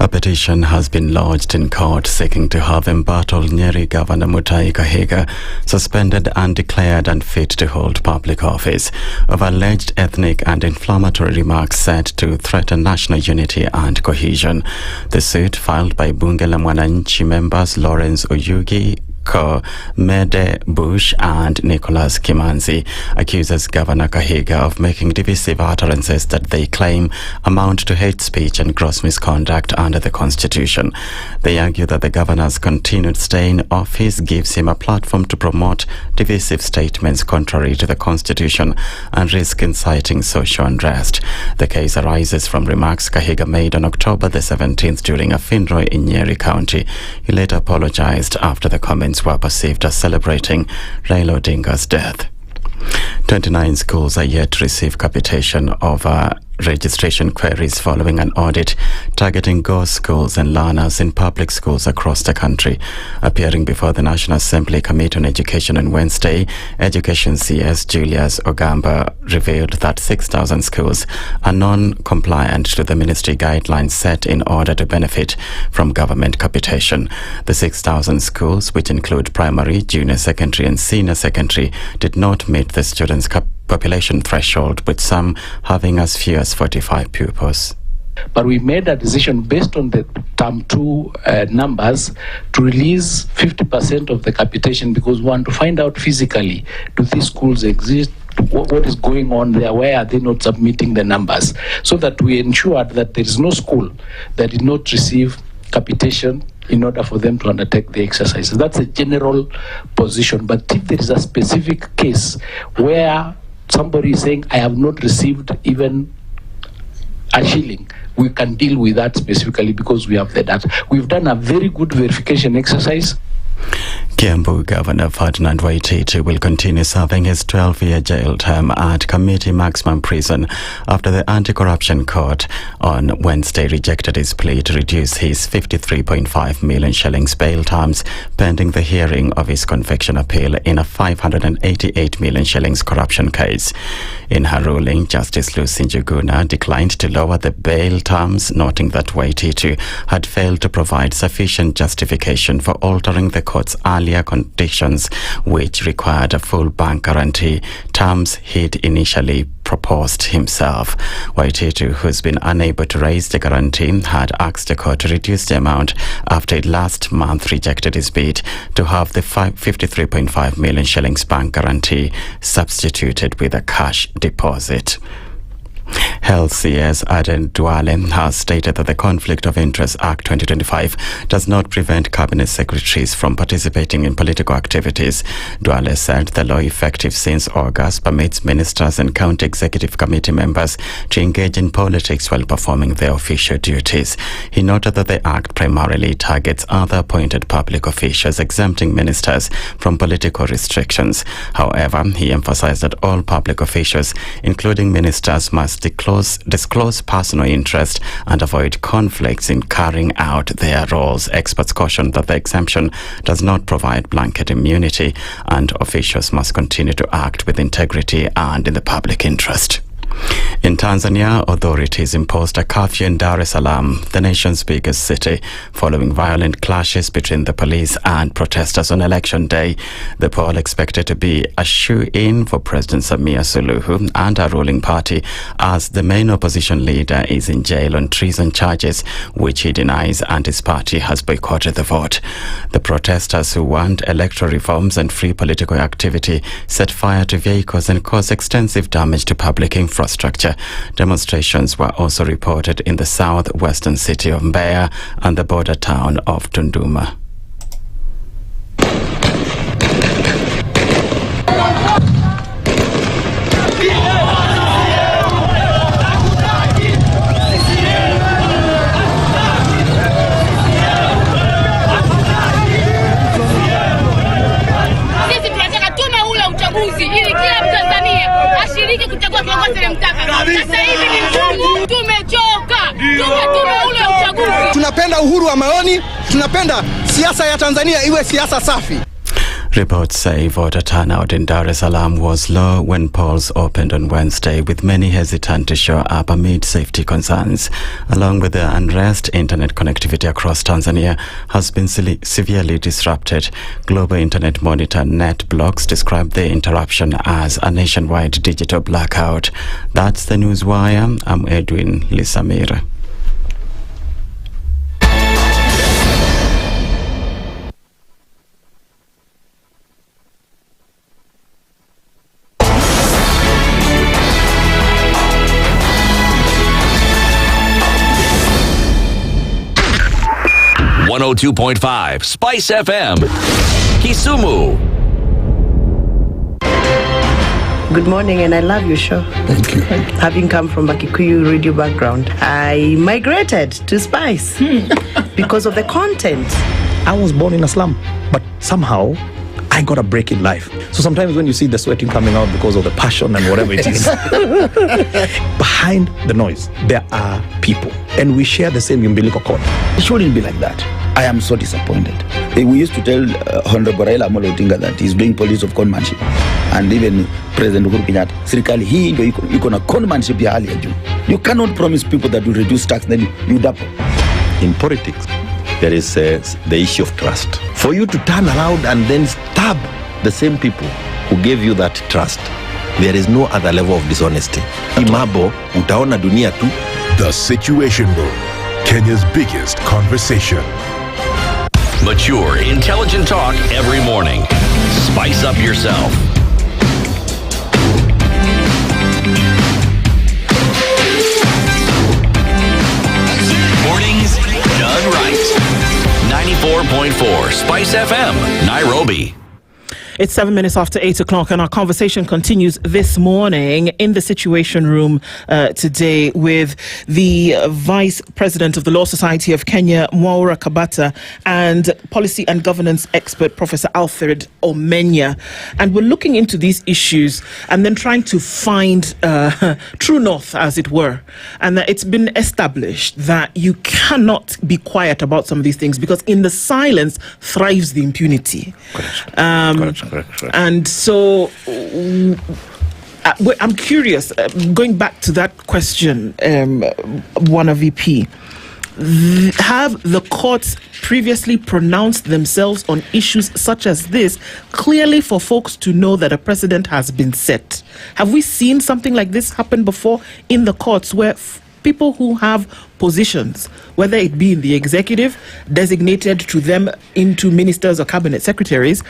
A petition has been lodged in court seeking to have embattled Njeri Governor Mutahi Kahiga suspended and declared unfit to hold public office of alleged ethnic and inflammatory remarks said to threaten national unity and cohesion. The suit, filed by Bunge la Mwananchi members Lawrence Oyugi, Mede Bush and Nicholas Kimanzi, accuses Governor Kahiga of making divisive utterances that they claim amount to hate speech and gross misconduct under the Constitution. They argue that the governor's continued stay in office gives him a platform to promote divisive statements contrary to the Constitution and risk inciting social unrest. The case arises from remarks Kahiga made on October the 17th during a funeral in Nyeri County. He later apologized after the comments were perceived as celebrating Raila Odinga's death. 29 schools are yet to receive capitation of registration queries following an audit targeting ghost schools and learners in public schools across the country. Appearing before the National Assembly Committee on Education on Wednesday, Education CS Julius Ogamba revealed that 6,000 schools are non-compliant to the ministry guidelines set in order to benefit from government capitation. The 6,000 schools, which include primary, junior secondary and senior secondary, did not meet the students' population threshold, with some having as few as 45 pupils. But we made a decision based on the term 2 numbers to release 50% of the capitation, because we want to find out physically, do these schools exist? What is going on there? Why are they not submitting the numbers? So that we ensured that there is no school that did not receive capitation in order for them to undertake the exercises. That's a general position. But if there is a specific case where somebody is saying, I have not received even a shilling, we can deal with that specifically because we have the data. We've done a very good verification exercise. Kiambu Governor Ferdinand Waititu will continue serving his 12-year jail term at Committee Maximum Prison after the Anti-Corruption Court on Wednesday rejected his plea to reduce his 53.5 million shillings bail terms pending the hearing of his conviction appeal in a 588 million shillings corruption case. In her ruling, Justice Lucy Njuguna declined to lower the bail terms, noting that Waititu had failed to provide sufficient justification for altering the court's earlier conditions, which required a full bank guarantee, terms he'd initially proposed himself. Waititu, who's been unable to raise the guarantee, had asked the court to reduce the amount after it last month rejected his bid to have the 53.5 million shillings bank guarantee substituted with a cash deposit. Health CS Aden Duale has stated that the Conflict of Interest Act 2025 does not prevent cabinet secretaries from participating in political activities. Duale said the law, effective since August, permits ministers and county executive committee members to engage in politics while performing their official duties. He noted that the act primarily targets other appointed public officials, exempting ministers from political restrictions. However, he emphasized that all public officials, including ministers, must disclose personal interest and avoid conflicts in carrying out their roles. Experts cautioned that the exemption does not provide blanket immunity and officials must continue to act with integrity and in the public interest. In Tanzania, authorities imposed a curfew in Dar es Salaam, the nation's biggest city, following violent clashes between the police and protesters on election day. The poll expected to be a shoe-in for President Samia Suluhu and her ruling party, as the main opposition leader is in jail on treason charges, which he denies, and his party has boycotted the vote. The protesters, who want electoral reforms and free political activity, set fire to vehicles and caused extensive damage to public infrastructure. Demonstrations were also reported in the southwestern city of Mbeya and the border town of Tunduma. Sisi tunataka tume ule uchaguzi ili kila Mtanzania ashiriki kuchagua kiongozi anayemtaka. Sasa hivi ni ngumu, tumechoka. Tume ule uchaguzi. Tunapenda uhuru wa maoni, tunapenda siasa ya Tanzania iwe siasa safi. Reports say voter turnout in Dar es Salaam was low when polls opened on Wednesday, with many hesitant to show up amid safety concerns. Along with the unrest, internet connectivity across Tanzania has been severely disrupted. Global Internet Monitor NetBlocks described the interruption as a nationwide digital blackout. That's the Newswire. I'm Edwin Lisamira. .5 Spice FM, Kisumu. Good morning, and I love your show. Thank you. Having come from a Kikuyu radio background, I migrated to Spice because of the content. I was born in a slum, but somehow I got a break in life. So sometimes when you see the sweating coming out because of the passion and whatever it is, behind the noise, there are people. And we share the same umbilical cord. It shouldn't be like that. I am so disappointed. We used to tell Honorable Raila Amolo Odinga that he's doing policy of conmanship. And even President Uhuru Kenyatta, serikali hii ndio iko na conmanship ya hali ya juu. You cannot promise people that you reduce tax, then you double. In politics, there is the issue of trust. For you to turn around and then stab the same people who gave you that trust, there is no other level of dishonesty. Imabo, utaona dunia tu. The Situation Room, Kenya's biggest conversation. Mature, intelligent talk every morning. Spice up yourself. Mornings done right. 94.4 Spice FM, Nairobi. It's 7 minutes after 8 o'clock, and our conversation continues this morning in the Situation Room today with the Vice President of the Law Society of Kenya, Nyamweya Kabata, and policy and governance expert, Professor Alfred Omenya. And we're looking into these issues and then trying to find true north, as it were. And that it's been established that you cannot be quiet about some of these things, because in the silence thrives the impunity. Correct. And so I'm curious, going back to that question, Wana VP, have the courts previously pronounced themselves on issues such as this, clearly for folks to know that a precedent has been set? Have we seen something like this happen before in the courts, where people who have positions, whether it be in the executive, designated to them into ministers or cabinet secretaries,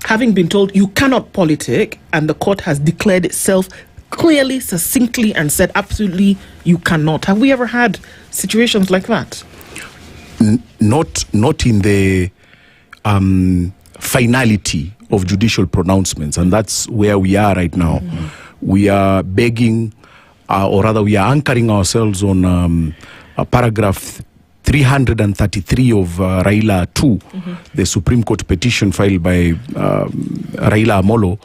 having been told you cannot politic, and the court has declared itself clearly, succinctly, and said absolutely you cannot? Have we ever had situations like that? Not in the finality of judicial pronouncements, and that's where we are right now. We are begging, or rather we are anchoring ourselves on paragraph 333 of Raila 2, the Supreme Court petition filed by Raila Amolo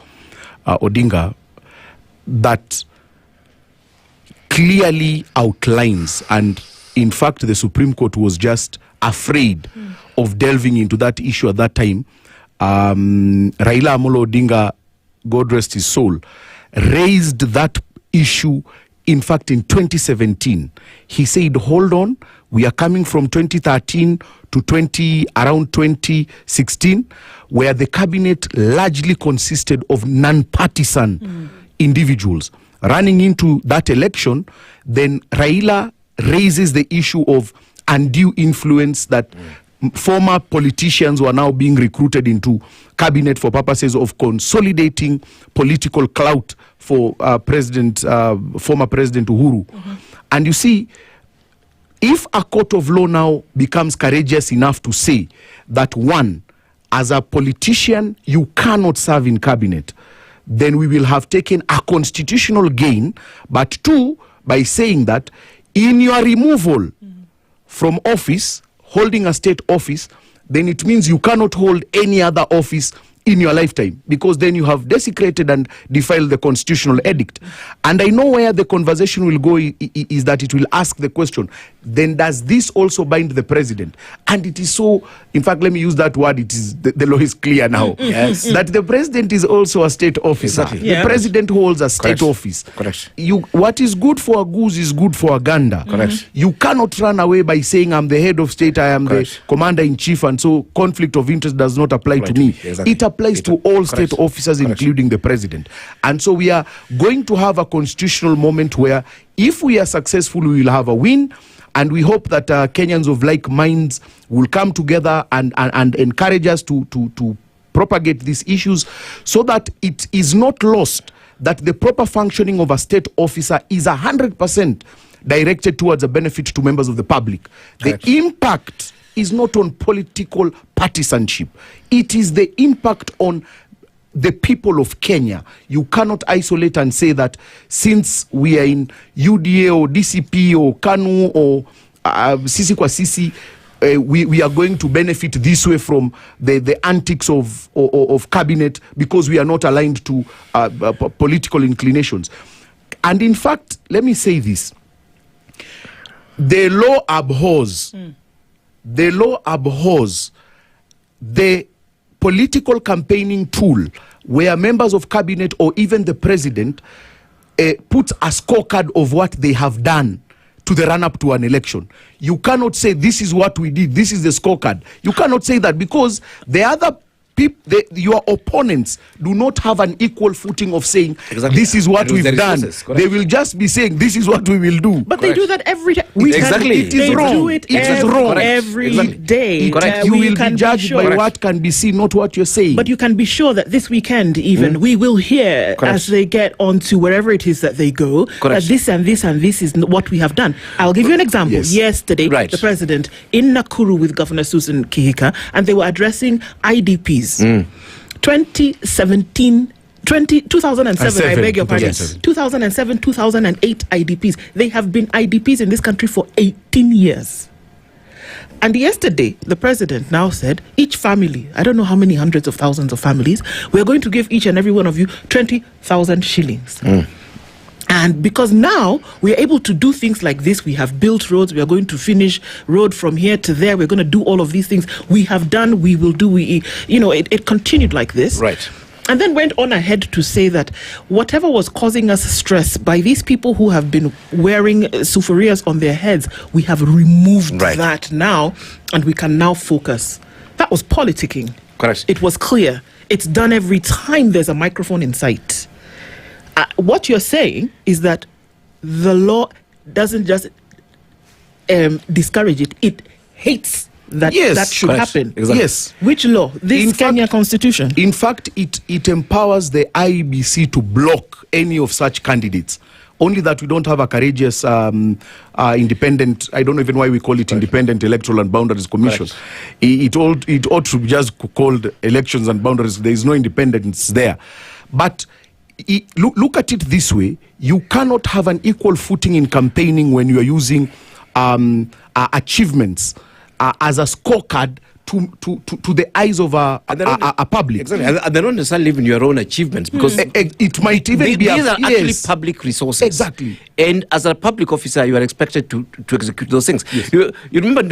Odinga, that clearly outlines, and in fact the Supreme Court was just afraid of delving into that issue at that time. Raila Amolo Odinga, God rest his soul, raised that issue. In fact, in 2017, he said, hold on, we are coming from 2013 to around 2016, where the cabinet largely consisted of non-partisan individuals. Running into that election, then Raila raises the issue of undue influence, that former politicians were now being recruited into cabinet for purposes of consolidating political clout for former President Uhuru. And you see, if a court of law now becomes courageous enough to say that, one, as a politician, you cannot serve in cabinet, then we will have taken a constitutional gain. But two, by saying that in your removal from office, holding a state office, then it means you cannot hold any other office in your lifetime, because then you have desecrated and defiled the constitutional edict. And I know where the conversation will go is that it will ask the question, then does this also bind the president? And it is so, in fact, let me use that word, it is the law is clear now. Yes. That the president is also a state officer. Exactly. The president holds a state office. What is good for a goose is good for a gander. You cannot run away by saying, I'm the head of state, I am the commander-in-chief, and so conflict of interest does not apply to me. It applies to all state officers, including the president. And so we are going to have a constitutional moment where, if we are successful, we will have a win. And we hope that Kenyans of like minds will come together and encourage us to propagate these issues, so that it is not lost that the proper functioning of a state officer is 100% directed towards a benefit to members of the public. The impact is not on political partisanship. It is the impact on the people of Kenya. You cannot isolate and say that since we are in UDA or DCP or KANU or Sisi kwa Sisi, we are going to benefit this way from the antics of cabinet, because we are not aligned to political inclinations. And in fact, let me say this. The law abhors the political campaigning tool where members of cabinet or even the president put a scorecard of what they have done to the run-up to an election. You cannot say, this is what we did, this is the scorecard. You cannot say that, because the other your opponents do not have an equal footing of saying, this is what we've done. They will just be saying, this is what we will do. But they do that every day. It is wrong. Do it every day. You will be judged by what can be seen, not what you're saying. But you can be sure that this weekend even, we will hear, as they get on to wherever it is that they go, that this and this and this is what we have done. I'll give you an example. Yesterday, the president in Nakuru with Governor Susan Kihika, and they were addressing IDPs. 2007, I beg your pardon. 2007, 2008 IDPs. They have been IDPs in this country for 18 years. And yesterday, the president now said, each family, I don't know how many hundreds of thousands of families, we're going to give each and every one of you 20,000 shillings. And because now we're able to do things like this, we have built roads, we are going to finish road from here to there, we're going to do all of these things. We have done, we will do, it continued like this. Right. And then went on ahead to say that whatever was causing us stress by these people who have been wearing sufurias on their heads, we have removed that now, and we can now focus. That was politicking. Correct. It was clear. It's done every time there's a microphone in sight. What you're saying is that the law doesn't just discourage it, it hates that should happen. Exactly. Yes. Which law? This Kenya Constitution. In fact, it empowers the IEBC to block any of such candidates. Only that we don't have a courageous independent, I don't know even why we call it Independent Electoral and Boundaries Commission. It ought to be just called Elections and Boundaries. There is no independence there. But look at it this way. You cannot have an equal footing in campaigning when you are using achievements as a scorecard to the eyes of a public. Exactly. And they don't necessarily live in your own achievements, because it might even be... These are actually public resources. Exactly. And as a public officer, you are expected to execute those things. Yes. You remember,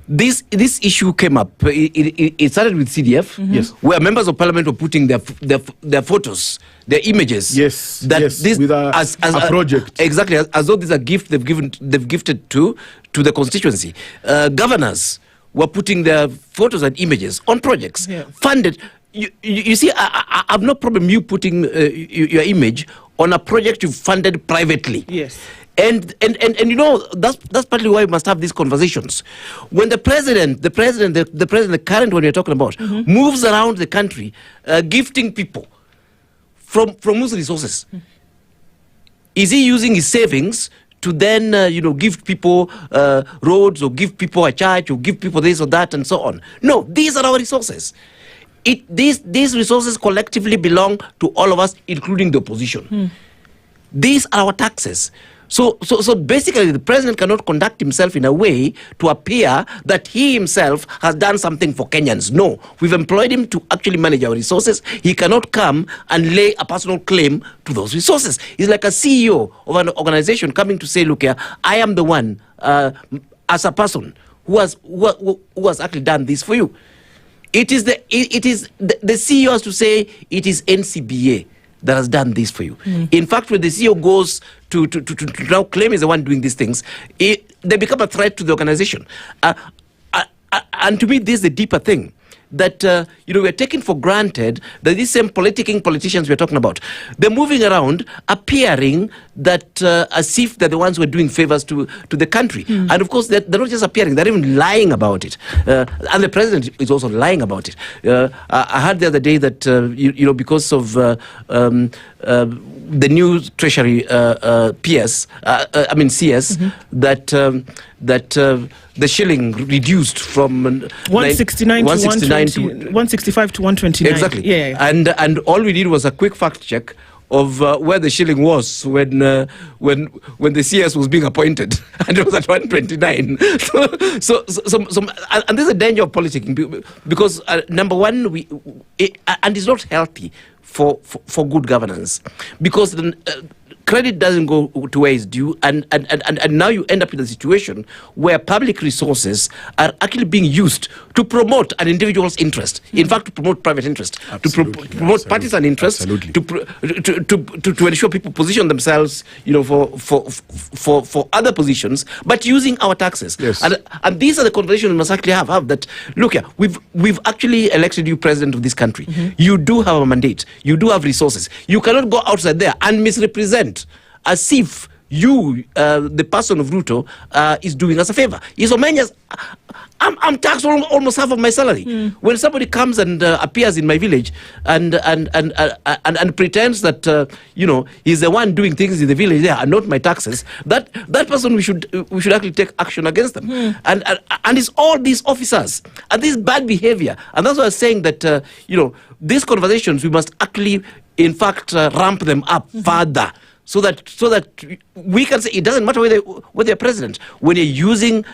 this issue came up. It started with CDF, yes, where members of parliament were putting their photos, their images. Yes, that yes, this with a project. Exactly, as though this is a gift they've gifted to the constituency. Governors were putting their photos and images on projects funded. You see, I have no problem you putting your image on a project you funded privately. Yes. And that's partly why we must have these conversations. When the president, the current one we're talking about, moves around the country, gifting people from whose resources, is he using his savings to then give people roads, or give people a church, or give people this or that and so on? No, these are our resources. These resources collectively belong to all of us, including the opposition. These are our taxes. So basically, the president cannot conduct himself in a way to appear that he himself has done something for Kenyans. No, we've employed him to actually manage our resources. He cannot come and lay a personal claim to those resources. He's like a CEO of an organization coming to say, look here, I am the one, as a person, who has actually done this for you. It is the CEO has to say it is NCBA that has done this for you. In fact, when the CEO goes to now claim is the one doing these things, they become a threat to the organization. And to me, this is the deeper thing. That we're taking for granted that these same politicians we're talking about, they're moving around appearing that as if they're the ones who are doing favors to the country. And of course, they're not just appearing, they're even lying about it. And the president is also lying about it. I heard the other day that because of the new Treasury CS, that the shilling reduced from 169 to 165 to 129. Exactly. Yeah. And all we did was a quick fact check of where the shilling was when the CS was being appointed, and it was at 129. So and there's a danger of politicking, because number one, and it's not healthy for good governance, because credit doesn't go to where it's due, and now you end up in a situation where public resources are actually being used to promote an individual's interest. In fact, to promote private interest, to promote partisan interest, to ensure people position themselves, for other positions, but using our taxes. Yes. And these are the conversations we must actually have that. Look here, we've actually elected you president of this country. You do have a mandate. You do have resources. You cannot go outside there and misrepresent as if you, the person of Ruto, is doing us a favor. I'm taxed almost half of my salary. When somebody comes and appears in my village and pretends that he's the one doing things in the village there and not my taxes, that person we should actually take action against them. And it's all these officers and this bad behavior. And that's why I was saying that these conversations we must actually in fact ramp them up further. So that we can say it doesn't matter whether you're president. When you're using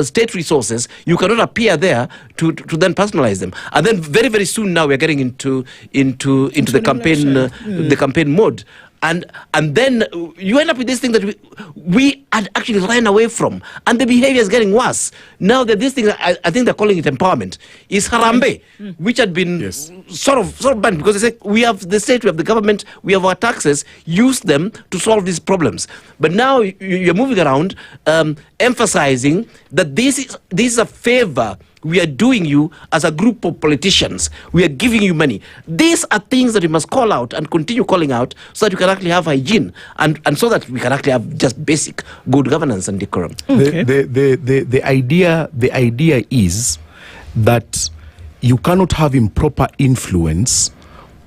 state resources, you cannot appear there to then personalize them. And then very, very soon now we're getting into the campaign mode. And then you end up with this thing that we had actually ran away from, and the behavior is getting worse. Now that this thing, I think they're calling it empowerment, is harambe, which had been sort of banned because they say we have the state, we have the government, we have our taxes, use them to solve these problems. But now you're moving around, emphasizing that this is a favor we are doing you as a group of politicians. We are giving you money. These are things that we must call out and continue calling out so that we can actually have hygiene and so that we can actually have just basic good governance and decorum. Okay. The idea is that you cannot have improper influence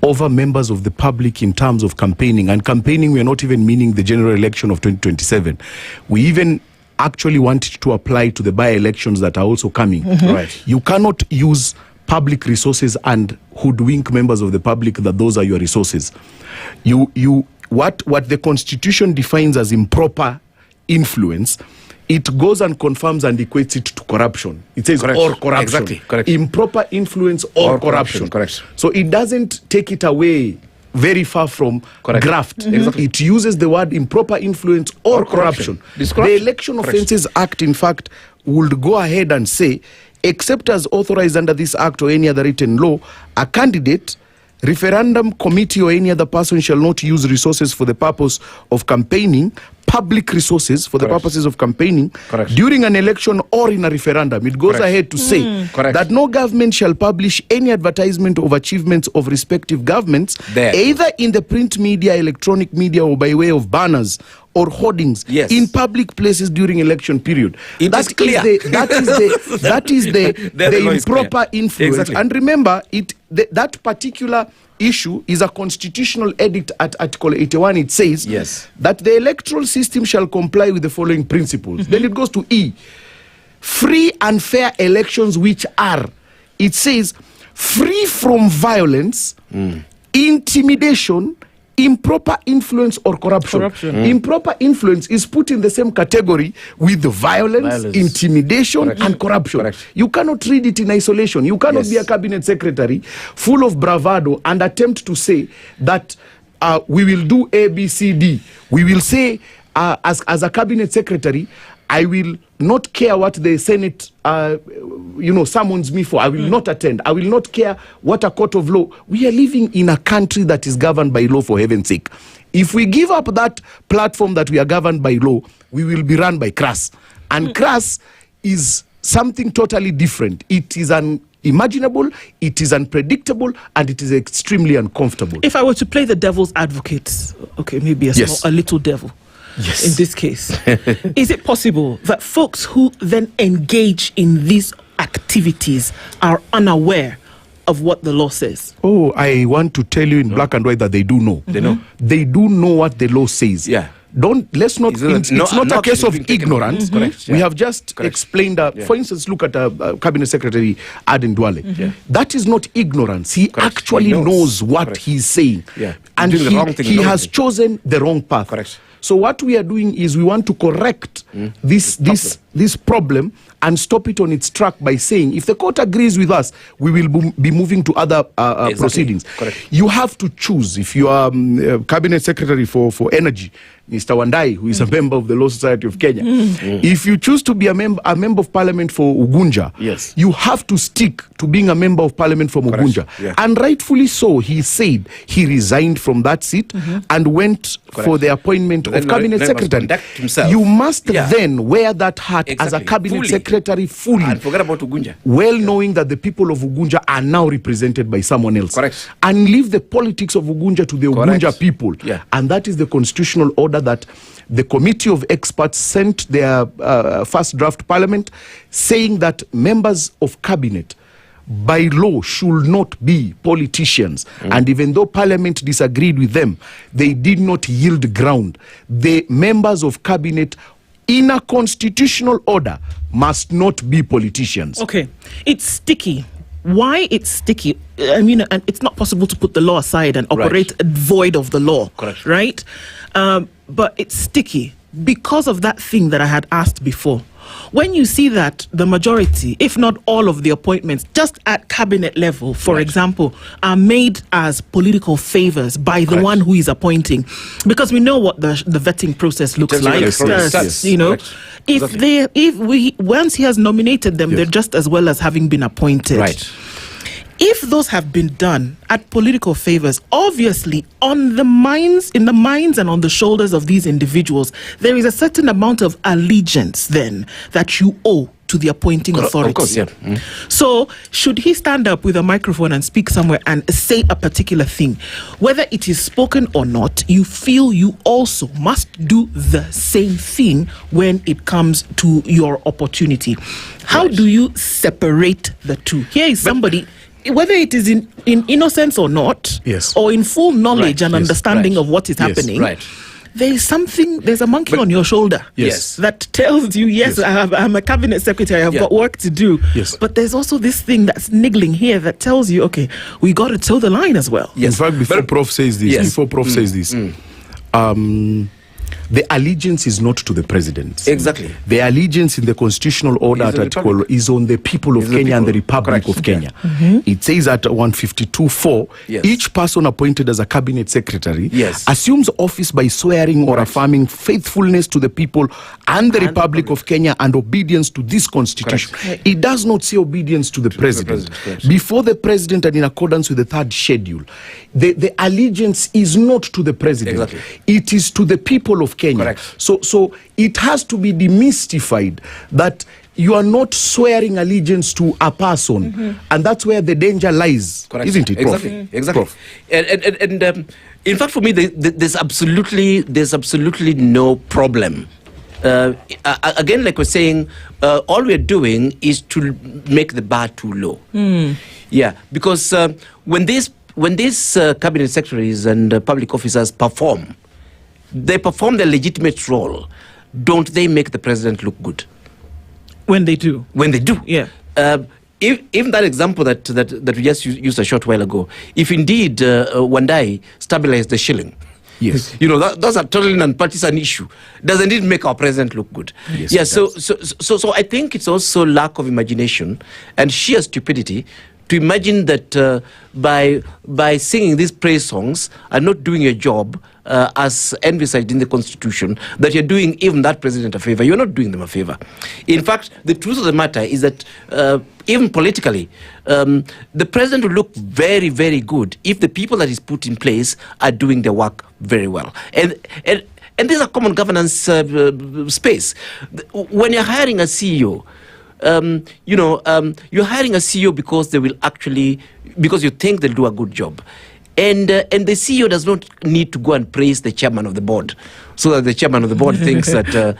over members of the public in terms of campaigning. And campaigning, we are not even meaning the general election of 2027. We even actually want it to apply to the by-elections that are also coming. Right. You cannot use public resources and hoodwink members of the public that those are your resources. What the Constitution defines as improper influence, it goes and confirms and equates it to corruption. It says or corruption. Exactly. Correct. Improper influence or corruption. Correct. So it doesn't take it away very far from graft. Exactly. It uses the word improper influence or corruption. The Election Offences Act, in fact, would go ahead and say, except as authorized under this act or any other written law, a candidate, referendum committee or any other person shall not use resources for the purpose of campaigning, public resources for the purposes of campaigning during an election or in a referendum. It goes ahead to say that no government shall publish any advertisement of achievements of respective governments, either in the print media, electronic media, or by way of banners or hoardings in public places during election period. That is the improper influence. Exactly. And remember, that particular issue is a constitutional edict at Article 81. It says that the electoral system shall comply with the following principles. Then it goes to E. Free and fair elections which are, it says, free from violence, intimidation, improper influence or corruption. Improper influence is put in the same category with the violence, intimidation, and corruption. You cannot read it in isolation. You cannot be a cabinet secretary full of bravado and attempt to say that we will do A, B, C, D. We will say, as a cabinet secretary, I will not care what the Senate, summons me for. I will not attend. I will not care what a court of law. We are living in a country that is governed by law, for heaven's sake. If we give up that platform that we are governed by law, we will be run by crass. And crass is something totally different. It is unimaginable, it is unpredictable, and it is extremely uncomfortable. If I were to play the devil's advocate, okay, maybe a little devil. In this case, is it possible that folks who then engage in these activities are unaware of what the law says? Oh, I want to tell you in black and white that they do know. They know. They do know what the law says. Yeah. It's not a case of ignorance. We have just explained that. For instance, look at Cabinet Secretary Aden Duale. That is not ignorance. He actually knows what he's saying. And he has chosen the wrong path. So what we are doing is we want to correct this problem and stop it on its track by saying, if the court agrees with us, we will be moving to other proceedings. You have to choose. If you are Cabinet Secretary for Energy, Mr. Wandai, who is a member of the Law Society of Kenya, if you choose to be a member of Parliament for Ugunja, you have to stick to being a member of Parliament from Ugunja. And rightfully so, he said he resigned from that seat and went for the appointment of Cabinet Secretary. You must then wear that hat heart as a Exactly. cabinet Fully. secretary fully. And forget about Ugunja. Well knowing that the people of Ugunja are now represented by someone else. Correct. And leave the politics of Ugunja to the Correct. Ugunja people. Yeah. And that is the constitutional order that the committee of experts sent their first draft parliament, saying that members of cabinet by law should not be politicians. And even though parliament disagreed with them, they did not yield ground. The members of cabinet in a constitutional order must not be politicians. Okay, it's sticky. Why it's sticky? I mean, and it's not possible to put the law aside and operate void of the law. Correct. Right? But it's sticky because of that thing that I had asked before. When you see that the majority, if not all of the appointments, just at cabinet level, for example, are made as political favors by the one who is appointing, because we know what the vetting process looks like. You know, once he has nominated them, they're just as well as having been appointed. Right. If those have been done at political favors, obviously in the minds and on the shoulders of these individuals, there is a certain amount of allegiance then that you owe to the appointing authority. Of course, yeah. So should he stand up with a microphone and speak somewhere and say a particular thing, whether it is spoken or not, you feel you also must do the same thing when it comes to your opportunity. How do you separate the two? Here is somebody, whether it is in innocence or not, or in full knowledge and understanding of what is happening, there's a monkey on your shoulder that tells you, I'm a cabinet secretary, I've got work to do. But there's also this thing that's niggling here that tells you, okay, we got to toe the line as well. In fact, before Prof says this, the allegiance is not to the president. Exactly. The allegiance in the constitutional order at Article is on the people of Kenya and the Republic of Kenya. It says at 152.4, each person appointed as a cabinet secretary assumes office by swearing or affirming faithfulness to the people and the Republic of Kenya and obedience to this constitution. It does not say obedience to the president. Before the president and in accordance with the third schedule, the allegiance is not to the president. It is to the people of Kenya. So it has to be demystified that you are not swearing allegiance to a person, and that's where the danger lies, isn't it, Prof? Exactly. Prof. And in fact, for me, there's absolutely no problem. Again, like we're saying, all we're doing is to make the bar too low. Yeah, because when these cabinet secretaries and public officers perform, they perform their legitimate role. Don't they make the president look good? When they do. When they do. Yeah. Even that example that we just used a short while ago, if indeed Wandai stabilized the shilling, you know, that's a totally non-partisan issue. Doesn't it make our president look good? So I think it's also lack of imagination and sheer stupidity to imagine that by singing these praise songs and not doing your job as envisaged in the Constitution, that you're doing even that president a favor. You're not doing them a favor. In fact, the truth of the matter is that even politically, the president will look very, very good if the people that he's put in place are doing their work very well. And this is a common governance space. When you're hiring a CEO, you're hiring a CEO because because you think they'll do a good job. And the CEO does not need to go and praise the chairman of the board, so that the chairman of the board thinks that the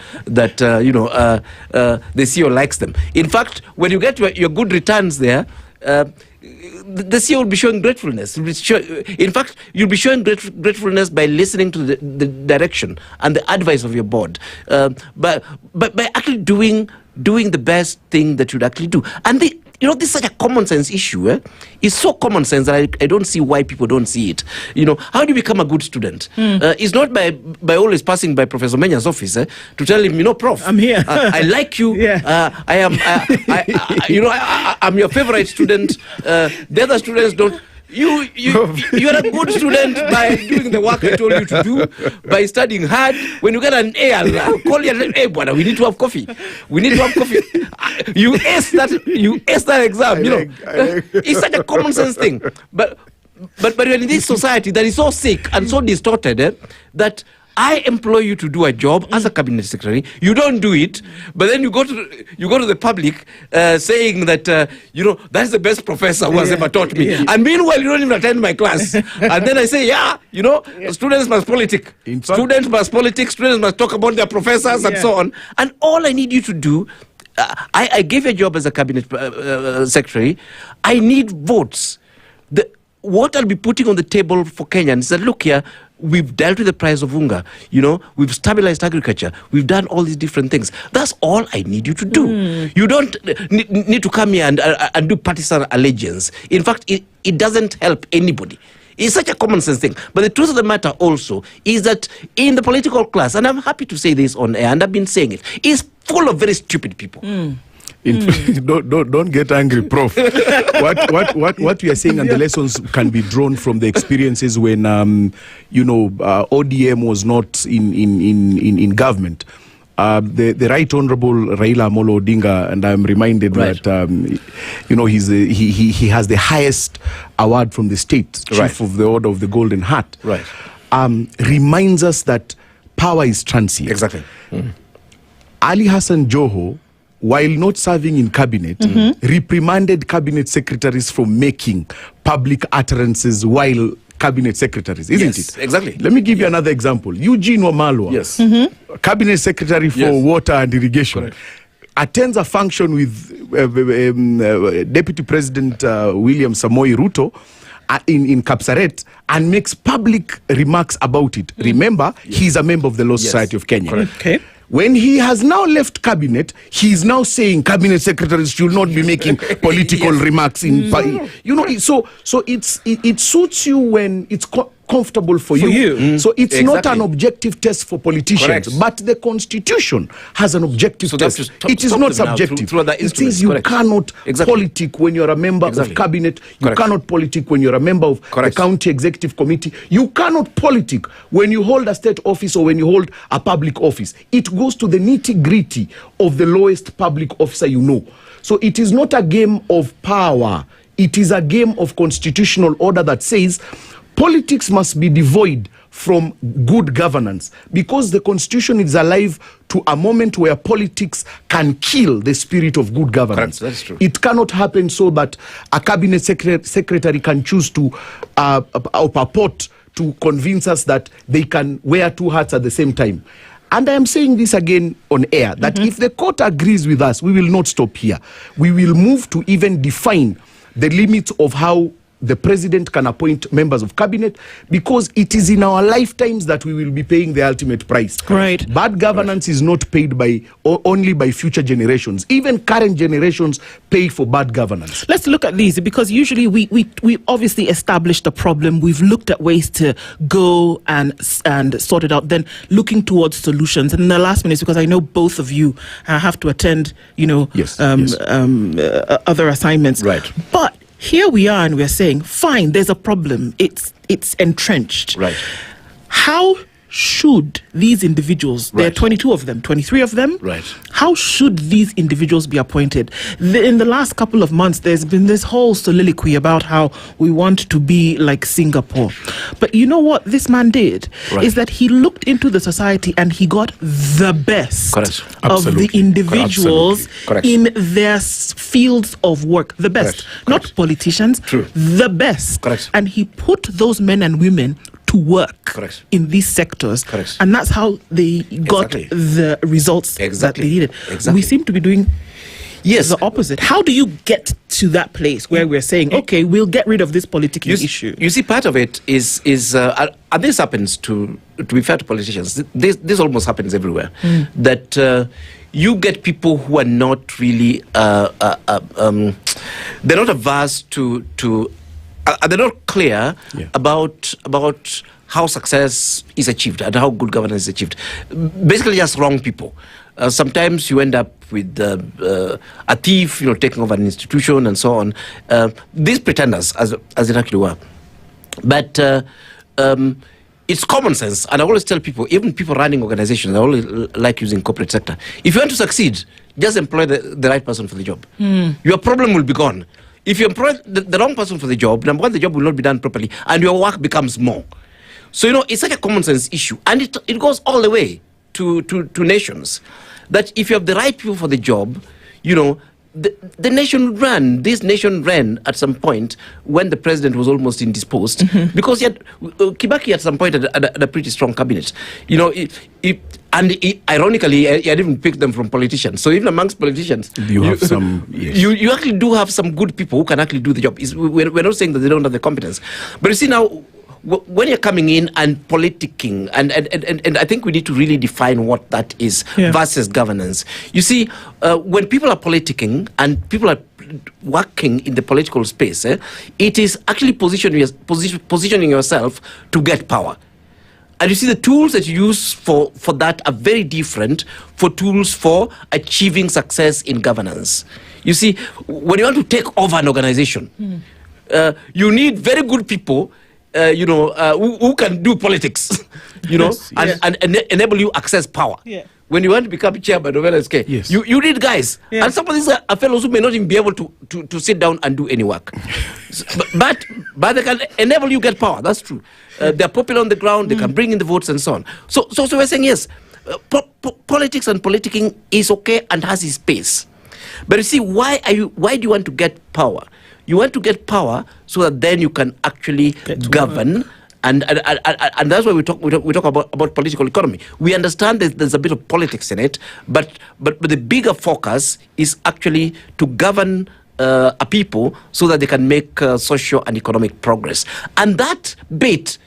CEO likes them. In fact, when you get your good returns there, the CEO will be showing gratefulness. In fact, you'll be showing gratefulness by listening to the direction and the advice of your board, by actually doing the best thing that you'd actually do. And this is such a common sense issue. It's so common sense that I don't see why people don't see it. How do you become a good student? It's not by always passing by Professor Menya's office to tell him, Prof, I'm here. I like you. I'm your favorite student. The other students don't. You're a good student by doing the work I told you to do, by studying hard. When you get an A, I'll call you and say, hey, brother, we need to have coffee. You ace that exam, It's such a common sense thing. But we're in this society that is so sick and so distorted that I employ you to do a job as a cabinet secretary. You don't do it, but then you go to the public saying that that's the best professor who has ever taught me. And meanwhile, you don't even attend my class. And then I say, students must politic. Students must politics. Students must talk about their professors and so on. And all I need you to do, I gave a job as a cabinet secretary. I need votes. What I'll be putting on the table for Kenyans is that, look here, we've dealt with the price of unga. We've stabilized agriculture. We've done all these different things. That's all I need you to do. You don't need to come here and do partisan allegiance. In fact, it doesn't help anybody. It's such a common sense thing. But the truth of the matter also is that in the political class, and I'm happy to say this on air, and I've been saying it, is full of very stupid people. Don't get angry, Prof. What we are saying and the lessons can be drawn from the experiences when ODM was not in government. The Right Honorable Raila Amolo Odinga, and I'm reminded that he has the highest award from the state, Chief of the Order of the Golden Heart. Reminds us that power is transient. Exactly. Ali Hassan Joho, while not serving in cabinet, reprimanded cabinet secretaries from making public utterances while cabinet secretaries, isn't it? Exactly. Let me give you another example. Eugene Wamalwa, cabinet secretary for water and irrigation, attends a function with Deputy President William Samoei Ruto in Kapsaret and makes public remarks about it. Remember, he's a member of the Law Society of Kenya. Okay. When he has now left cabinet, he is now saying cabinet secretaries should not be making political remarks in so it suits you when it's comfortable for you. So it's not an objective test for politicians, but the constitution has an objective test. It is not subjective. It says you cannot politic when you're a member of cabinet. You cannot politic when you're a member of the county executive committee. You cannot politic when you hold a state office or when you hold a public office. It goes to the nitty-gritty of the lowest public officer you know. So it is not a game of power. It is a game of constitutional order that says politics must be devoid from good governance, because the constitution is alive to a moment where politics can kill the spirit of good governance. That's true. It cannot happen so that a cabinet secretary can choose to purport to convince us that they can wear two hats at the same time. And I am saying this again on air, that if the court agrees with us, we will not stop here. We will move to even define the limits of how the president can appoint members of cabinet, because it is in our lifetimes that we will be paying the ultimate price. Right. Bad governance is not paid by only by future generations. Even current generations pay for bad governance. Let's look at these, because usually we obviously established the problem. We've looked at ways to go and sort it out, then looking towards solutions. And in the last minutes, because I know both of you have to attend, other assignments. Right. But here we are, and we're saying, fine, there's a problem. It's entrenched. Right. How should these individuals, there are 22 of them, 23 of them, right? How should these individuals be appointed? In the last couple of months, there's been this whole soliloquy about how we want to be like Singapore. But you know what this man did? Is that he looked into the society and he got the best of the individuals in their fields of work. The best. Not politicians. The best. And he put those men and women to work in these sectors. And that's how they got the results that they needed. We seem to be doing the opposite. How do you get to that place where we're saying, okay, we'll get rid of this political issue? You see, part of it is and this happens to be fair to politicians, this almost happens everywhere, that you get people who are not really, they're not averse to they're not clear about how success is achieved and how good governance is achieved. Basically, just wrong people. Sometimes you end up with a thief, taking over an institution and so on. These pretenders, as it actually were. But it's common sense, and I always tell people, even people running organizations, I always like using corporate sector. If you want to succeed, just employ the right person for the job. Your problem will be gone. If you employ the wrong person for the job, number one, the job will not be done properly, and your work becomes more. So, it's like a common sense issue. And it goes all the way to nations. That if you have the right people for the job, the nation would run. This nation ran at some point when the president was almost indisposed, because Kibaki at some point had a pretty strong cabinet. Ironically, he had even picked them from politicians. So even amongst politicians, you have some. Yes. You actually do have some good people who can actually do the job. We're not saying that they don't have the competence, but you see now, when you're coming in and politicking, and I think we need to really define what that is versus governance. You see, when people are politicking and people are working in the political space, it is actually positioning yourself to get power. And you see, the tools that you use for that are very different for tools for achieving success in governance. You see, when you want to take over an organization, you need very good people who can do politics, and enable you access power. Yeah. When you want to become chairman of LSK, you need guys. Yeah. And some of these are fellows who may not even be able to sit down and do any work. but they can enable you get power. That's true. They're popular on the ground. They can bring in the votes and so on. So we're saying, yes, politics and politicking is okay and has its space. But you see, why do you want to get power? You want to get power so that then you can actually govern, and that's why we talk about political economy. We understand that there's a bit of politics in it, but the bigger focus is actually to govern a people so that they can make social and economic progress. And that bit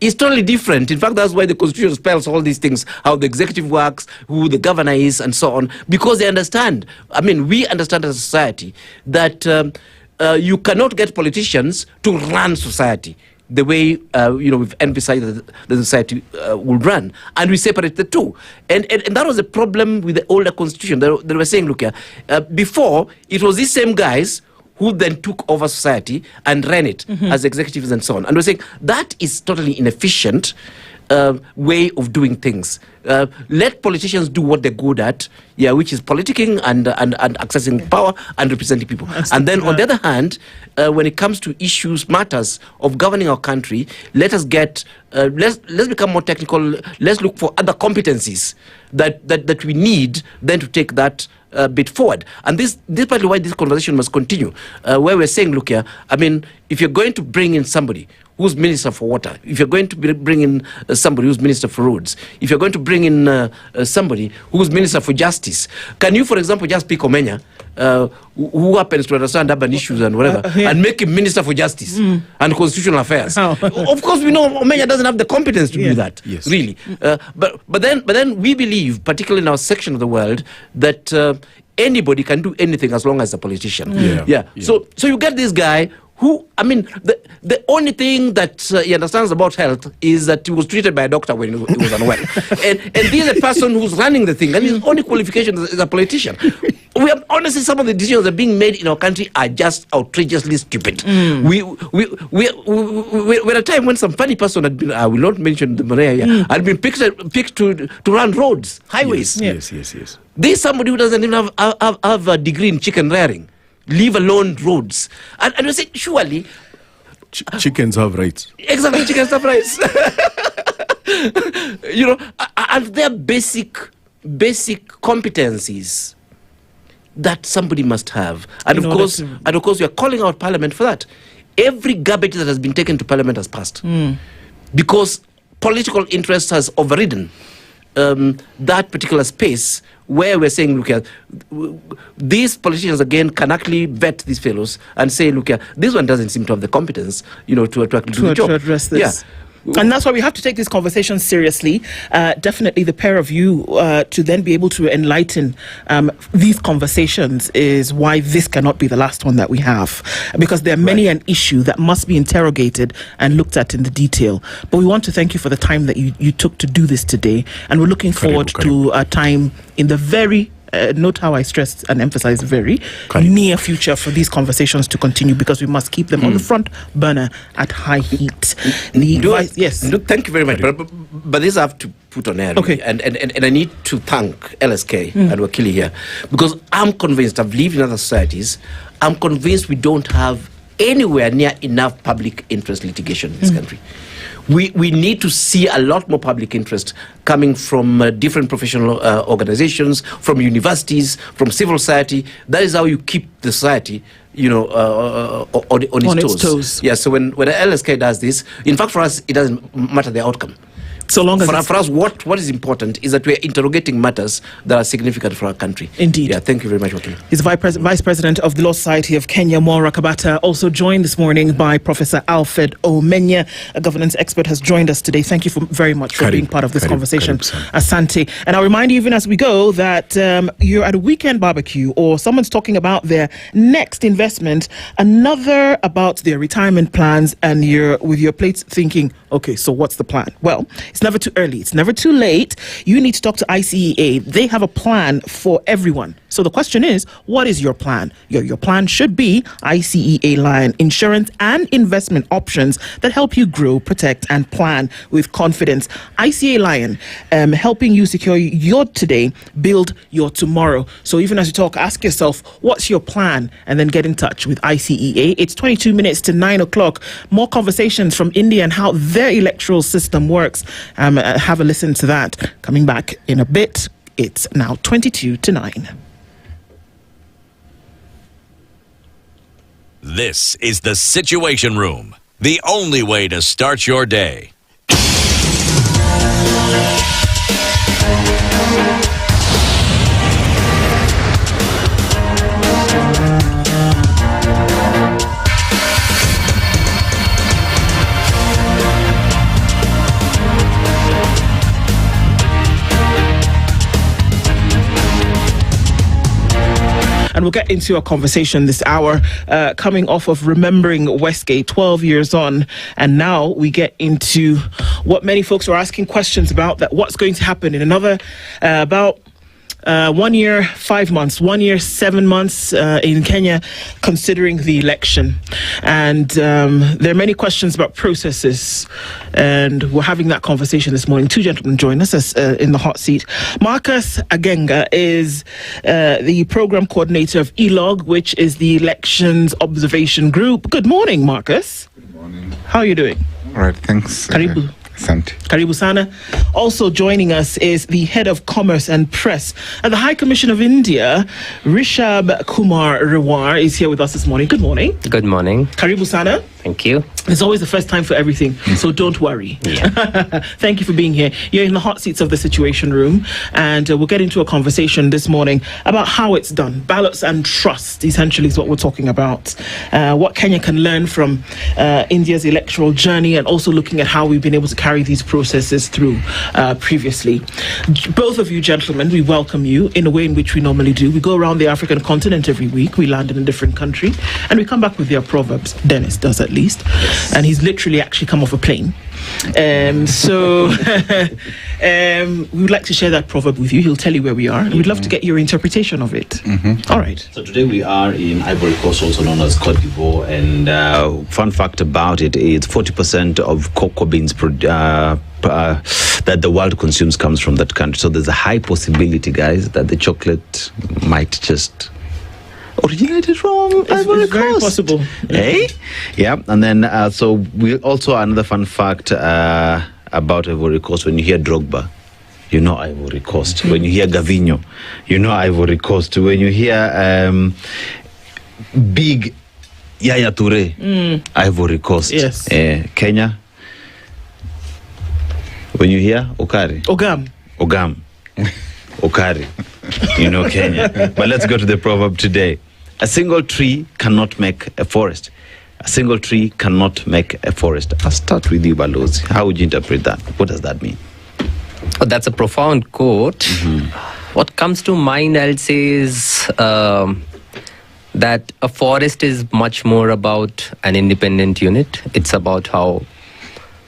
is totally different. In fact, that's why the Constitution spells all these things, how the executive works, who the governor is, and so on, because they understand. I mean, we understand as a society that you cannot get politicians to run society the way we've emphasized that the society will run, and we separate the two. And that was a problem with the older constitution. They were saying, look here, before it was these same guys who then took over society and ran it as executives and so on. And we're saying that is totally inefficient way of doing things. Let politicians do what they're good at, which is politicking and accessing power and representing people. And then on the other hand, when it comes to matters of governing our country, let us get let's become more technical. Let's look for other competencies that we need then to take that bit forward. And this is partly why this conversation must continue, where we're saying, look here, I mean, if you're going to bring in somebody who's Minister for Water, if you're going to bring in somebody who's Minister for Roads, if you're going to bring in somebody who's Minister for Justice, can you, for example, just pick Omenya, who happens to understand urban issues and whatever, and make him Minister for Justice and Constitutional Affairs? Of course, we know Omenya doesn't have the competence to do that, really. But then we believe, particularly in our section of the world, that anybody can do anything as long as a politician. So you get this guy who, I mean, the only thing that he understands about health is that he was treated by a doctor when he was unwell. and this is a person who's running the thing, and his only qualification is a politician. Honestly, some of the decisions that are being made in our country are just outrageously stupid. We're at a time when some funny person had been, I will not mention the Njeri, had been picked to run roads, highways. Yes. This is somebody who doesn't even have a degree in chicken rearing, leave alone roads. And we say, surely... chickens have rights. Exactly, chickens have rights. And they're basic competencies that somebody must have. And of course, we are calling out Parliament for that. Every garbage that has been taken to Parliament has passed. Because political interest has overridden that particular space, where we're saying, look here, these politicians again can actually vet these fellows and say, look here, this one doesn't seem to have the competence, to actually do the job. To address this. And that's why we have to take this conversation seriously. Definitely the pair of you to then be able to enlighten these conversations is why this cannot be the last one that we have. Because there are many an issue that must be interrogated and looked at in the detail. But we want to thank you for the time that you took to do this today. And we're looking forward to a time in the very note how I stressed and emphasized very near future for these conversations to continue, because we must keep them on the front burner at high heat. Thank you very much. But this I have to put on air. Really. And I need to thank LSK and Wakili here, because I'm convinced, I've lived in other societies, I'm convinced we don't have anywhere near enough public interest litigation in this country. we need to see a lot more public interest coming from different professional organizations, from universities, from civil society. That is how you keep the society, on its toes. Yeah. So when the LSK does this, in fact, for us, it doesn't matter the outcome. So long as for us, what is important is that we are interrogating matters that are significant for our country. Indeed. Yeah, thank you very much, Wakil. He's Vice President of the Law Society of Kenya, Mwara Kabata, also joined this morning by Professor Alfred Omenya, a governance expert, has joined us today. Thank you very much for being part of this conversation. Asante. And I'll remind you, even as we go, that you're at a weekend barbecue or someone's talking about their next investment, another about their retirement plans, and you're with your plates thinking, okay, so what's the plan? Well, it's never too early. It's never too late. You need to talk to ICEA. They have a plan for everyone. So the question is, what is your plan? Your plan should be ICEA Lion, insurance and investment options that help you grow, protect and plan with confidence. ICEA Lion, helping you secure your today, build your tomorrow. So even as you talk, ask yourself, what's your plan? And then get in touch with ICEA. It's 22 minutes to 9 o'clock. More conversations from India and how their electoral system works. Have a listen to that. Coming back in a bit. It's now 22 to 9. This is the Situation Room, the only way to start your day. And we'll get into a conversation this hour, coming off of remembering Westgate 12 years on. And now we get into what many folks are asking questions about, that what's going to happen in another about 1 year, 5 months, 1 year, 7 months in Kenya, considering the election. And there are many questions about processes, and we're having that conversation this morning. Two gentlemen join us in the hot seat. Marcus Agenga is the program coordinator of ELOG, which is the Elections Observation Group. Good morning, Marcus. Good morning. How are you doing? All right, thanks. Karibu. Karibu Sana. Also joining us is the head of commerce and press at the High Commission of India, Rishab Kumar Rewar, is here with us this morning. Good morning. Good morning. Karibu Sana. Thank you. There's always a first time for everything, so don't worry. Yeah. Thank you for being here. You're in the hot seats of the Situation Room, and we'll get into a conversation this morning about how it's done. Ballots and trust, essentially, is what we're talking about. What Kenya can learn from India's electoral journey, and also looking at how we've been able to carry these processes through previously. Both of you gentlemen, we welcome you in a way in which we normally do. We go around the African continent every week. We land in a different country, and we come back with their proverbs. Dennis does, at least. Yes. And he's literally actually come off a plane. So we would like to share that proverb with you. He'll tell you where we are, and we'd love to get your interpretation of it. All right. So today we are in Ivory Coast, also known as Cote d'Ivoire, and fun fact about it is 40% of cocoa beans that the world consumes comes from that country. So there's a high possibility, guys, that the chocolate might just originated from Ivory Coast. Very possible. Eh? Yeah. And then so we also, another fun fact about Ivory Coast, when you hear Drogba, you know Ivory Coast. When you hear Gavinho, you know Ivory Coast. When you hear big Yaya Toure, Ivory Coast. Yes. Kenya, when you hear Okari. Ogam. Okari. You know Kenya. But let's go to the proverb today. A single tree cannot make a forest. A single tree cannot make a forest. I'll start with you, Balozi. How would you interpret that? What does that mean? Oh, that's a profound quote. What comes to mind, I'll say, is that a forest is much more about an independent unit. It's about how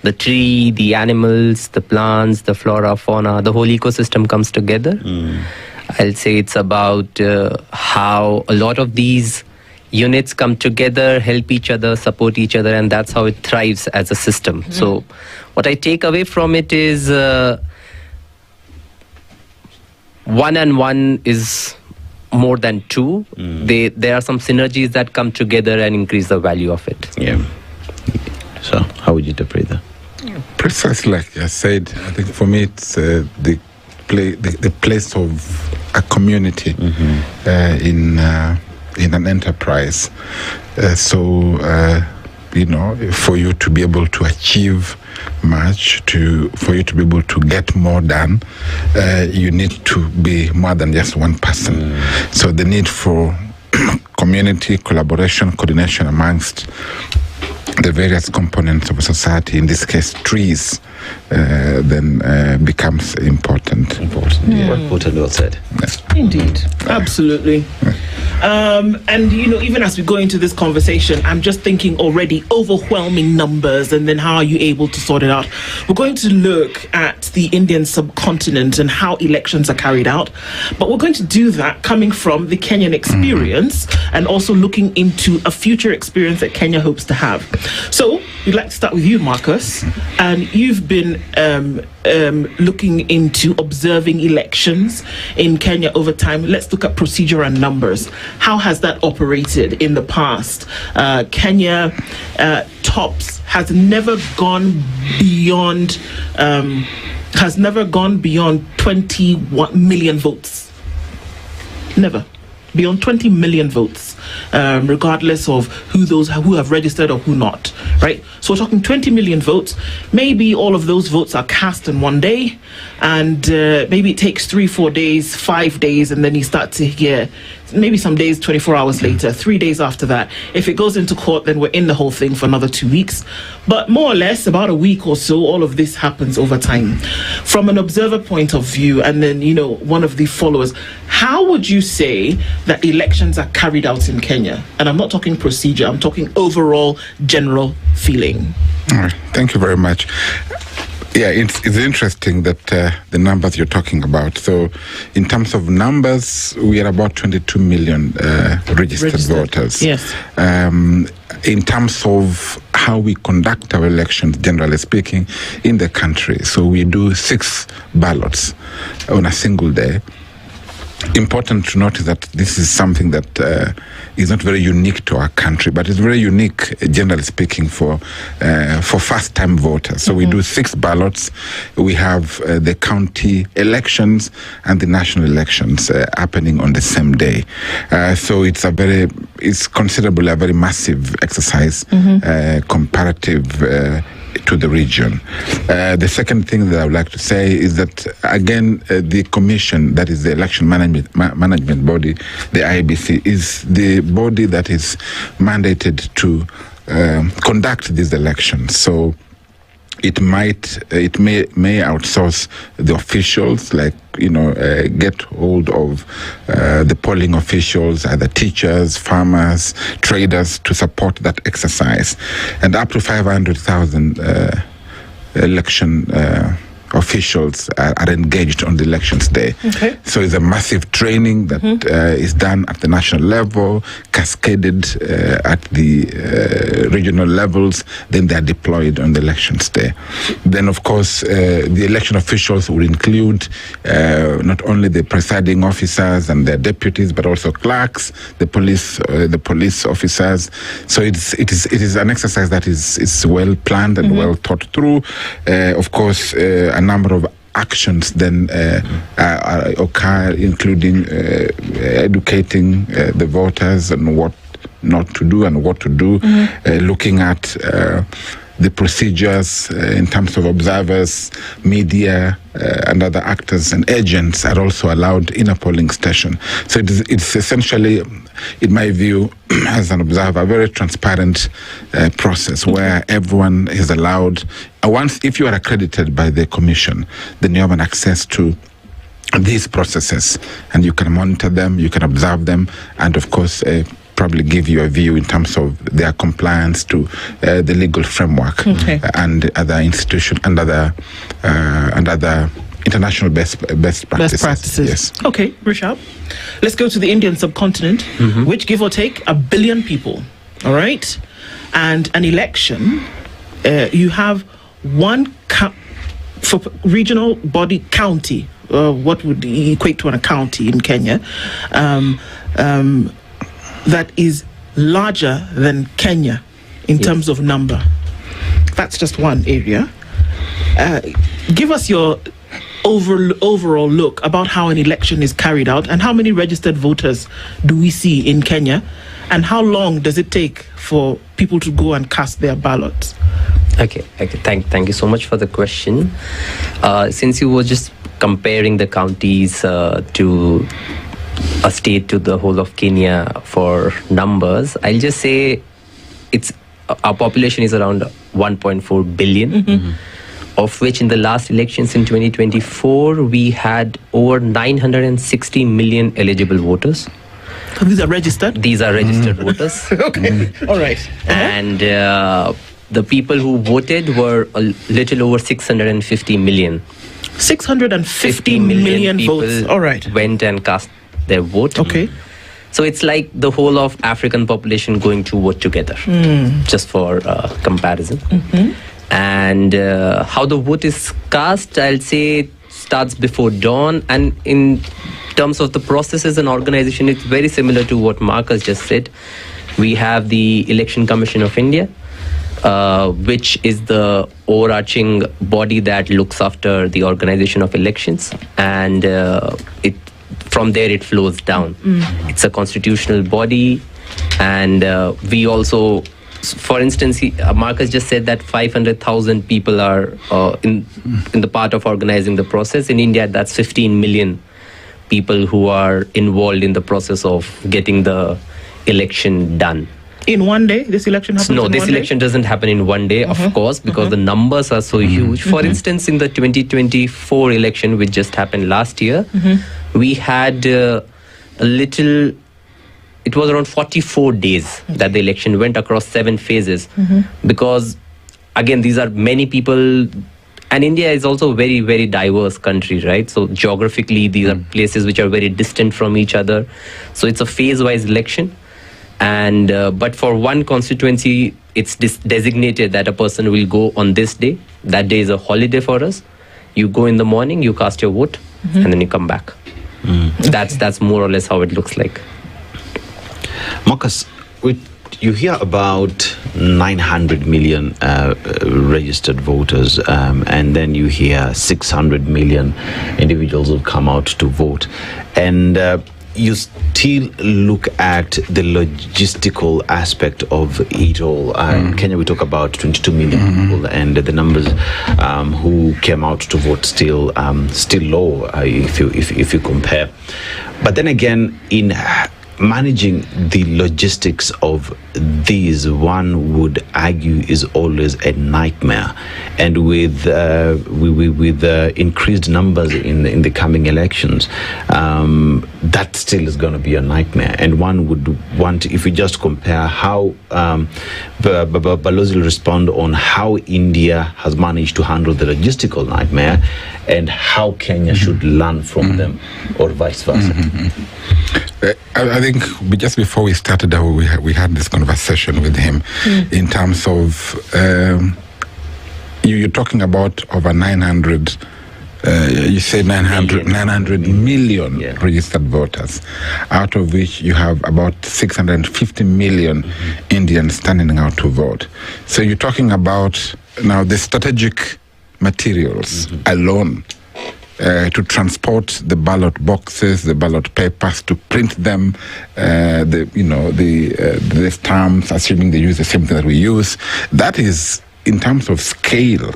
the tree, the animals, the plants, the flora, fauna, the whole ecosystem comes together. I'll say it's about how a lot of these units come together, help each other, support each other, and that's how it thrives as a system. So what I take away from it is 1 and 1 is more than 2. There are some synergies that come together and increase the value of it. Yeah. So how would you interpret that? Precisely like I said, I think for me it's the place of a community in an enterprise. For you to be able to achieve much, for you to be able to get more done, you need to be more than just one person. So the need for community collaboration, coordination amongst the various components of a society, in this case trees, then becomes important. Well said. Indeed, absolutely. And even as we go into this conversation, I'm just thinking already overwhelming numbers, and then how are you able to sort it out? We're going to look at the Indian subcontinent and how elections are carried out, but we're going to do that coming from the Kenyan experience and also looking into a future experience that Kenya hopes to have. So we'd like to start with you, Marcus, and you've been looking into observing elections in Kenya over time. Let's look at procedure and numbers. How has that operated in the past? Kenya tops has never gone beyond 21 million votes. Never. Beyond 20 million votes, regardless of who have registered or who not, right? So we're talking 20 million votes. Maybe all of those votes are cast in one day, and maybe it takes 3-4 days, 5 days, and then you start to hear maybe some days, 24 hours later, 3 days after that. If it goes into court, then we're in the whole thing for another 2 weeks. But more or less, about a week or so, all of this happens over time. From an observer point of view, and then, one of the followers, how would you say that elections are carried out in Kenya? And I'm not talking procedure, I'm talking overall general feeling. All right. Thank you very much. Yeah, it's interesting that the numbers you're talking about. So in terms of numbers, we are about 22 million registered voters. Yes. In terms of how we conduct our elections, generally speaking, in the country, so we do 6 ballots on a single day. Important to note that this is something that is not very unique to our country, but it's very unique, generally speaking, for first-time voters. So we do 6 ballots. We have the county elections and the national elections happening on the same day. So it's considerably a very massive exercise, comparative to the region. The second thing that I would like to say is that, again, the commission, that is the election management body, the IEBC, is the body that is mandated to conduct these elections. So it may outsource the officials, like get hold of the polling officials, either teachers, farmers, traders, to support that exercise, and up to 500,000 election officials are engaged on the elections day. Okay. So it's a massive training that is done at the national level, cascaded at the regional levels, then they're deployed on the elections day. Then, of course, the election officials will include not only the presiding officers and their deputies, but also clerks, the police officers. So it is an exercise that is well planned and well thought through. Of course, a number of actions then occur, including educating the voters on what not to do and what to do, looking at the procedures in terms of observers, media, and other actors and agents are also allowed in a polling station. So it's essentially, in my view, as an observer, a very transparent process where everyone is allowed. If you are accredited by the commission, then you have an access to these processes, and you can monitor them, you can observe them, and of course probably give you a view in terms of their compliance to the legal framework and other institutions and other international best practices. Yes. Okay, Rishab. Let's go to the Indian subcontinent, which, give or take, 1 billion people. All right, and an election, you have one for regional body county. What would equate to a county in Kenya? That is larger than Kenya in terms of number. That's just one area. Give us your overall look about how an election is carried out, and how many registered voters do we see in Kenya, and how long does it take for people to go and cast their ballots? Okay. Thank you so much for the question. Since you were just comparing the counties to a state to the whole of Kenya for numbers, I'll just say our population is around 1.4 billion, of which in the last elections in 2024, we had over 960 million eligible voters. So these are registered? These are registered voters. Okay, all right. And the people who voted were a little over 650 million. 650 million votes. All right. Went and cast their vote. Okay. So it's like the whole of African population going to vote together, just for comparison. And how the vote is cast, I'll say it starts before dawn. And in terms of the processes and organization, it's very similar to what Marcus just said. We have the Election Commission of India, which is the overarching body that looks after the organization of elections. And from there it flows down. It's a constitutional body. And we also, for instance, Marcus just said that 500,000 people are in the part of organizing the process. In India, that's 15 million people who are involved in the process of getting the election done. In one day, this election happens? No, this election doesn't happen in one day, of course, because the numbers are so huge. For instance, in the 2024 election, which just happened last year, we had it was around 44 days that the election went across 7 phases. Because, again, these are many people, and India is also a very, very diverse country, right? So geographically, these are places which are very distant from each other. So it's a phase-wise election. And but for one constituency, it's designated that a person will go on this day. That day is a holiday for us. You go in the morning, you cast your vote, and then you come back. That's more or less how it looks like. Marcus, you hear about 900 million registered voters, and then you hear 600 million individuals who come out to vote. And you still look at the logistical aspect of it all. In Kenya, we talk about 22 million people, and the numbers who came out to vote still low if you compare. But then again, in managing the logistics of these, one would argue, is always a nightmare. And with increased numbers in the coming elections, that still is going to be a nightmare. And one would want, if we just compare how Balozi will respond on how India has managed to handle the logistical nightmare and how Kenya should learn from them, or vice versa. I think just before we started, we had this conversation with him in terms of you're talking about over 900. You say 900 million registered voters, out of which you have about 650 million Indians standing out to vote. So you're talking about now the strategic materials alone. To transport the ballot boxes, the ballot papers, to print them, the stamps, assuming they use the same thing that we use. That is, in terms of scale,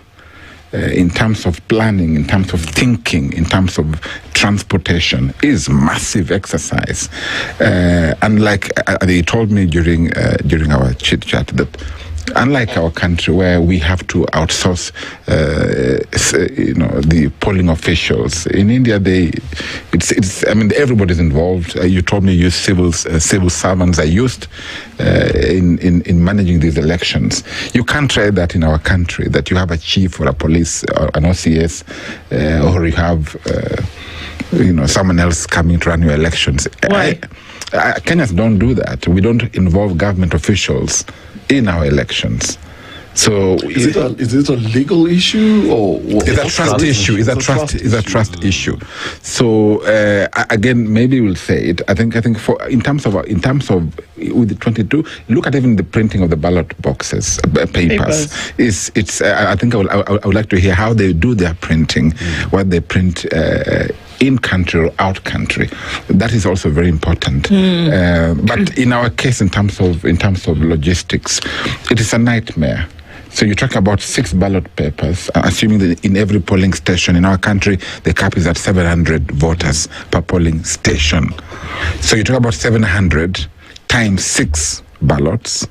in terms of planning, in terms of thinking, in terms of transportation, is massive exercise. And like they told me during our chit chat that, unlike our country where we have to outsource, the polling officials, in India everybody's involved. You told me civil servants are used in managing these elections. You can't try that in our country, that you have a chief or a police or an OCS, or you have someone else coming to run your elections. Why? Kenyans don't do that. We don't involve government officials in our elections. So is it a legal issue or it's a trust issue? It's a trust issue. So again, maybe we'll say it. I think for in terms of with the 22, look at even the printing of the ballot boxes papers. It's I think I would like to hear how they do their printing, what they print. In country or out country, that is also very important. But in our case, in terms of logistics, it is a nightmare. So you talk about 6 ballot papers, assuming that in every polling station in our country, the cap is at 700 voters per polling station. So you talk about 700 times 6 ballots.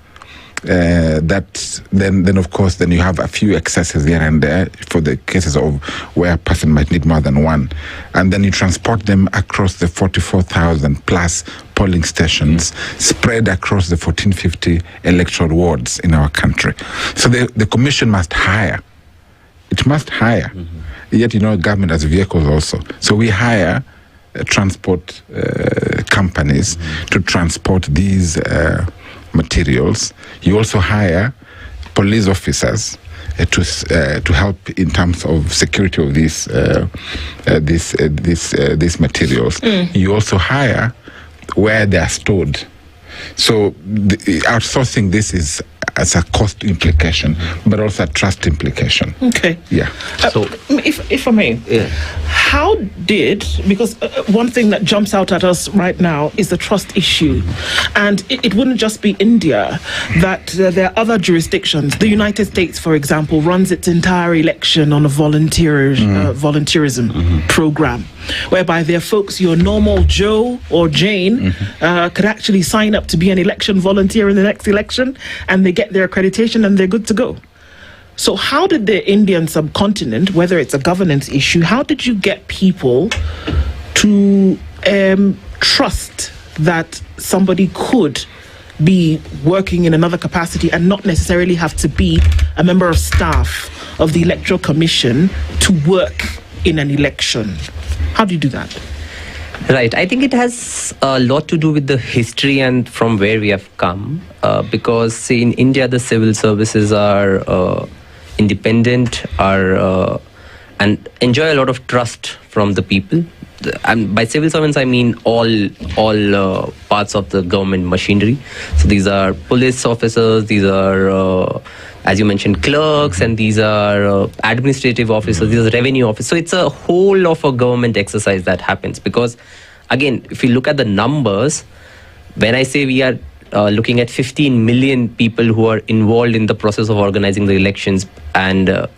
That then of course you have a few excesses here and there for the cases of where a person might need more than one, and then you transport them across the 44,000 plus polling stations spread across the 1450 electoral wards in our country. So the commission must hire. It must hire. Yet government has vehicles also. So we hire transport companies to transport these materials. You also hire police officers to help in terms of security of these materials. You also hire where they are stored. So outsourcing this is as a cost implication, but also a trust implication. Okay. Yeah. So, if I may, how did, because one thing that jumps out at us right now is the trust issue, and it wouldn't just be India, that there are other jurisdictions. The United States, for example, runs its entire election on a volunteerism program, whereby their folks, your normal Joe or Jane, could actually sign up to be an election volunteer in the next election, and they get their accreditation and they're good to go. So how did the Indian subcontinent, whether it's a governance issue, how did you get people to trust that somebody could be working in another capacity and not necessarily have to be a member of staff of the Electoral Commission to work in an election? How do you do that? Right. I think it has a lot to do with the history and from where we have come. Because, say, in India, the civil services are independent, and enjoy a lot of trust from the people. And by civil servants, I mean all parts of the government machinery. So these are police officers, these are, as you mentioned, clerks, and these are administrative officers, these are revenue officers. So it's a whole of a government exercise that happens. Because, again, if you look at the numbers, when I say we are looking at 15 million people who are involved in the process of organizing the elections and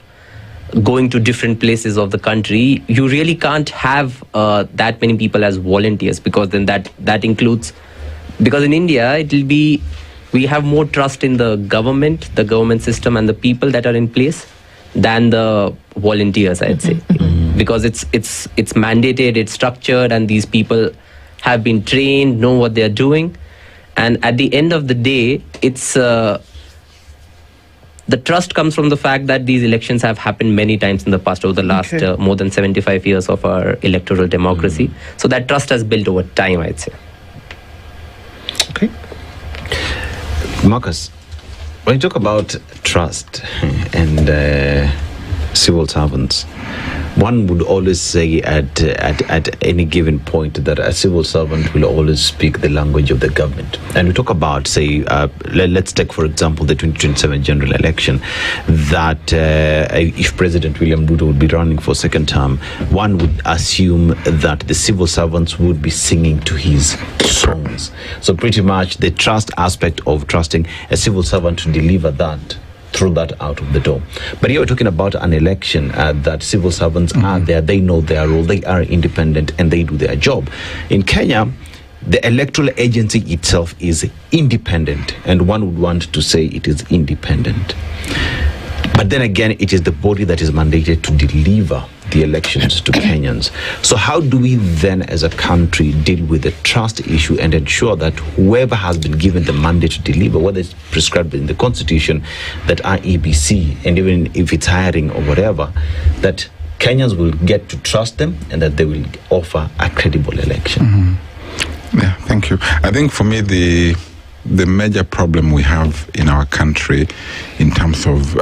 going to different places of the country, you really can't have that many people as volunteers, because then that includes, because in India we have more trust in the government system and the people that are in place than the volunteers, I'd say. Because it's mandated, it's structured, and these people have been trained, know what they're doing. And at the end of the day, it's the trust comes from the fact that these elections have happened many times in the past, over the last more than 75 years of our electoral democracy. So that trust has built over time, I'd say. Okay. Marcus, when you talk about trust and civil servants, one would always say at any given point that a civil servant will always speak the language of the government. And we talk about, say, let's take, for example, the 2027 general election, that if President William Ruto would be running for second term, one would assume that the civil servants would be singing to his songs. So pretty much the trust aspect of trusting a civil servant to deliver that, throw that out of the door. But here we're talking about an election that civil servants are there, they know their role, they are independent, and they do their job. In Kenya, the electoral agency itself is independent, and one would want to say it is independent. But then again, it is the body that is mandated to deliver the elections to Kenyans. So how do we then as a country deal with the trust issue and ensure that whoever has been given the mandate to deliver, whether it's prescribed in the constitution, that IEBC, and even if it's hiring or whatever, that Kenyans will get to trust them and that they will offer a credible election? Yeah, thank you. I think for me, the major problem we have in our country in terms of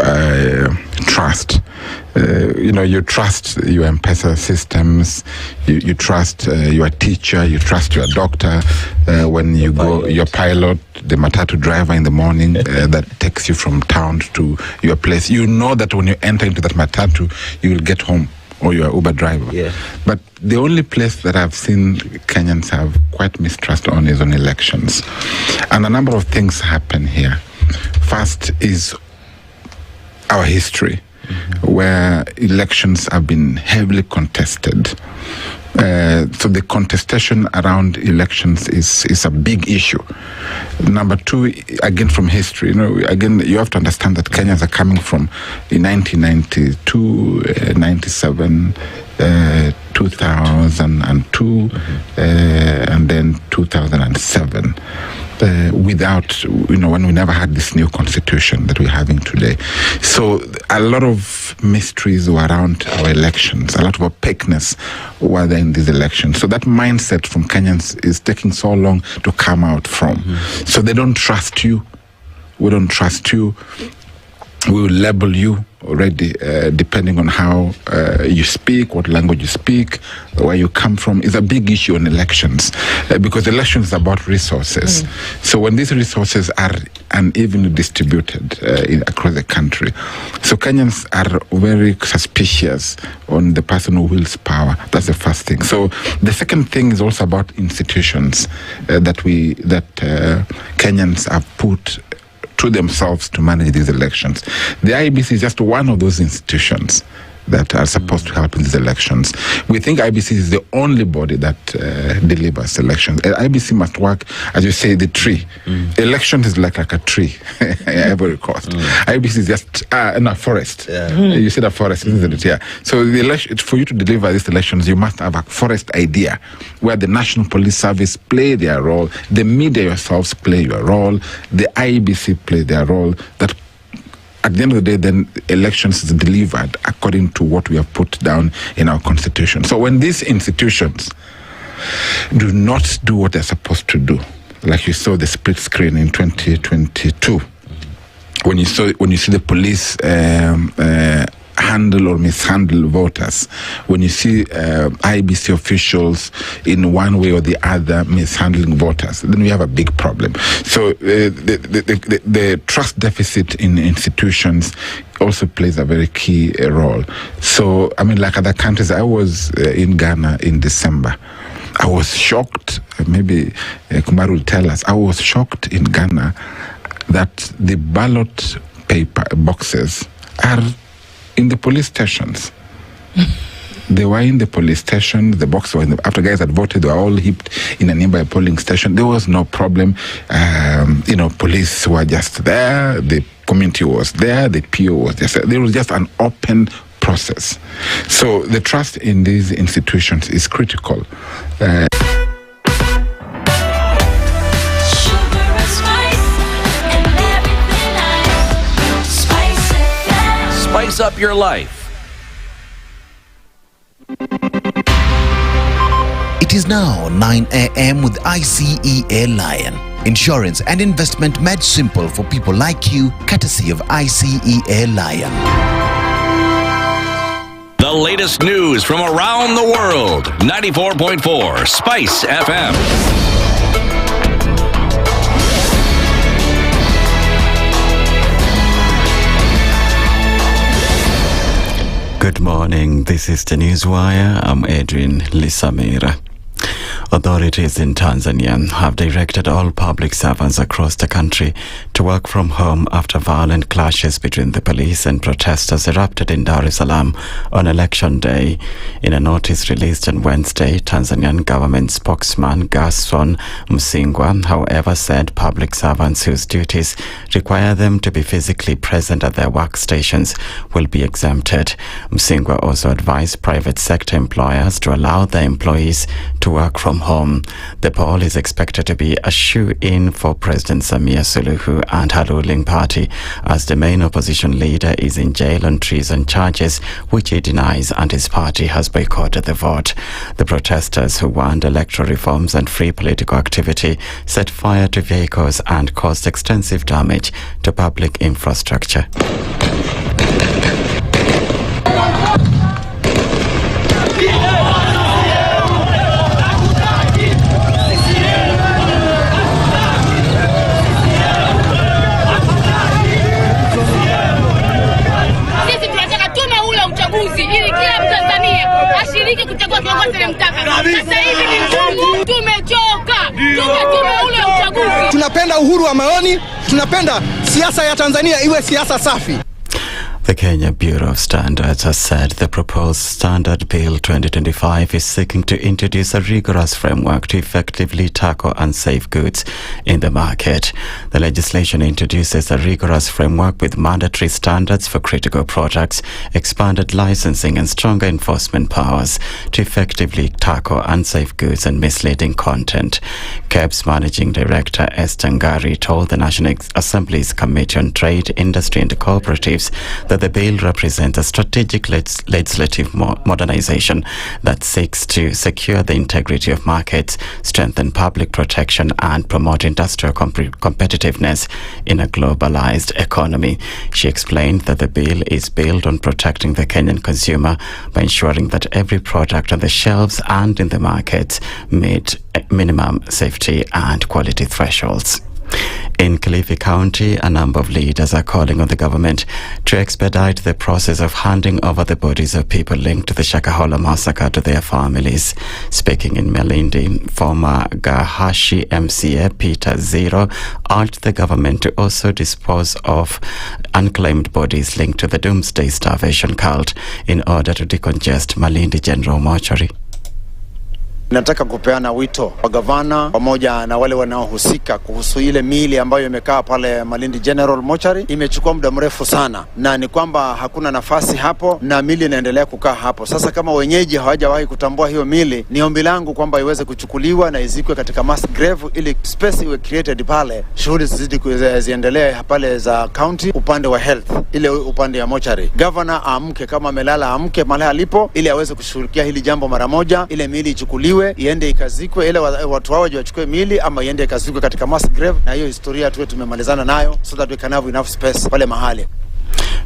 trust. You trust your M-Pesa systems, you trust your teacher, you trust your doctor, when you go, your pilot, the matatu driver in the morning that takes you from town to your place. You know that when you enter into that matatu, you will get home, or your Uber driver. Yeah. But the only place that I've seen Kenyans have quite mistrust on is on elections. And a number of things happen here. First is our history, where elections have been heavily contested. So the contestation around elections is a big issue. Number two, again from history, you have to understand that Kenyans are coming from in 1992, 97, 2002, and then 2007. Without, when we never had this new constitution that we're having today. So a lot of mysteries were around our elections, a lot of opaqueness were there in these elections. So that mindset from Kenyans is taking so long to come out from. So they don't trust you. We don't trust you. We will label you already depending on how you speak, what language you speak, where you come from. Is a big issue in elections because elections is about resources. So when these resources are unevenly distributed across the country, so Kenyans are very suspicious on the person who wields power. That's the first thing. So the second thing is also about institutions that Kenyans have put to themselves to manage these elections. The IEBC is just one of those institutions that are supposed to help in these elections. We think IEBC is the only body that delivers elections. IEBC must work, as you say, the tree. Election is like a tree, Ivory Coast. IEBC is just a forest. You said a forest, isn't it? Yeah. So the election, for you to deliver these elections, you must have a forest idea where the National Police Service play their role, the media yourselves play your role, the IEBC play their role, that at the end of the day, then elections is delivered according to what we have put down in our constitution. So when these institutions do not do what they're supposed to do, like you saw the split screen in 2022, when you see the police handle or mishandle voters, when you see IBC officials in one way or the other mishandling voters, then we have a big problem. So the trust deficit in institutions also plays a very key role. So, like other countries, I was in Ghana in December. I was shocked, maybe Kumar will tell us, I was shocked in Ghana that the ballot paper boxes are in the police stations. They were in the police station, the box were after guys had voted, they were all heaped in a nearby polling station. There was no problem. Police were just there, the community was there, the PO was just there. There was just an open process. So the trust in these institutions is critical. Spice up your life. It is now 9 a.m. with ICEA Lion. Insurance and investment made simple for people like you, courtesy of ICEA Lion. The latest news from around the world. 94.4 Spice FM. Good morning, this is the Newswire. I'm Edwin Lisamira. Authorities in Tanzania have directed all public servants across the country to work from home after violent clashes between the police and protesters erupted in Dar es Salaam on Election Day. In a notice released on Wednesday, Tanzanian government spokesman Gerson Msigwa, however, said public servants whose duties require them to be physically present at their workstations will be exempted. Msigwa also advised private sector employers to allow their employees to work from home. The poll is expected to be a shoe-in for President Samia Suluhu and her ruling party, as the main opposition leader is in jail on treason charges, which he denies, and his party has boycotted the vote. The protesters, who want electoral reforms and free political activity, set fire to vehicles and caused extensive damage to public infrastructure. Sisi tunataka tume ule uchaguzi ili kila Mtanzania ashiriki kuchagua kiongozi anayemtaka. Sasa hivi ni ngumu, tumechoka. Tume ule uchaguzi. Tunapenda uhuru wa maoni, tunapenda siasa ya Tanzania iwe siasa safi. The Kenya Bureau of Standards has said the proposed Standard Bill 2025 is seeking to introduce a rigorous framework to effectively tackle unsafe goods in the market. The legislation introduces a rigorous framework with mandatory standards for critical products, expanded licensing and stronger enforcement powers to effectively tackle unsafe goods and misleading content. KEB's Managing Director Esther Njeri told the National Assembly's Committee on Trade, Industry and Cooperatives that the bill represents a strategic legislative modernization that seeks to secure the integrity of markets, strengthen public protection and promote industrial competitiveness in a globalized economy. She explained that the bill is built on protecting the Kenyan consumer by ensuring that every product on the shelves and in the markets meet minimum safety and quality thresholds. In Kilifi County, a number of leaders are calling on the government to expedite the process of handing over the bodies of people linked to the Shakahola massacre to their families. Speaking in Malindi, former Gahashi MCA Peter Zero urged the government to also dispose of unclaimed bodies linked to the Doomsday Starvation cult in order to decongest Malindi General Mortuary. Nataka kupeana wito kwa gavana pamoja na wale wanaohusika kuhusu ile miili ambayo imekaa pale Malindi General Mortuary. Imechukua muda mrefu sana na ni kwamba hakuna nafasi hapo na miili inaendelea kukaa hapo. Sasa kama wenyeji hawajawahi kutambua hiyo miili, ni ombi langu kwamba iweze kuchukuliwa na izikwe katika mass grave ili space iwe created pale, shughuli zizidi ziendelee pale za county upande wa health, ile upande ya mortuary. Governor amke, kama amelala amke mahali alipo ili aweze kushughulikia hili jambo mara moja, ile miili ichukuliwe iende ikazikwe, ile watu waje wachukue mili ama iende ikazikwe katika mass grave, na hiyo historia tuwe tumemalizana nayo so that we can have enough space pale mahali.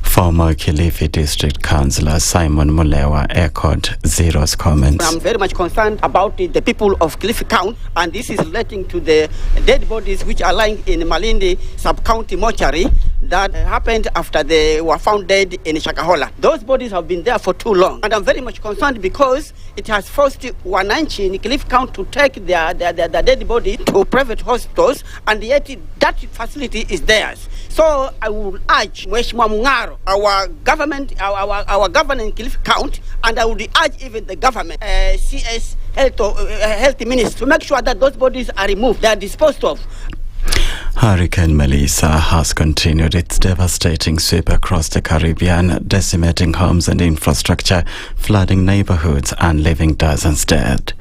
Former Kilifi District Councillor Simon Mulewa echoed Zero's comments. I'm very much concerned about the people of Kilifi County, and this is relating to the dead bodies which are lying in Malindi sub-county mortuary that happened after they were found dead in Shakahola. Those bodies have been there for too long, and I'm very much concerned because it has forced Wananchi in Kilifi County to take their dead body to private hospitals, and yet that facility is theirs. So I will urge Mheshimiwa Mungaro, our government, our governor in Kilifi County, and I would urge even the government, CS Health Minister, to make sure that those bodies are removed, they are disposed of. Hurricane Melissa has continued its devastating sweep across the Caribbean, decimating homes and infrastructure, flooding neighborhoods and leaving dozens dead.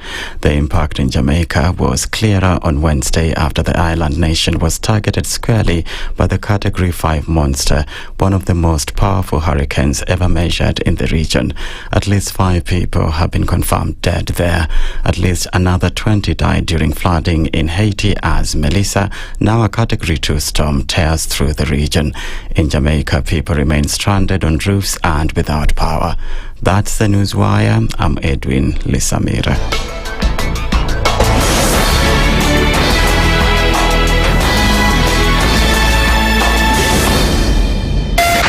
The impact in Jamaica was clearer on Wednesday after the island nation was targeted squarely by the Category 5 monster, one of the most powerful hurricanes ever measured in the region. At least 5 people have been confirmed dead there. At least another 20 died during flooding in Haiti as Melissa, now a Category 2 storm, tears through the region. In Jamaica, people remain stranded on roofs and without power. That's the Newswire. I'm Edwin Lisamira.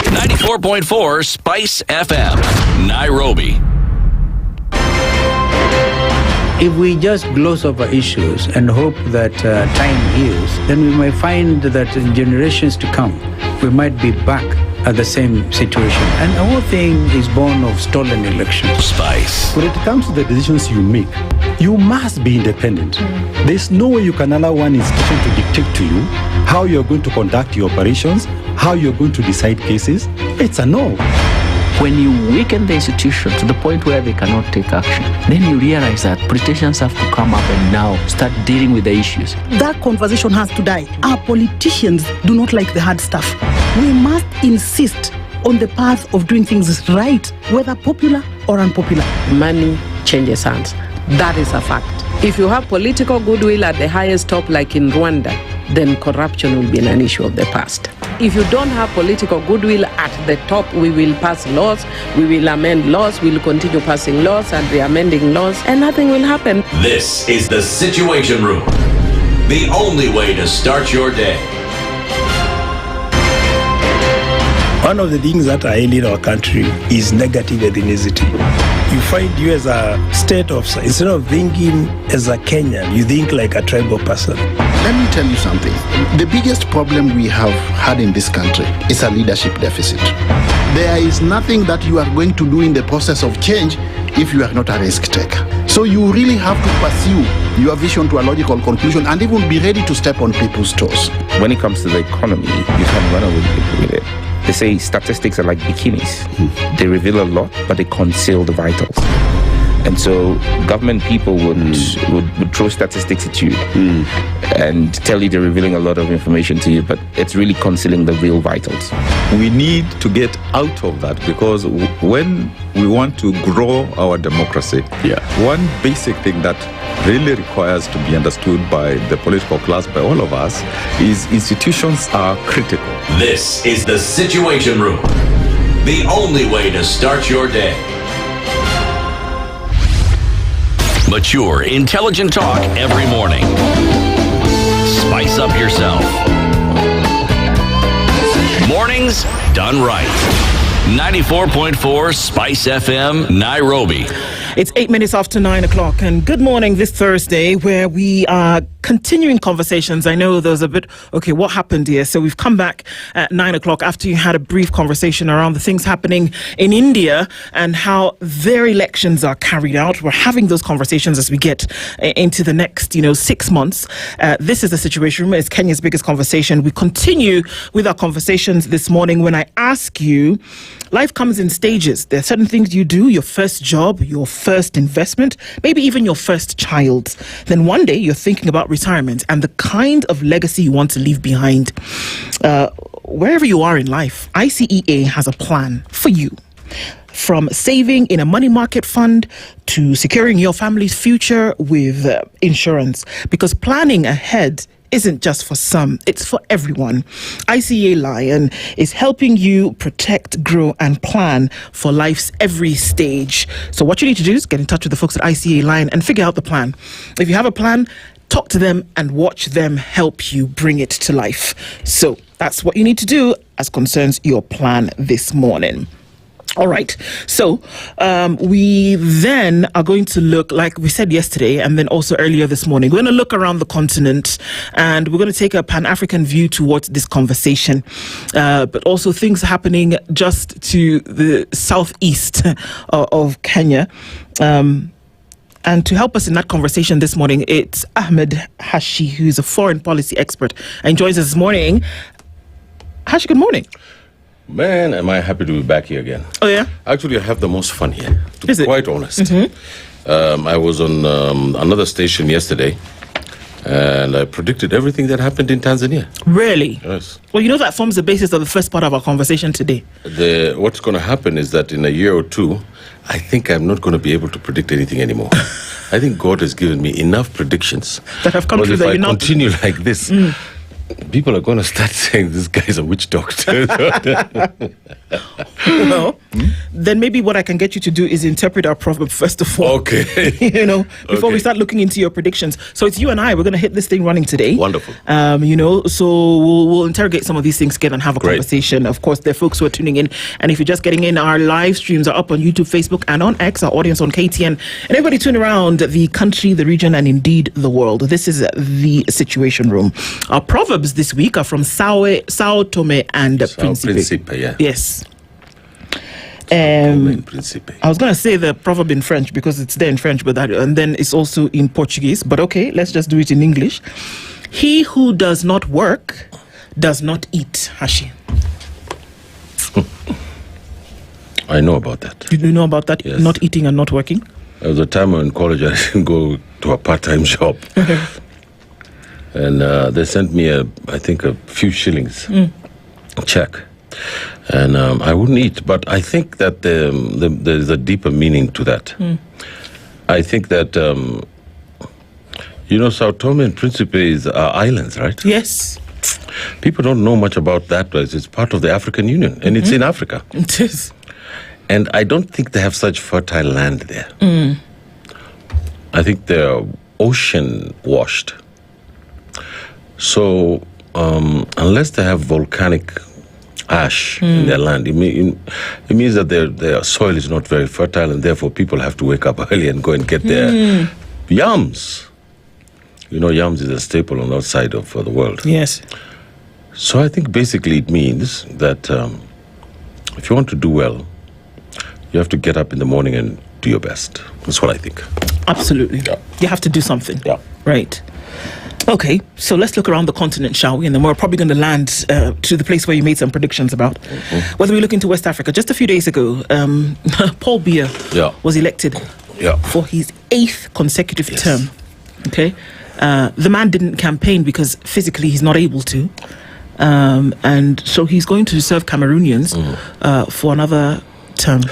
94.4 Spice FM, Nairobi. If we just gloss over issues and hope that time heals, then we might find that in generations to come, we might be back at the same situation. And the whole thing is born of stolen elections. Spice. When it comes to the decisions you make, you must be independent. There's no way you can allow one institution to dictate to you how you're going to conduct your operations, how you're going to decide cases. It's a no. When you weaken the institution to the point where they cannot take action, then you realize that politicians have to come up and now start dealing with the issues. That conversation has to die. Our politicians do not like the hard stuff. We must insist on the path of doing things right, whether popular or unpopular. Money changes hands. That is a fact. If you have political goodwill at the highest top, like in Rwanda, then corruption will be an issue of the past. If you don't have political goodwill at the top, we will pass laws, we will amend laws, we will continue passing laws and re-amending laws, and nothing will happen. This is the Situation Room, the only way to start your day. One of the things that are ailing our country is negative ethnicity. You find you as a state officer, instead of thinking as a Kenyan, you think like a tribal person. Let me tell you something. The biggest problem we have had in this country is a leadership deficit. There is nothing that you are going to do in the process of change if you are not a risk taker. So you really have to pursue your vision to a logical conclusion and even be ready to step on people's toes. When it comes to the economy, you can run away with it. They say statistics are like bikinis. They reveal a lot, but they conceal the vitals. And so government people would throw statistics at you and tell you they're revealing a lot of information to you, but it's really concealing the real vitals. We need to get out of that, because when we want to grow our democracy, one basic thing that really requires to be understood by the political class, by all of us, is institutions are critical. This is the Situation Room, the only way to start your day. Mature, intelligent talk every morning. Spice up yourself. Mornings done right. 94.4 Spice FM, Nairobi. It's 8 minutes after 9 o'clock, and good morning this Thursday, where we are continuing conversations. I know there's a bit, okay, what happened here? So we've come back at 9 o'clock after you had a brief conversation around the things happening in India and how their elections are carried out. We're having those conversations as we get into the next, 6 months. This is the Situation Room. It's Kenya's biggest conversation. We continue with our conversations this morning when I ask you, life comes in stages. There are certain things you do, your first job, your first investment, maybe even your first child. Then one day you're thinking about retirement and the kind of legacy you want to leave behind. Wherever you are in life, ICEA has a plan for you. From saving in a money market fund to securing your family's future with insurance. Because planning ahead isn't just for some, it's for everyone. ICEA Lion is helping you protect, grow, and plan for life's every stage. So what you need to do is get in touch with the folks at ICEA Lion and figure out the plan. If you have a plan, talk to them and watch them help you bring it to life. So that's what you need to do as concerns your plan this morning. All right. So we then are going to look, like we said yesterday, and then also earlier this morning, we're going to look around the continent and we're going to take a Pan-African view towards this conversation, but also things happening just to the southeast of Kenya. And to help us in that conversation this morning, it's Ahmed Hashi, who's a foreign policy expert and joins us this morning. Hashi, good morning. Man, am I happy to be back here again. Oh, yeah? Actually, I have the most fun here, to be quite honest. Mm-hmm. I was on another station yesterday, and I predicted everything that happened in Tanzania. Really? Yes. Well, that forms the basis of the first part of our conversation today. What's going to happen is that in a year or two, I think I'm not going to be able to predict anything anymore. I think God has given me enough predictions. That have come true that if I continue like this, people are going to start saying this guy's a witch doctor. Well, then maybe what I can get you to do is interpret our proverb first of all. Okay. Before we start looking into your predictions. So it's you and I. We're going to hit this thing running today. Wonderful. So we'll interrogate some of these things together and have a conversation. Of course, there are folks who are tuning in. And if you're just getting in, our live streams are up on YouTube, Facebook, and on X, our audience on KTN. And everybody tune around the country, the region, and indeed the world. This is the Situation Room. Our proverbs this week are from Sao Tome and Principe. Yeah. Yes. I was going to say the proverb in French because it's there in French, and then it's also in Portuguese. But okay, let's just do it in English. He who does not work does not eat. Hashi. I know about that. Did you know about that? Yes. Not eating and not working? There was a time in college I didn't go to a part-time job. And they sent me, I think, a few shillings check. And I wouldn't eat. But I think that there's a deeper meaning to that. I think that, Sao Tome and Principe are islands, right? Yes. People don't know much about that, but it's part of the African Union, and it's in Africa. It is. And I don't think they have such fertile land there. I think they're ocean-washed. So unless they have volcanic ash in their land, it means that their soil is not very fertile, and therefore people have to wake up early and go and get their yams. Yams is a staple on that side of the world. Yes. So I think basically it means that if you want to do well, you have to get up in the morning and do your best. That's what I think. Absolutely. Yeah. You have to do something. Yeah. Right. Okay, so let's look around the continent, shall we? And then we're probably going to land to the place where you made some predictions about. Whether we look into West Africa, just a few days ago, Paul Biya was elected for his 8th consecutive term. Okay, the man didn't campaign because physically he's not able to. And so he's going to serve Cameroonians for another term.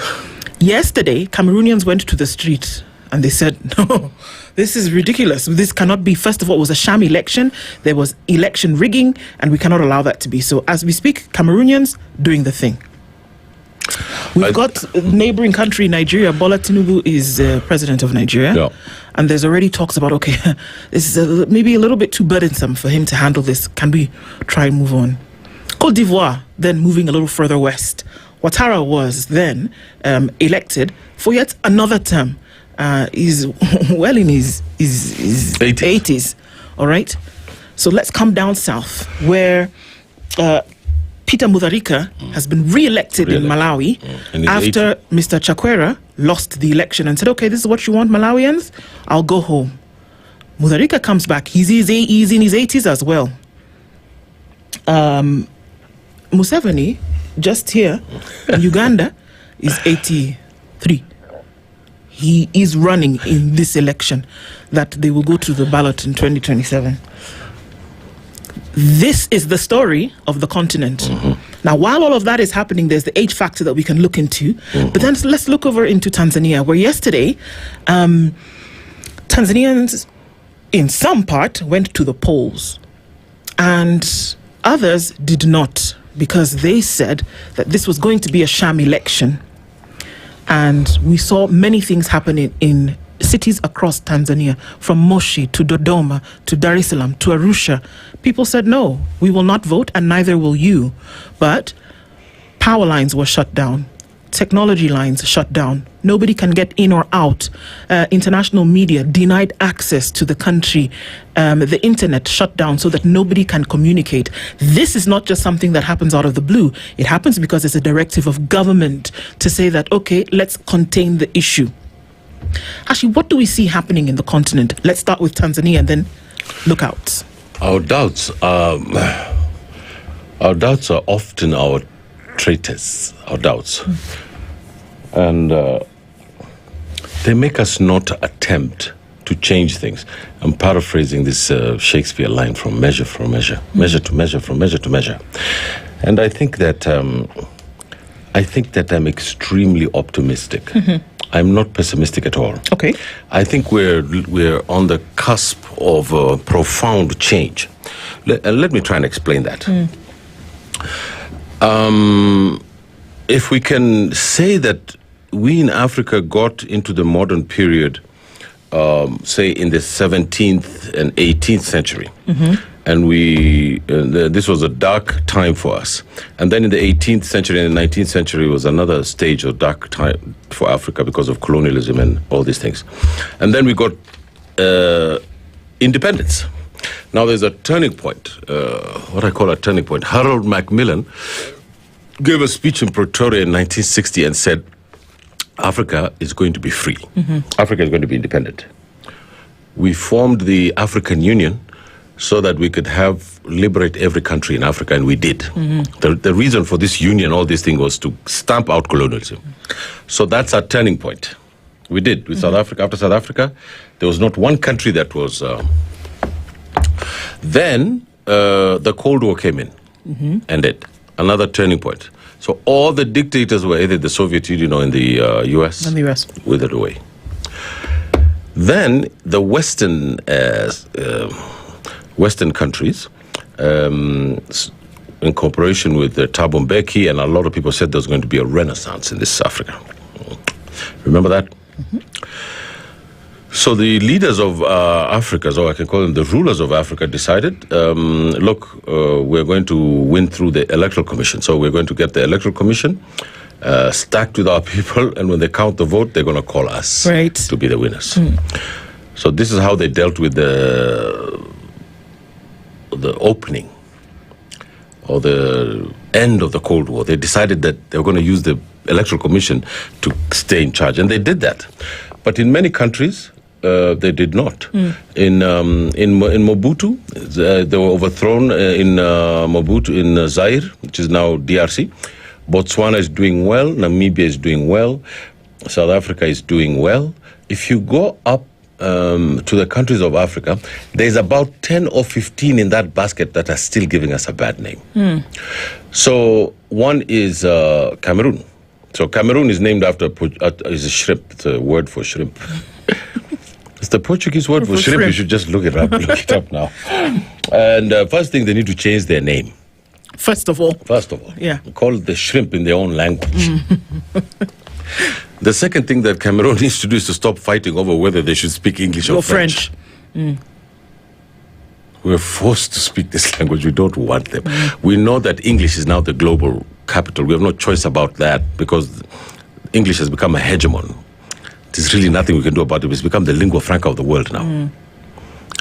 Yesterday, Cameroonians went to the street and they said, no, this is ridiculous. This cannot be. First of all, it was a sham election. There was election rigging, and we cannot allow that to be. So as we speak, Cameroonians doing the thing. We've got neighboring country, Nigeria. Bola Tinubu is president of Nigeria. And there's already talks about, okay, this is maybe a little bit too burdensome for him to handle this. Can we try and move on? Côte d'Ivoire, then moving a little further west. Ouattara was then elected for yet another term. He's well in his 80s. All right. So let's come down south, where Peter Mutharika has been re-elected in Malawi after Mr. Chakwera lost the election and said, okay, this is what you want, Malawians? I'll go home. Mutharika comes back. He's in his 80s as well. Museveni, just here in Uganda, is 83. He is running in this election that they will go to the ballot in 2027. This is the story of the continent. Now, while all of that is happening, there's the age factor that we can look into. But then let's look over into Tanzania, where yesterday, Tanzanians, in some part, went to the polls. And others did not, because they said that this was going to be a sham election. And we saw many things happening in cities across Tanzania, from Moshi to Dodoma to Dar es Salaam to Arusha. People said, no, we will not vote, and neither will you. But power lines were shut down. Technology lines shut down. Nobody can get in or out. International media denied access to the country. The internet shut down so that nobody can communicate. This is not just something that happens out of the blue. It happens because it's a directive of government to say that, okay, let's contain the issue. Actually, what do we see happening in the continent? Let's start with Tanzania and then look out. Our doubts are often our traitors, our doubts. And they make us not attempt to change things. I'm paraphrasing this Shakespeare line from measure for measure, measure to measure, from measure to measure. And I think that I'm extremely optimistic. I'm not pessimistic at all. Okay. I think we're on the cusp of a profound change. Let me try and explain that. If we can say that we in Africa got into the modern period, say in the 17th and 18th century, and this was a dark time for us. And then in the 18th century and the 19th century was another stage of dark time for Africa because of colonialism and all these things. And then we got independence. Now there's a turning point, what I call a turning point. Harold Macmillan gave a speech in Pretoria in 1960 and said, Africa is going to be free. Africa is going to be independent. We formed the African Union so that we could liberate every country in Africa, and we did. Mm-hmm. The reason for this union, all this thing, was to stamp out colonialism. So that's our turning point. We did with South Africa. After South Africa, there was not one country that was... Then the Cold War came in, ended. Another turning point. So all the dictators were either the Soviet Union or in the US. In the US. Withered away. Then the Western countries, in cooperation with Thabo Mbeki, and a lot of people said there was going to be a renaissance in this Africa. Remember that? So the leaders of Africa, so I can call them the rulers of Africa, decided, look, we're going to win through the Electoral Commission. So we're going to get the Electoral Commission stacked with our people, and when they count the vote, they're going to call us to be the winners. So this is how they dealt with the opening or the end of the Cold War. They decided that they were going to use the Electoral Commission to stay in charge, and they did that. But in many countries, they did not. In Mobutu, they were overthrown in Mobutu in Zaire, which is now DRC. Botswana is doing well. Namibia is doing well. South Africa is doing well. If you go up to the countries of Africa, there's about 10 or 15 in that basket that are still giving us a bad name. So one is Cameroon. So Cameroon is named after is a shrimp. It's a word for shrimp. It's the Portuguese word for shrimp. You should just look it up now. And first thing, they need to change their name. First of all. Yeah. Call the shrimp in their own language. The second thing that Cameroon needs to do is to stop fighting over whether they should speak English or French. We're forced to speak this language. We don't want them. We know that English is now the global capital. We have no choice about that because English has become a hegemon. There's really nothing we can do about it. It's become the lingua franca of the world now.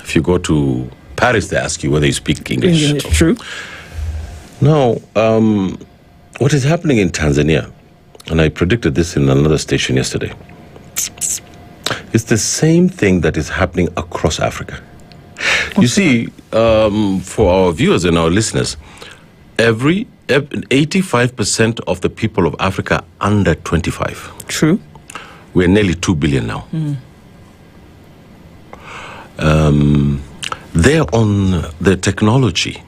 If you go to Paris, they ask you whether you speak English. True. Now, what is happening in Tanzania, and I predicted this in another station yesterday, it's the same thing that is happening across Africa. You see, for our viewers and our listeners, 85% of the people of Africa are under 25. True. We're nearly 2 billion now. They're on the technology.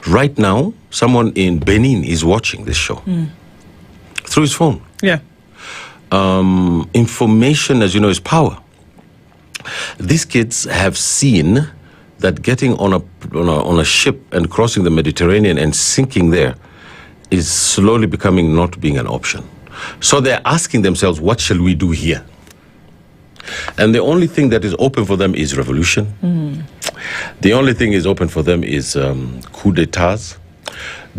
Right now, someone in Benin is watching this show through his phone. Yeah. Information, as you know, is power. These kids have seen that getting on a ship and crossing the Mediterranean and sinking there is slowly becoming not being an option. So they're asking themselves, what shall we do here? And the only thing that is open for them is revolution. The only thing is open for them is coup d'etats.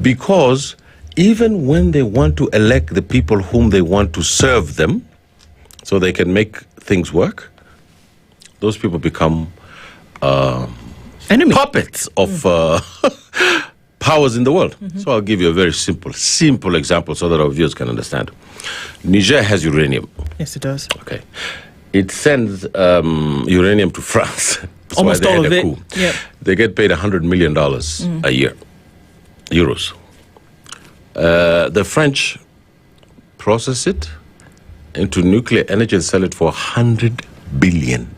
Because even when they want to elect the people whom they want to serve them, so they can make things work, those people become puppets of powers in the world. So I'll give you a very simple example so that our viewers can understand. Niger has uranium. Yes, it does. Okay. It sends uranium to France. That's almost why they all had of a it. coup. Yep. They get paid $100 million a year, euros. The French process it into nuclear energy and sell it for £100 billion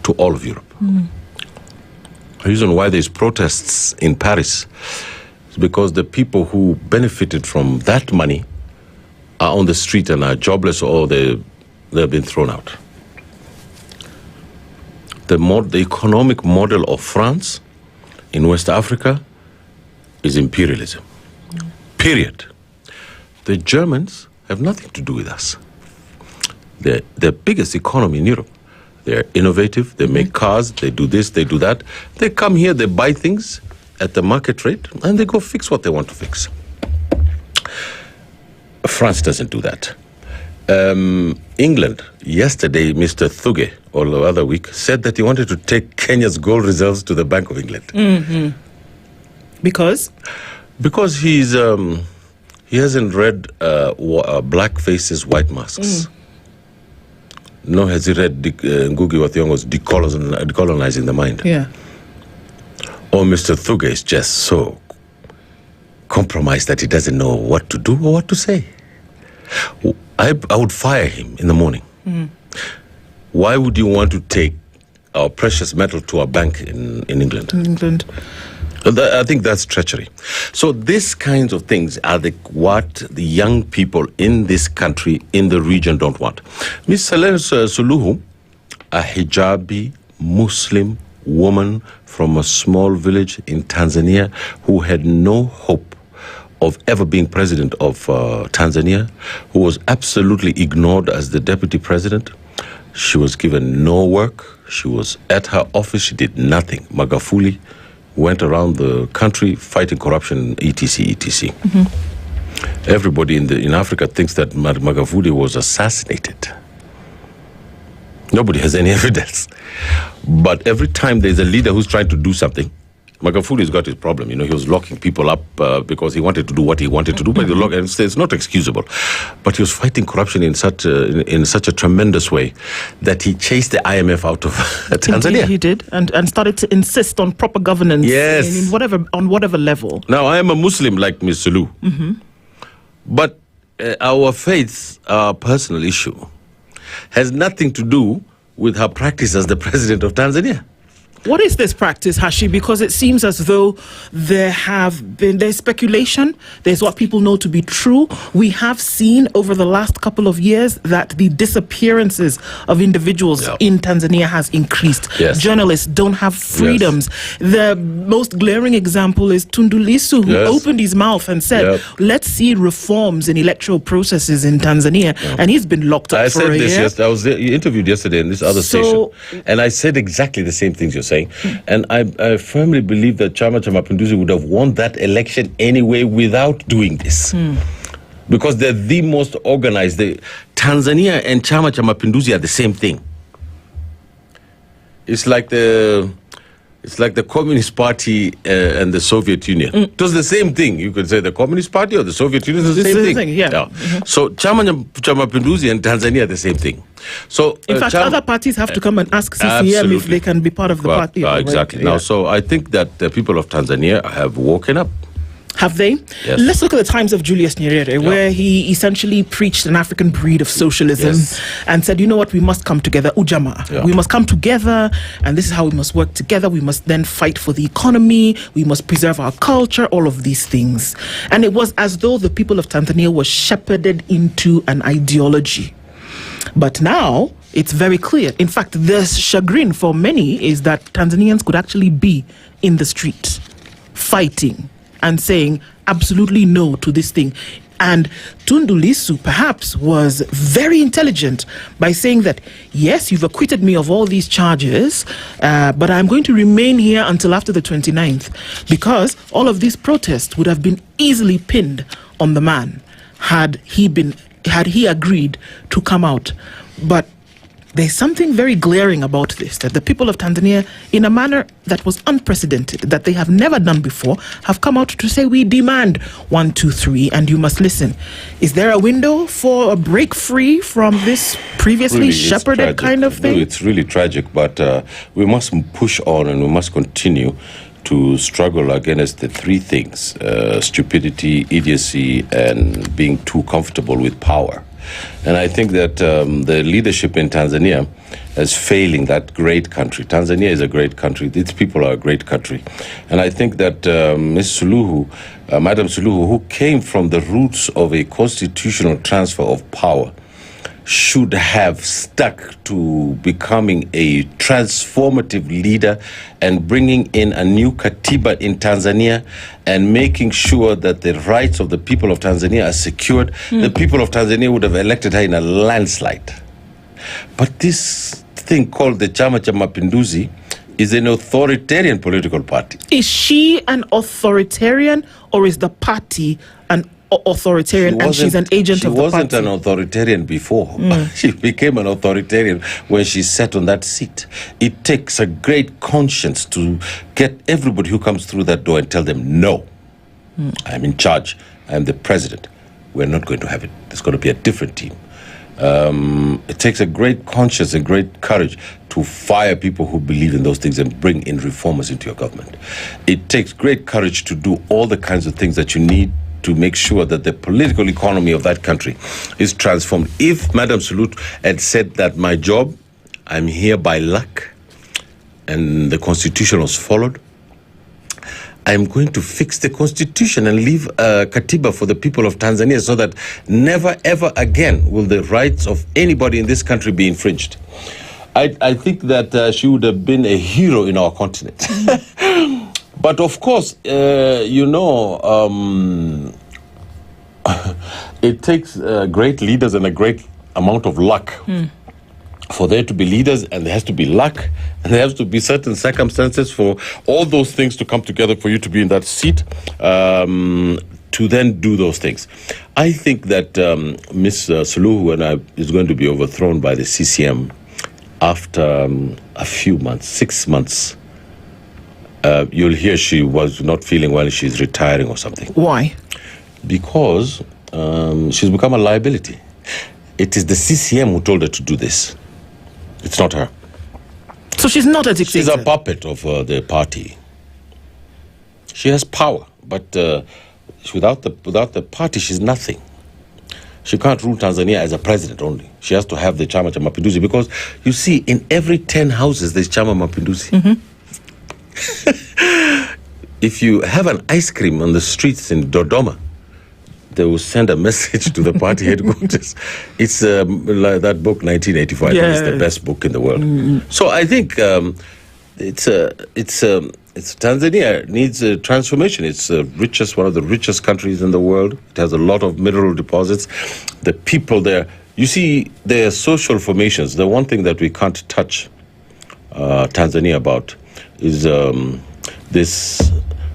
to all of Europe. The reason why there's protests in Paris is because the people who benefited from that money are on the street and are jobless, or they've been thrown out. The economic model of France in West Africa is imperialism. Period. The Germans have nothing to do with us. They're the biggest economy in Europe. They're innovative, they make cars, they do this, they do that. They come here, they buy things at the market rate, and they go fix what they want to fix. France doesn't do that. England, yesterday, Mr. Thuge, or the other week, said that he wanted to take Kenya's gold reserves to the Bank of England. Because? Because he hasn't read Black Faces, White Masks. Nor has he read Ngugi wa Thiong'o's Decolonizing the Mind. Yeah. or Mr. Thuge is just so compromised that he doesn't know what to do or what to say. I would fire him in the morning. Why would you want to take our precious metal to a bank in England? I think that's treachery. So these kinds of things are what the young people in this country, in the region, don't want. Ms. Saleh Suluhu, a hijabi Muslim woman from a small village in Tanzania who had no hope of ever being president of Tanzania, who was absolutely ignored as the deputy president. She was given no work. She was at her office. She did nothing. Magufuli went around the country fighting corruption, etc. Everybody in Africa thinks that Magufuli was assassinated. Nobody has any evidence. But every time there's a leader who's trying to do something, Magafuli's got his problem. He was locking people up because he wanted to do what he wanted to do, but it's not excusable. But he was fighting corruption in such a tremendous way that he chased the IMF out of Tanzania. Indeed, he did, and started to insist on proper governance. Yes. on whatever level. Now, I am a Muslim like Ms. Sulu, but our faith, our personal issue, has nothing to do with her practice as the president of Tanzania. What is this practice, Hashi? Because it seems as though there's speculation, there's what people know to be true. We have seen over the last couple of years that the disappearances of individuals in Tanzania has increased. Yes. Journalists don't have freedoms. Yes. The most glaring example is Tundu Lissu, who opened his mouth and said, let's see reforms in electoral processes in Tanzania. And he's been locked up for a year. I was interviewed yesterday in this other station, and I said exactly the same things you're saying. And I firmly believe that Chama cha Mapinduzi would have won that election anyway without doing this. Because they're the most organized. Tanzania and Chama cha Mapinduzi are the same thing. It's like the Communist Party and the Soviet Union. It was the same thing. You could say the Communist Party or the Soviet Union is the same thing. So Chama cha Mapinduzi and Tanzania are the same thing. So in fact, other parties have to come and ask CCM if they can be part of the party. Exactly. Now, so I think that the people of Tanzania have woken up. Have they? Yes. Let's look at the times of Julius Nyerere, where he essentially preached an African breed of socialism and said, you know what, we must come together, Ujamaa. We must come together, and this is how we must work together. We must then fight for the economy. We must preserve our culture, all of these things. And it was as though the people of Tanzania were shepherded into an ideology. But now, it's very clear. In fact, the chagrin for many is that Tanzanians could actually be in the street, fighting, and saying absolutely no to this thing. And Tundu Lissu perhaps was very intelligent by saying that, yes, you've acquitted me of all these charges, but I'm going to remain here until after the 29th, because all of these protests would have been easily pinned on the man had he agreed to come out. But there's something very glaring about this, that the people of Tanzania, in a manner that was unprecedented, that they have never done before, have come out to say, we demand 1, 2, 3, and you must listen. Is there a window for a break free from this previously shepherded kind of thing? No, it's really tragic, but we must push on and we must continue to struggle against the three things, stupidity, idiocy, and being too comfortable with power. And I think that the leadership in Tanzania is failing that great country. Tanzania is a great country. Its people are a great country. And I think that Ms. Suluhu, Madam Suluhu, who came from the roots of a constitutional transfer of power, should have stuck to becoming a transformative leader and bringing in a new katiba in Tanzania and making sure that the rights of the people of Tanzania are secured. The people of Tanzania would have elected her in a landslide. But this thing called the Chama cha Mapinduzi is an authoritarian political party. Is she an authoritarian, or is the party an authoritarian, and she's an agent of the party? She wasn't an authoritarian before. She became an authoritarian when she sat on that seat. It takes a great conscience to get everybody who comes through that door and tell them, no, I'm in charge, I'm the president. We're not going to have it. There's going to be a different team. It takes a great conscience and great courage to fire people who believe in those things and bring in reformers into your government. It takes great courage to do all the kinds of things that you need to make sure that the political economy of that country is transformed. If Madam Salut had said that my job, I'm here by luck, and the constitution was followed, I'm going to fix the constitution and leave Katiba for the people of Tanzania so that never ever again will the rights of anybody in this country be infringed. I think that she would have been a hero in our continent. But of course, it takes great leaders and a great amount of luck for there to be leaders, and there has to be luck, and there has to be certain circumstances for all those things to come together for you to be in that seat to then do those things. I think that Ms. Suluhu is going to be overthrown by the CCM after a few months, 6 months. You'll hear she was not feeling well, she's retiring or something. Why? Because she's become a liability. It is the CCM who told her to do this. It's not her. So she's not a dictator? She's a puppet of the party. She has power, but without the party, she's nothing. She can't rule Tanzania as a president only. She has to have the Chama cha Mapinduzi, because you see, in every 10 houses, there's Chama Mapinduzi. If you have an ice cream on the streets in Dodoma, they will send a message to the party headquarters. It's like that book, 1985. Yeah. It's the best book in the world. So I think Tanzania needs a transformation. It's one of the richest countries in the world. It has a lot of mineral deposits. The people there, you see, their social formations. The one thing that we can't touch Tanzania about is this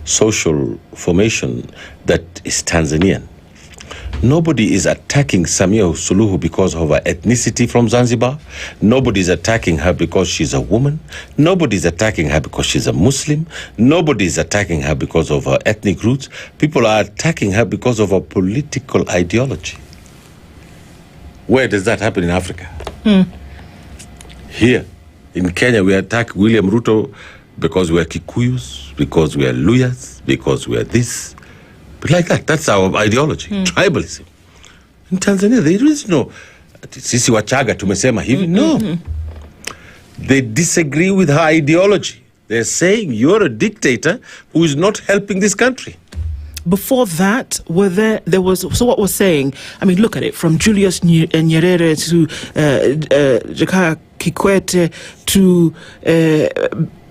social formation that is Tanzanian. Nobody is attacking Samia Suluhu because of her ethnicity from Zanzibar. Nobody is attacking her because she's a woman. Nobody is attacking her because she's a Muslim. Nobody is attacking her because of her ethnic roots. People are attacking her because of her political ideology. Where does that happen in Africa? Here, in Kenya, we attack William Ruto because we're Kikuyus, because we're Luyas, because we're this. But like that, that's our ideology, tribalism. In Tanzania, there is no, sisi Wachaga tumesema hivi, no. They disagree with her ideology. They're saying you're a dictator who is not helping this country. Before that, there was, so what was saying, I mean, look at it, from Julius Nyerere to Jakaya Kikwete to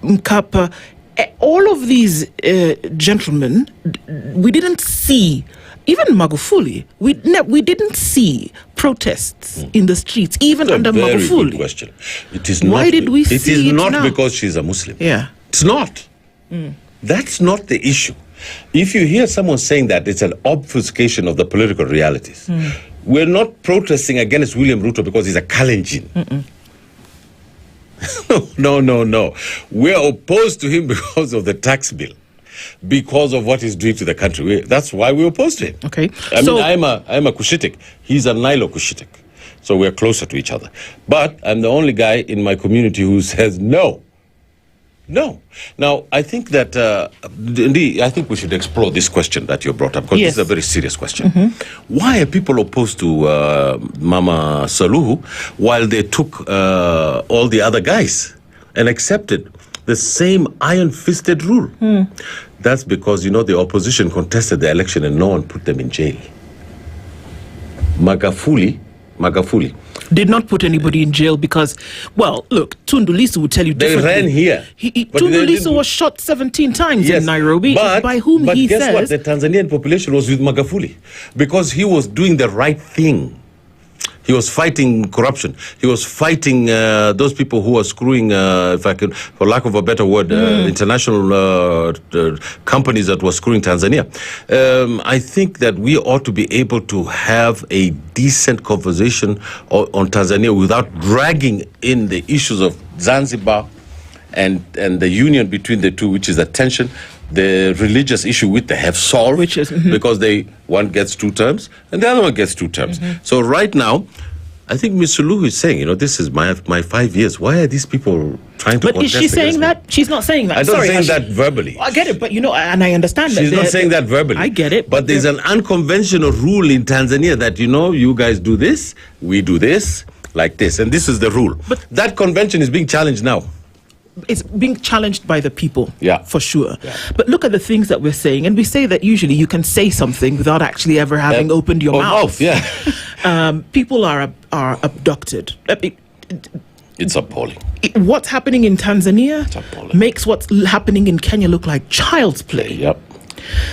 Mkapa, all of these gentlemen, we didn't see, even Magufuli, we didn't see protests in the streets, even under Magufuli. Very good question. It is not. Why did we see it now? It is not because she's a Muslim. Yeah. It's not. That's not the issue. If you hear someone saying that, it's an obfuscation of the political realities. We're not protesting against William Ruto because he's a Kalenjin. No. We're opposed to him because of the tax bill, because of what he's doing to the country. That's why we're opposed to him. Okay. I mean, I'm a Cushitic. He's a Nilo Cushitic. So we're closer to each other. But I'm the only guy in my community who says no. No. Now, I think that, I think we should explore this question that you brought up, because this is a very serious question. Why are people opposed to Mama Suluhu while they took all the other guys and accepted the same iron-fisted rule? That's because, the opposition contested the election and no one put them in jail. Magufuli did not put anybody in jail because, well, look, Tundu Lissu would tell you differently. They ran here. Tundu Lissu was shot 17 times in Nairobi, by whom he says... But guess what? The Tanzanian population was with Magufuli because he was doing the right thing. He was fighting corruption. He was fighting those people who were screwing, if I can, for lack of a better word, international companies that were screwing Tanzania. I think that we ought to be able to have a decent conversation on Tanzania without dragging in the issues of Zanzibar and the union between the two, which is a tension. The religious issue which they have solved, because one gets 2 terms and the other one gets 2 terms. So right now, I think Ms. Suluhu is saying, this is my 5 years. Why are these people trying to But is she saying that? She's not saying that. I don't say that verbally. I get it, but and I understand that. She's not saying that verbally. I get it. But there's an unconventional rule in Tanzania that, you guys do this, we do this, like this. And this is the rule. But that convention is being challenged now. It's being challenged by the people, for sure. Yeah. But look at the things that we're saying, and we say that usually you can say something without actually ever having opened your mouth. People are abducted. It's appalling. What's happening in Tanzania makes what's happening in Kenya look like child's play. Yep.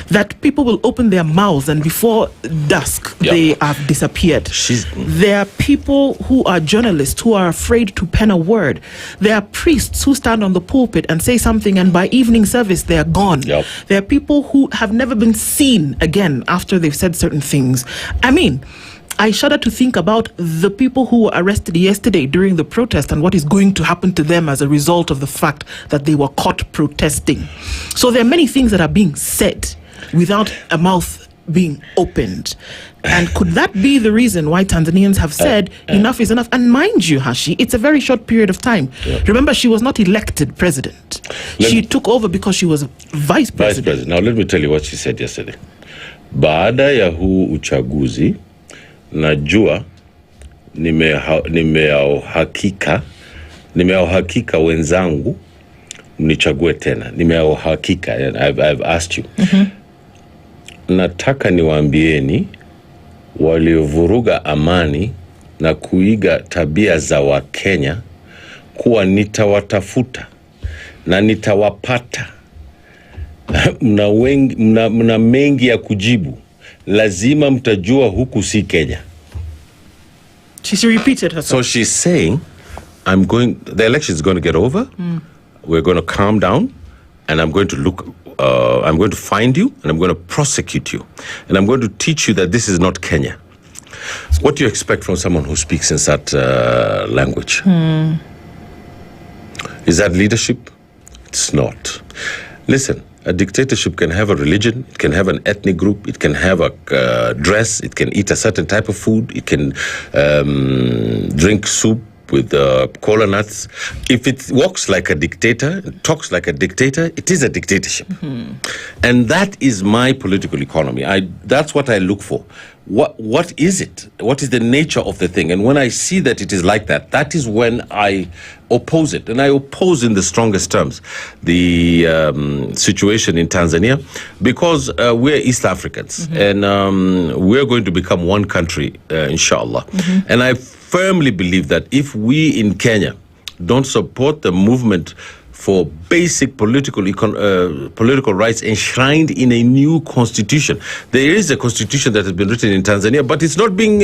That people will open their mouths and before dusk they have disappeared. There are people who are journalists who are afraid to pen a word. There are priests who stand on the pulpit and say something and by evening service they are gone. There are people who have never been seen again after they've said certain things. I shudder to think about the people who were arrested yesterday during the protest and what is going to happen to them as a result of the fact that they were caught protesting. So there are many things that are being said without a mouth being opened. And could that be the reason why Tanzanians have said enough is enough? And mind you, Hashi, it's a very short period of time. Remember, she was not elected president. She took over because she was vice president. Now let me tell you what she said yesterday. Baada ya huu uchaguzi, najua nimeauhakika wenzangu mnichague tena. Nimeauhakika, I've asked you. Nataka niwaambieni waliovuruga amani na kuiga tabia za Wakenya kuwa nitawatafuta na nitawapata. Mna mengi ya kujibu. Lazima mtajua huku si Kenya. She repeated herself. So she's saying, the election is going to get over. We're going to calm down, and I'm going to I'm going to find you, and I'm going to prosecute you, and I'm going to teach you that this is not Kenya. What do you expect from someone who speaks in that language? Is that leadership? It's not. Listen. A dictatorship can have a religion, it can have an ethnic group, it can have a dress, it can eat a certain type of food, it can drink soup with cola nuts. If it walks like a dictator, talks like a dictator, it is a dictatorship. And that is my political economy. That's what I look for. What is it? What is the nature of the thing? And when I see that it is like that, that is when I oppose it. And I oppose in the strongest terms the situation in Tanzania, because we're East Africans and we're going to become one country, inshallah. And I firmly believe that if we in Kenya don't support the movement for basic political rights enshrined in a new constitution. There is a constitution that has been written in Tanzania, but it's not being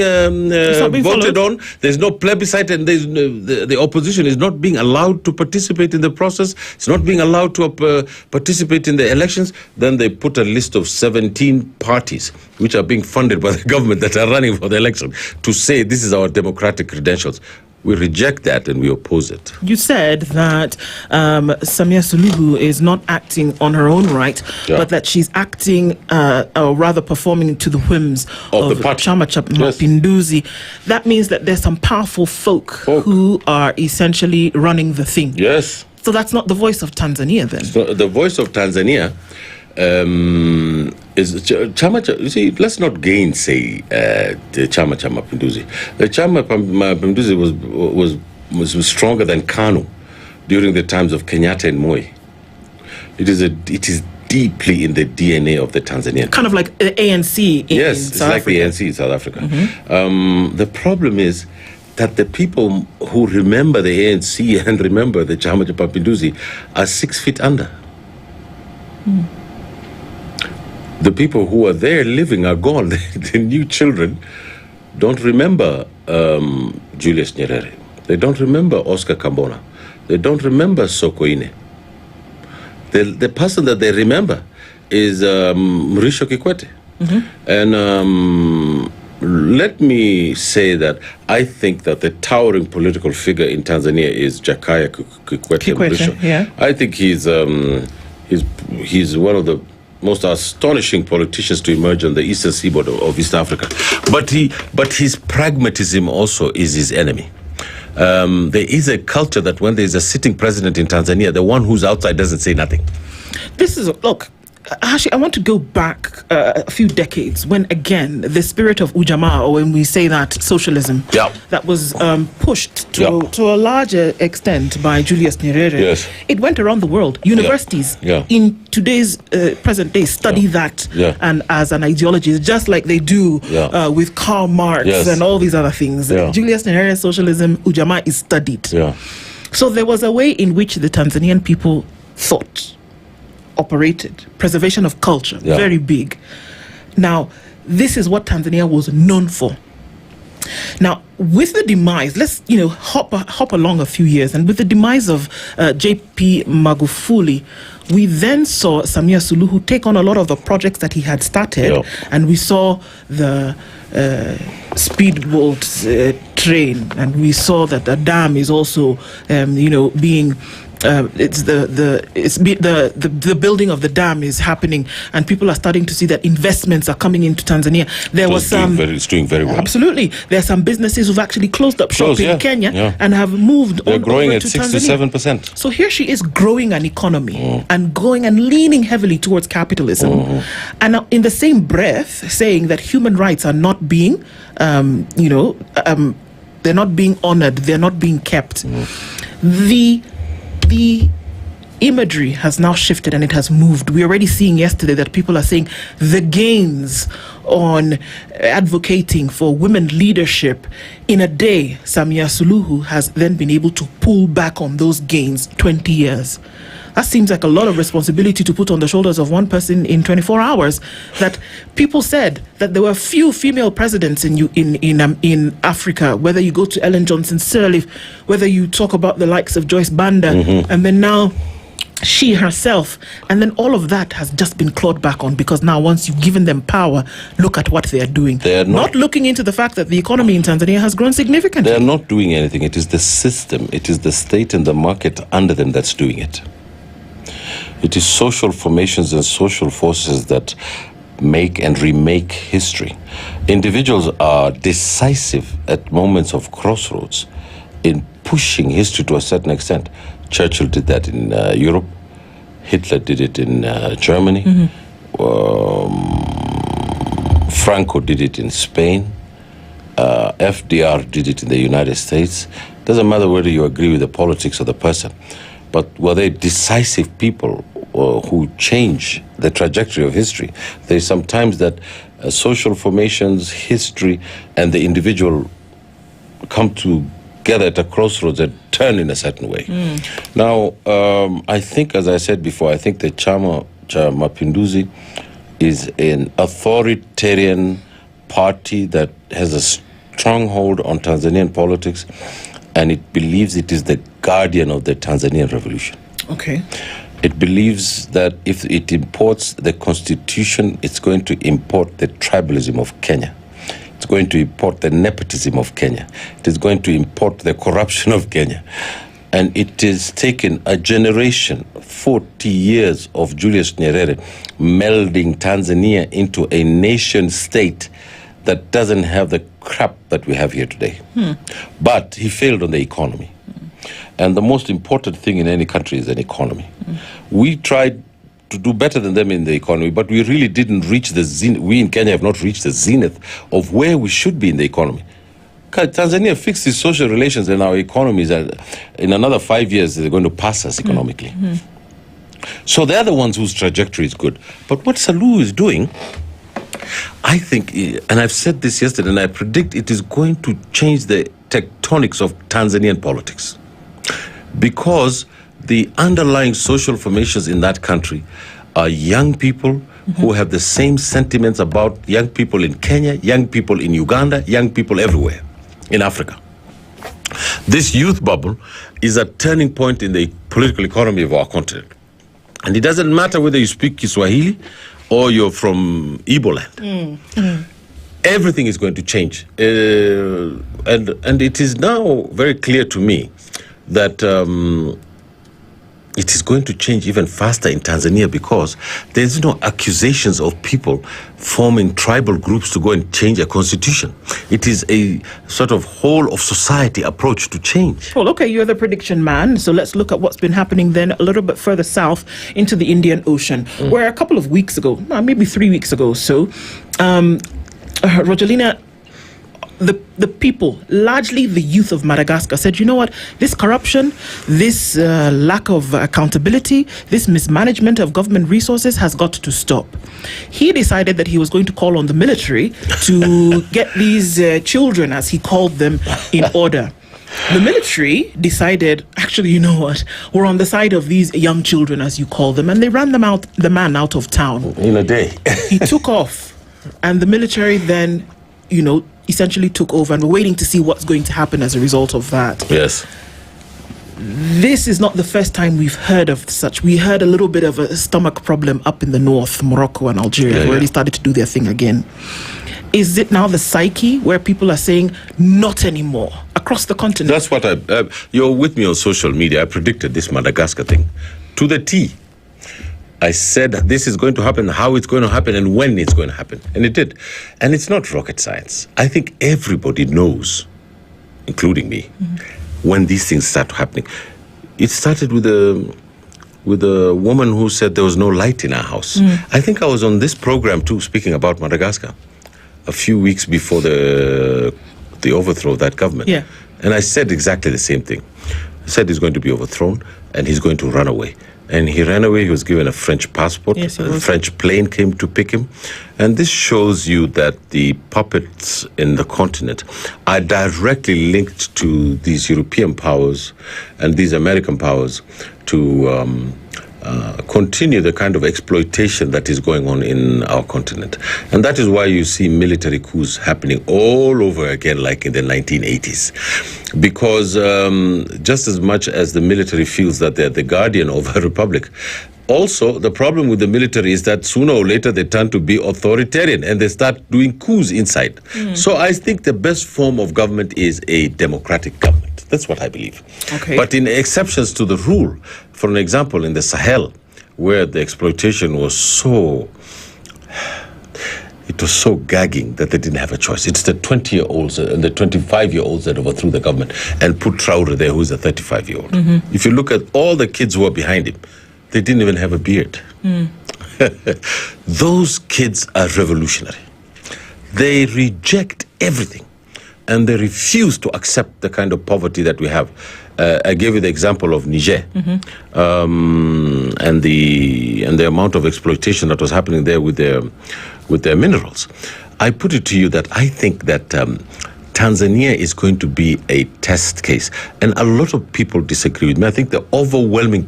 voted on. There's no plebiscite, and the opposition is not being allowed to participate in the process. It's not being allowed to participate in the elections. Then they put a list of 17 parties which are being funded by the government that are running for the election to say this is our democratic credentials. We reject that and we oppose it. You said that Samia Suluhu is not acting on her own right, but that she's acting, or rather performing to the whims of Chama cha Mapinduzi. That means that there's some powerful folk who are essentially running the thing. Yes. So that's not the voice of Tanzania then? So the voice of Tanzania is Chama. You see, let's not gainsay the Chama cha Mapinduzi. The Chama cha Mapinduzi was stronger than KANU during the times of Kenyatta and Moi. It is deeply in the DNA of the Tanzanian. Kind of like the ANC in South Africa. Yes, it's like the ANC in South Africa. The problem is that the people who remember the ANC and remember the Chama cha Mapinduzi are 6 feet under. The people who are there living are gone. The new children don't remember Julius Nyerere. They don't remember Oscar Kambona. They don't remember Sokoine. The person that they remember is Mrisho Kikwete. And let me say that I think that the towering political figure in Tanzania is Jakaya Kikwete. Yeah. I think he's one of the most astonishing politicians to emerge on the eastern seaboard of East Africa. But his pragmatism also is his enemy. There is a culture that when there is a sitting president in Tanzania, the one who's outside doesn't say nothing. Look, actually, I want to go back a few decades when, again, the spirit of Ujamaa, or when we say that socialism, that was pushed to a larger extent by Julius Nyerere. Yes. It went around the world. Universities in today's present day study that and as an ideology, just like they do with Karl Marx and all these other things. Julius Nyerere's socialism, Ujamaa, is studied. So there was a way in which the Tanzanian people thought, operated. Preservation of culture, very big. Now, this is what Tanzania was known for. Now, with the demise, let's hop along a few years, and with the demise of J.P. Magufuli, we then saw Samia Suluhu take on a lot of the projects that he had started, and we saw the speedboat train, and we saw that the dam is also, being. It's the building of the dam is happening, and people are starting to see that investments are coming into Tanzania. It's doing very well. Absolutely, there are some businesses who've actually closed up shop in Kenya and have moved. They're growing over at to 6 to Tanzania. 7%. So here she is growing an economy and going and leaning heavily towards capitalism, and in the same breath saying that human rights are not being, they're not being honored, they're not being kept. The imagery has now shifted and it has moved. We're already seeing yesterday that people are saying the gains on advocating for women leadership in a day. Samia Suluhu has then been able to pull back on those gains 20 years. That seems like a lot of responsibility to put on the shoulders of one person in 24 hours. That people said that there were few female presidents in Africa, whether you go to Ellen Johnson Sirleaf, whether you talk about the likes of Joyce Banda, and then now she herself, and then all of that has just been clawed back on, because now once you've given them power, look at what they are doing. They are not looking into the fact that the economy in Tanzania has grown significantly. They are not doing anything. It is the system, it is the state and the market under them that's doing it. It is social formations and social forces that make and remake history. Individuals are decisive at moments of crossroads in pushing history to a certain extent. Churchill did that in Europe. Hitler did it in Germany. Franco did it in Spain. FDR did it in the United States. Doesn't matter whether you agree with the politics of the person, but were they decisive people who change the trajectory of history? There's sometimes that social formations, history, and the individual come together at a crossroads and turn in a certain way. Now, I think, as I said before, I think the Chama cha Mapinduzi is an authoritarian party that has a stronghold on Tanzanian politics, and it believes it is the guardian of the Tanzanian revolution. Okay. It believes that if it imports the constitution, it's going to import the tribalism of Kenya. It's going to import the nepotism of Kenya. It is going to import the corruption of Kenya. And it has taken a generation, 40 years of Julius Nyerere, melding Tanzania into a nation state that doesn't have the crap that we have here today. But he failed on the economy. And the most important thing in any country is an economy. We tried to do better than them in the economy, but we really didn't reach the zenith. We in Kenya have not reached the zenith of where we should be in the economy. Tanzania fixed its social relations, and our economies are, in another 5 years, they're going to pass us economically. So they're the ones whose trajectory is good. But what Suluhu is doing, I think, and I've said this yesterday, and I predict it is going to change the tectonics of Tanzanian politics. Because the underlying social formations in that country are young people who have the same sentiments about young people in Kenya, young people in Uganda, young people everywhere in Africa. This youth bubble is a turning point in the political economy of our continent. And it doesn't matter whether you speak Kiswahili or you're from Igbo land. Everything is going to change. And it is now very clear to me that it is going to change even faster in Tanzania because there's no accusations of people forming tribal groups to go and change a constitution. It is a sort of whole of society approach to change. Well, okay, you're the prediction man, so let's look at what's been happening then a little bit further south into the Indian Ocean, where a couple of weeks ago, maybe 3 weeks ago, Rogelina, the people, largely the youth of Madagascar, said, you know what, this corruption, this lack of accountability, this mismanagement of government resources has got to stop. He decided that he was going to call on the military to get these children, as he called them, in order. The military decided, actually, you know what, we're on the side of these young children, as you call them, and they ran the man out of town. In a day. He took off, and the military then, essentially took over, and we're waiting to see what's going to happen as a result of that. Yes. This is not the first time we've heard of such. We heard a little bit of a stomach problem up in the north, Morocco and Algeria. They've already started to do their thing again. Is it now the psyche where people are saying, not anymore, across the continent? That's what you're with me on social media. I predicted this Madagascar thing to the T. I said this is going to happen, how it's going to happen, and when it's going to happen. And it did. And it's not rocket science. I think everybody knows, including me, when these things start happening. It started with a woman who said there was no light in our house. I think I was on this program too, speaking about Madagascar, a few weeks before the overthrow of that government. Yeah. And I said exactly the same thing. I said he's going to be overthrown and he's going to run away. And he ran away. He was given a French passport. Yes, a French plane came to pick him. And this shows you that the puppets in the continent are directly linked to these European powers and these American powers to continue the kind of exploitation that is going on in our continent. And that is why you see military coups happening all over again, like in the 1980s. Because just as much as the military feels that they're the guardian of a republic, also the problem with the military is that sooner or later they turn to be authoritarian and they start doing coups inside. So I think the best form of government is a democratic government. That's what I believe. Okay. But in exceptions to the rule, for an example, in the Sahel, where the exploitation was so gagging that they didn't have a choice. It's the 20-year-olds and the 25-year-olds that overthrew the government and put Traore there, who's a 35-year-old. If you look at all the kids who are behind him, they didn't even have a beard. Those kids are revolutionary. They reject everything. And they refuse to accept the kind of poverty that we have. I gave you the example of Niger, and the amount of exploitation that was happening there with their minerals. I put it to you that I think that Tanzania is going to be a test case, and a lot of people disagree with me. I think the overwhelming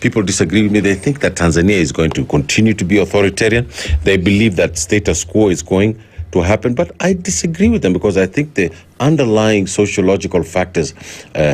people disagree with me. They think that Tanzania is going to continue to be authoritarian. They believe that status quo is going to happen, but I disagree with them because I think the underlying sociological factors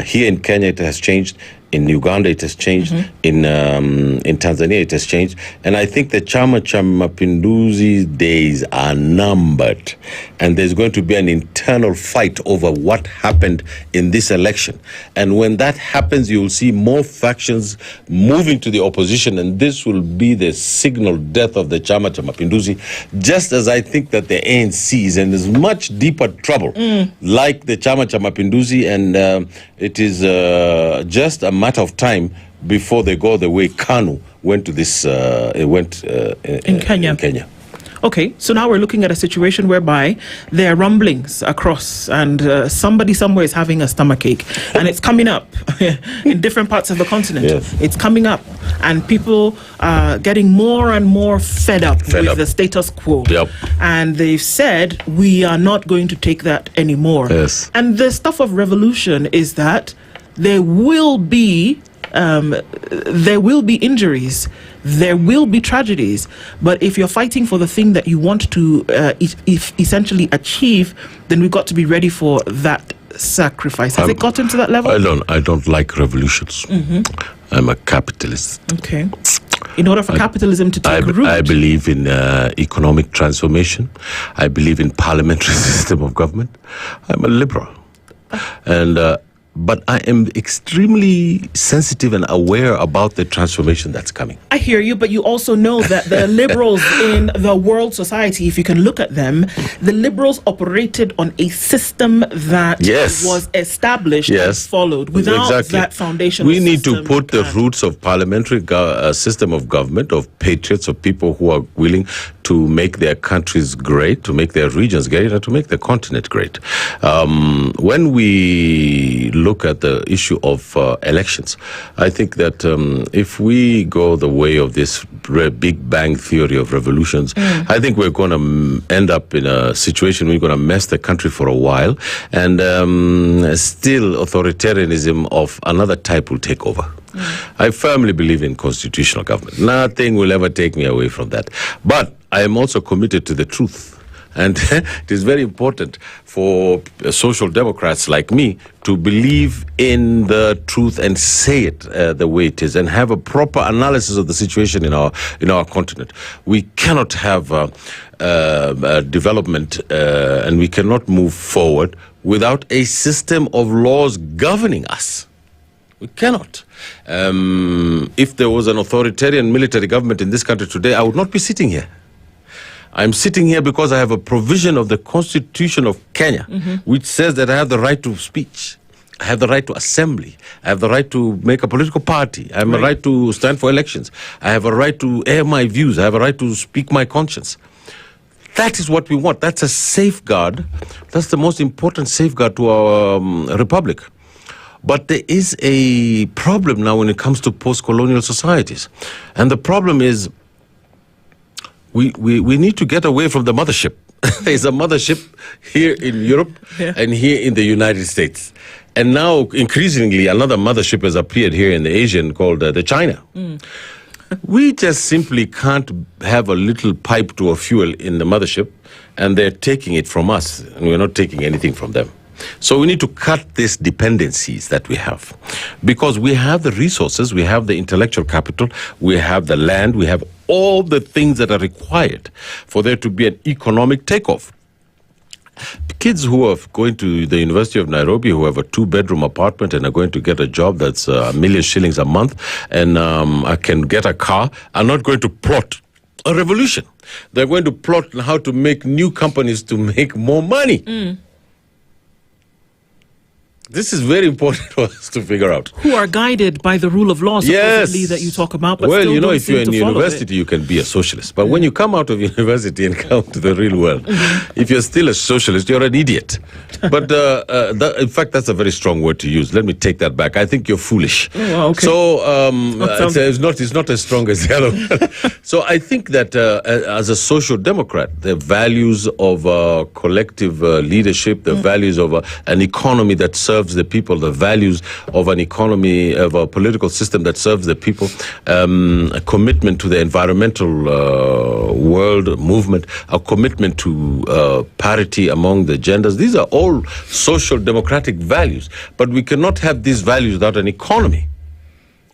here in Kenya, it has changed. In Uganda, it has changed. In Tanzania, it has changed. And I think the Chama cha Mapinduzi days are numbered. And there's going to be an internal fight over what happened in this election. And when that happens, you'll see more factions moving to the opposition. And this will be the signal death of the Chama cha Mapinduzi. Just as I think that the ANC is in as much deeper trouble, like the Chama cha Mapinduzi. And it is just a matter of time before they go the way KANU went to this in Kenya. Okay, so now we're looking at a situation whereby there are rumblings across, and somebody somewhere is having a stomachache, and it's coming up in different parts of the continent. Yes. It's coming up, and people are getting more and more fed up with the status quo. Yep. And they've said, we are not going to take that anymore. Yes. And the stuff of revolution is that there will be injuries, there will be tragedies, but if you're fighting for the thing that you want to essentially achieve, then we've got to be ready for that sacrifice. Has it gotten to that level? I don't like revolutions. I'm a capitalist. Okay. In order for capitalism to take root, I believe in economic transformation. I believe in parliamentary system of government. I'm a liberal. And but I am extremely sensitive and aware about the transformation that's coming. I hear you, but you also know that the liberals in the world society, if you can look at them, the liberals operated on a system that was established and followed. Without that foundation, we need to put the roots of parliamentary system of government, of patriots, of people who are willing to make their countries great, to make their regions great, and to make the continent great. When we look at the issue of elections, I think that if we go the way of this Big Bang theory of revolutions, I think we're going to end up in a situation where we're going to mess the country for a while, and still authoritarianism of another type will take over. I firmly believe in constitutional government. Nothing will ever take me away from that. But I am also committed to the truth. And it is very important for social democrats like me to believe in the truth and say it the way it is, and have a proper analysis of the situation in our continent. We cannot have development and we cannot move forward without a system of laws governing us. We cannot. If there was an authoritarian military government in this country today, I would not be sitting here. I'm sitting here because I have a provision of the Constitution of Kenya, which says that I have the right to speech. I have the right to assembly. I have the right to make a political party. I have a right to stand for elections. I have a right to air my views. I have a right to speak my conscience. That is what we want. That's a safeguard. That's the most important safeguard to our republic. But there is a problem now when it comes to post-colonial societies. And the problem is we need to get away from the mothership. There's a mothership here in Europe and here in the United States. And now, increasingly, another mothership has appeared here in the Asian called the China. We just simply can't have a little pipe to a fuel in the mothership, and they're taking it from us, and we're not taking anything from them. So we need to cut these dependencies that we have, because we have the resources, we have the intellectual capital, we have the land, we have all the things that are required for there to be an economic takeoff. Kids who are going to the University of Nairobi, who have a 2-bedroom apartment and are going to get a job that's $1 million shillings a month, and can get a car, are not going to plot a revolution. They're going to plot how to make new companies to make more money. This is very important for us to figure out. Who are guided by the rule of law, supposedly, that you talk about. But well, still you know, don't if you're seem in to follow university, you can be a socialist. But when you come out of university and come to the real world, if you're still a socialist, you're an idiot. But in fact, that's a very strong word to use. Let me take that back. I think you're foolish. Oh, okay. So it's not as strong as the other one. So I think that as a social democrat, the values of collective leadership, the values of an economy that serves the people, the values of an economy, of a political system that serves the people, a commitment to the environmental world movement, a commitment to parity among the genders. These are all social democratic values. But we cannot have these values without an economy.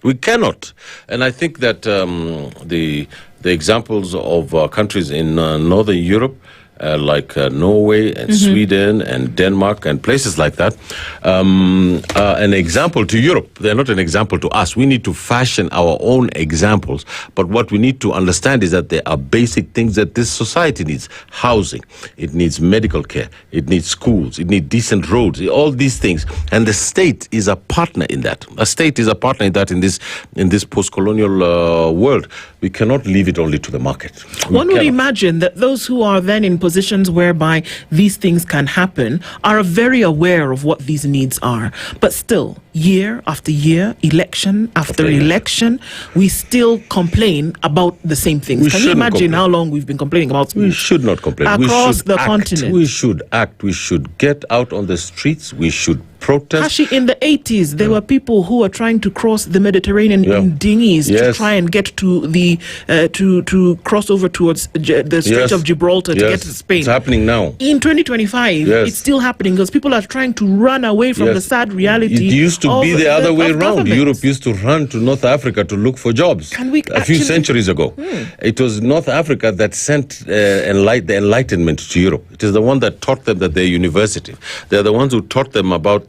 We cannot. And I think that the examples of countries in Northern Europe, like Norway and Sweden and Denmark and places like that, an example to Europe. They're not an example to us. We need to fashion our own examples. But what we need to understand is that there are basic things that this society needs. Housing, it needs medical care, it needs schools, it needs decent roads, all these things. And the state is a partner in that. A state is a partner in that in this post-colonial world. We cannot leave it only to the market. One would imagine that those who are then in positions whereby these things can happen are very aware of what these needs are. But still, year after year, election after election, we still complain about the same things. Can you imagine how long we've been complaining about schools? We should not complain. Across the continent. We should act. We should get out on the streets. We should protest. Actually, in the 80s, there were people who were trying to cross the Mediterranean in dinghies to try and get to the to cross over towards the Strait of Gibraltar to get to Spain. It's happening now. In 2025, it's still happening because people are trying to run away from the sad reality. It used to be the other way around. Europe used to run to North Africa to look for jobs. A few centuries ago, it was North Africa that sent the Enlightenment to Europe. It is the one that taught them that they're university. They're the ones who taught them about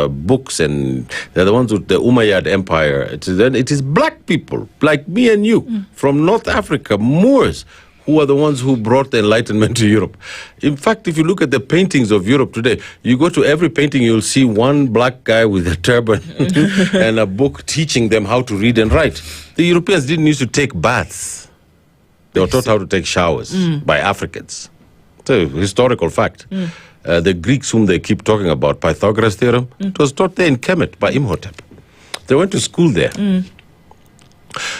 books, and they're the ones with the Umayyad Empire. It is black people like me and you from North Africa, Moors, who are the ones who brought the Enlightenment to Europe. In fact, if you look at the paintings of Europe today, you go to every painting, you'll see one black guy with a turban and a book teaching them how to read and write. The Europeans didn't used to take baths. They were taught how to take showers by Africans. It's a historical fact. The Greeks whom they keep talking about, Pythagoras' theorem, it was taught there in Kemet by Imhotep. They went to school there.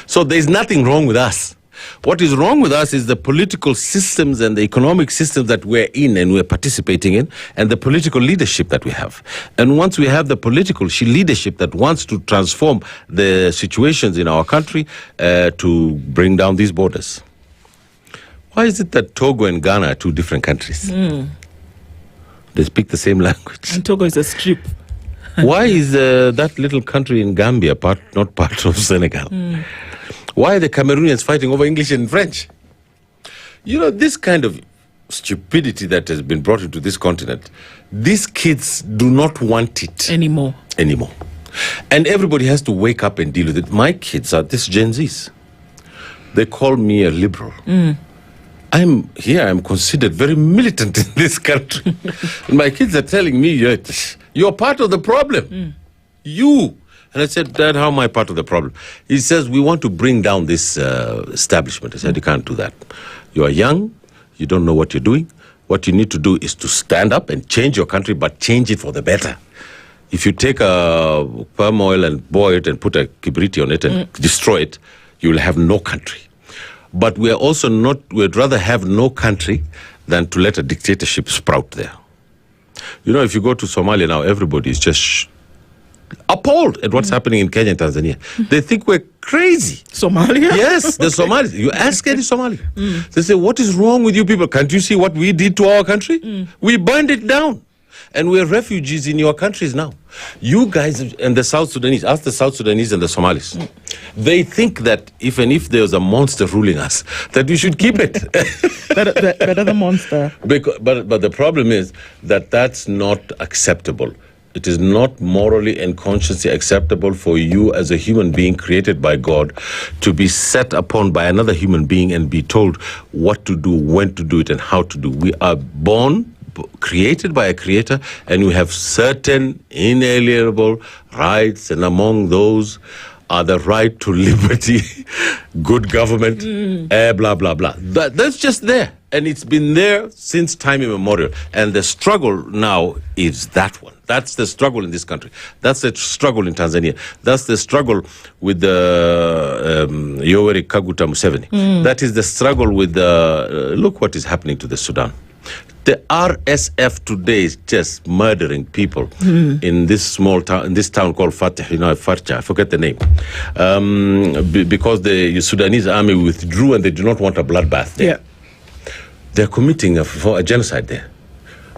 So there's nothing wrong with us. What is wrong with us is the political systems and the economic systems that we're in and we're participating in, and the political leadership that we have. And once we have the political leadership that wants to transform the situations in our country to bring down these borders. Why is it that Togo and Ghana are two different countries? They speak the same language. And Togo is a strip. Why is that little country in Gambia not part of Senegal? Why are the Cameroonians fighting over English and French? You know, this kind of stupidity that has been brought into this continent, these kids do not want it anymore. And everybody has to wake up and deal with it. My kids are this Gen Zs. They call me a liberal. I'm considered very militant in this country. And my kids are telling me, you're part of the problem. You. And I said, Dad, how am I part of the problem? He says, we want to bring down this establishment. I said, you can't do that. You are young. You don't know what you're doing. What you need to do is to stand up and change your country, but change it for the better. If you take a palm oil and boil it and put a kibriti on it and destroy it, you will have no country. But we'd rather have no country than to let a dictatorship sprout there. You know, if you go to Somalia now, everybody is just appalled at what's happening in Kenya and Tanzania. They think we're crazy. Somalia? Yes, the Somalis. You ask any Somali. They say, what is wrong with you people? Can't you see what we did to our country? We burned it down. And we're refugees in your countries now. You guys and the South Sudanese, ask the South Sudanese and the Somalis. They think that if there's a monster ruling us, that we should keep it. better the monster. But the problem is that that's not acceptable. It is not morally and consciously acceptable for you as a human being created by God to be set upon by another human being and be told what to do, when to do it, and how to do. We are born, created by a creator, and we have certain inalienable rights, and among those are the right to liberty, good government, blah, blah, blah. That's just there. And it's been there since time immemorial. And the struggle now is that one. That's the struggle in this country. That's the struggle in Tanzania. That's the struggle with the Yoweri Kaguta Museveni. That is the struggle with look what is happening to the Sudan. The RSF today is just murdering people in this small town, in this town called Farcha, I forget the name, because the Sudanese army withdrew and they do not want a bloodbath there. They're committing a genocide there.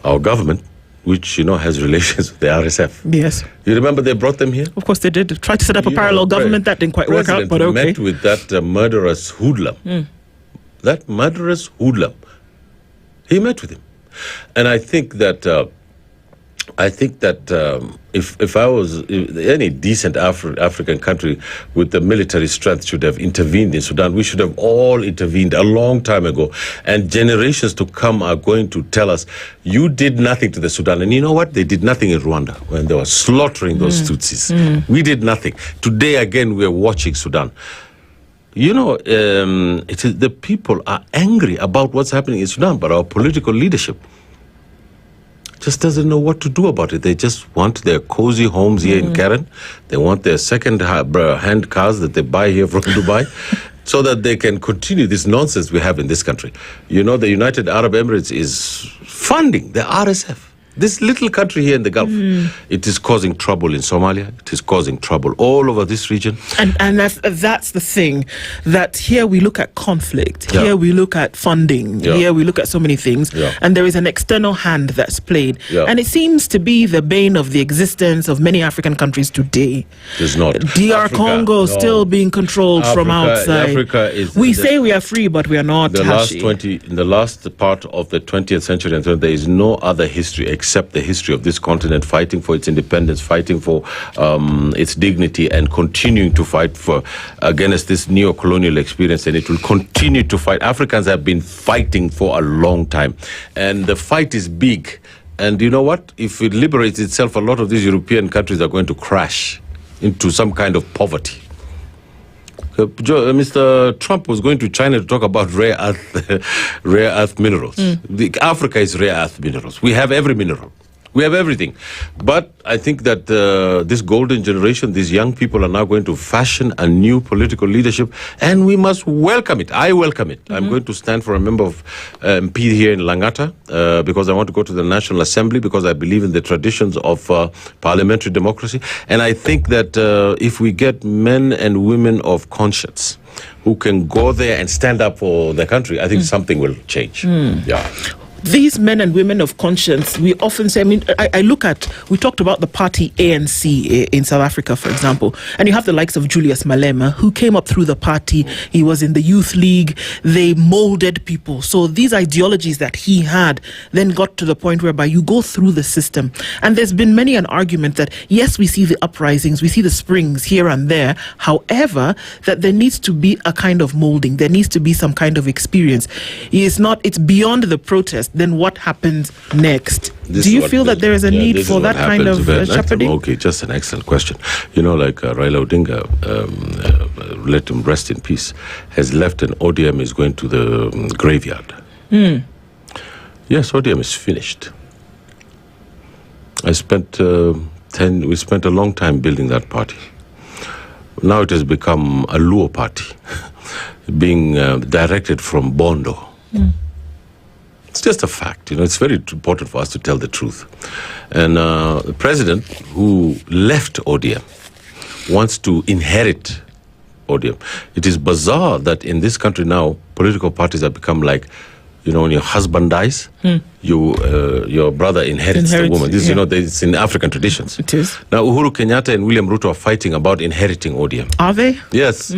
Our government, which has relations with the RSF. Yes. You remember they brought them here? Of course they did. Tried to set up a parallel government. That didn't quite work out, but okay. Met with that murderous hoodlum. That murderous hoodlum. He met with him. And I think that if any decent African country with the military strength should have intervened in Sudan, we should have all intervened a long time ago. And generations to come are going to tell us, you did nothing to the Sudan. And you know what? They did nothing in Rwanda when they were slaughtering those Tutsis. We did nothing. Today, again, we're watching Sudan. It is the people are angry about what's happening in Sudan, but our political leadership just doesn't know what to do about it. They just want their cozy homes here in Karen. They want their second-hand cars that they buy here from Dubai so that they can continue this nonsense we have in this country. The United Arab Emirates is funding the RSF. This little country here in the Gulf, it is causing trouble in Somalia. It is causing trouble all over this region. And that's the thing, that here we look at conflict, here we look at funding, here we look at so many things, and there is an external hand that's played. And it seems to be the bane of the existence of many African countries today. It's not. DR Congo still being controlled from outside. We say we are free, but we are not. In the last part of the 20th century, there is no other history except accept the history of this continent, fighting for its independence, fighting for its dignity, and continuing to fight against this neo-colonial experience, and it will continue to fight. Africans have been fighting for a long time, and the fight is big. And you know what? If it liberates itself, a lot of these European countries are going to crash into some kind of poverty. Mr. Trump was going to China to talk about rare earth minerals. Africa is rare earth minerals. We have every mineral. We have everything. But I think that this golden generation, these young people are now going to fashion a new political leadership, and we must welcome it. I welcome it. I'm going to stand for a member of MP here in Langata because I want to go to the National Assembly, because I believe in the traditions of parliamentary democracy. And I think that if we get men and women of conscience who can go there and stand up for their country, I think something will change. Yeah. These men and women of conscience, we often say, I look at, we talked about the party ANC in South Africa, for example, and you have the likes of Julius Malema, who came up through the party. He was in the youth league. They molded people. So these ideologies that he had then got to the point whereby you go through the system. And there's been many an argument that, yes, we see the uprisings, we see the springs here and there. However, that there needs to be a kind of molding. There needs to be some kind of experience. It's beyond the protest. Then what happens next? Do you feel that there is a need for that kind of shepherding? Okay, just an excellent question. You know, like Raila Odinga, let him rest in peace, has left, and ODM is going to the graveyard. Yes, ODM is finished. We spent a long time building that party. Now it has become a Luo party, being directed from Bondo. It's just a fact, it's very important for us to tell the truth. And the president who left ODM wants to inherit ODM. It is bizarre that in this country now, political parties have become like, when your husband dies, your brother inherits the woman. This, it's in African traditions. It is. Now, Uhuru Kenyatta and William Ruto are fighting about inheriting ODM. Are they? Yes.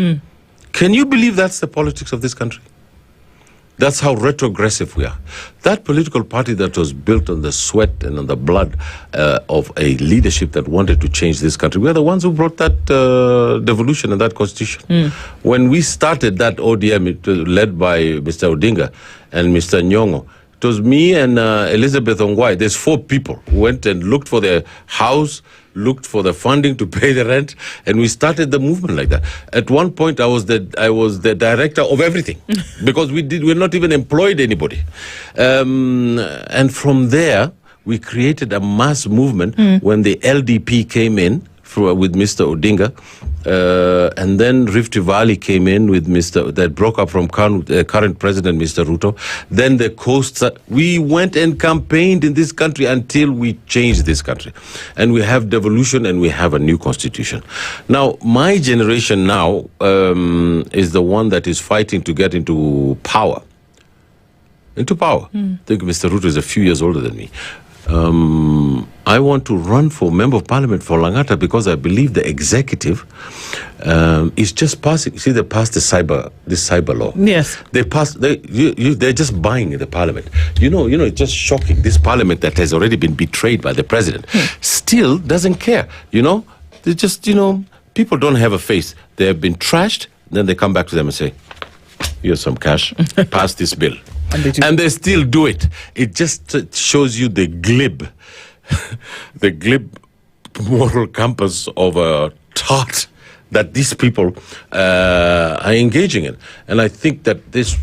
Can you believe that's the politics of this country? That's how retrogressive we are. That political party that was built on the sweat and on the blood of a leadership that wanted to change this country, we are the ones who brought that devolution and that constitution. When we started that ODM, it was led by Mr. Odinga and Mr. Nyong'o. It was me and Elizabeth Mungai. There's 4 people who went and looked for their house, looked for the funding to pay the rent, and we started the movement like that. At one point, I was the director of everything because we're not even employed anybody. And from there, we created a mass movement when the LDP came in with Mr. Odinga, and then Rift Valley came in with that broke up from current president, Mr. Ruto. Then the coasts, we went and campaigned in this country until we changed this country. And we have devolution and we have a new constitution. Now, my generation now is the one that is fighting to get into power. I think Mr. Ruto is a few years older than me. I want to run for Member of Parliament for Langata because I believe the executive is just passing. See, they passed this cyber law. Yes. They're just buying the Parliament. It's just shocking. This Parliament that has already been betrayed by the president still doesn't care. They just, people don't have a face. They have been trashed. Then they come back to them and say, here's some cash. Pass this bill. And they still do it. It just shows you the glib moral compass of a thought that these people are engaging in. And I think that these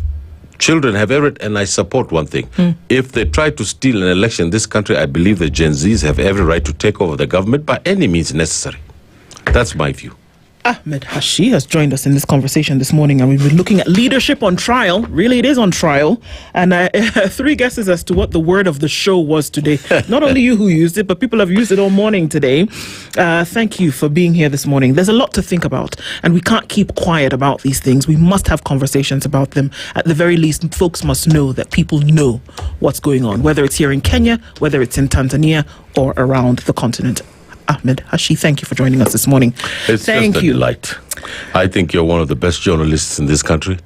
children have every, and I support one thing. If they try to steal an election in this country, I believe the Gen Zs have every right to take over the government by any means necessary. That's my view. Ahmed Hashi has joined us in this conversation this morning, and we've been looking at leadership on trial. Really, it is on trial. And 3 guesses as to what the word of the show was today. Not only you who used it, but people have used it all morning today. Thank you for being here this morning. There's a lot to think about, and we can't keep quiet about these things. We must have conversations about them. At the very least, folks must know that people know what's going on, whether it's here in Kenya, whether it's in Tanzania, or around the continent. Ahmed Hashi, thank you for joining us this morning. It's just a delight. I think you're one of the best journalists in this country.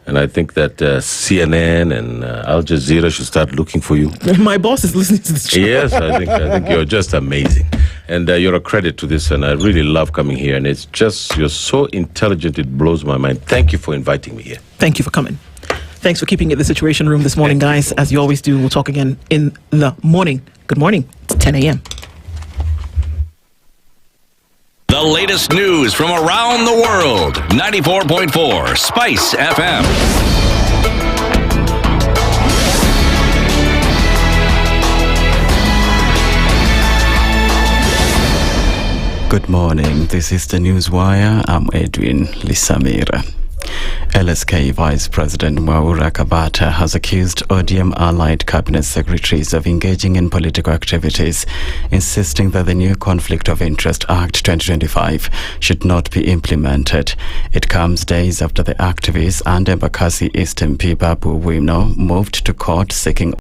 And I think that CNN and Al Jazeera should start looking for you. My boss is listening to this show. Yes, I think you're just amazing. And you're a credit to this, and I really love coming here. And it's just, you're so intelligent, it blows my mind. Thank you for inviting me here. Thank you for coming. Thanks for keeping it the Situation Room this morning, guys. As you always do, we'll talk again in the morning. Good morning. It's 10 a.m. The latest news from around the world. 94.4 Spice FM. Good morning. This is the Newswire. I'm Edwin Lisamira. LSK Vice President Mwaura Kabata has accused ODM allied cabinet secretaries of engaging in political activities, insisting that the new Conflict of Interest Act 2025 should not be implemented. It comes days after the activists and Embakasi East MP Babu Wino moved to court seeking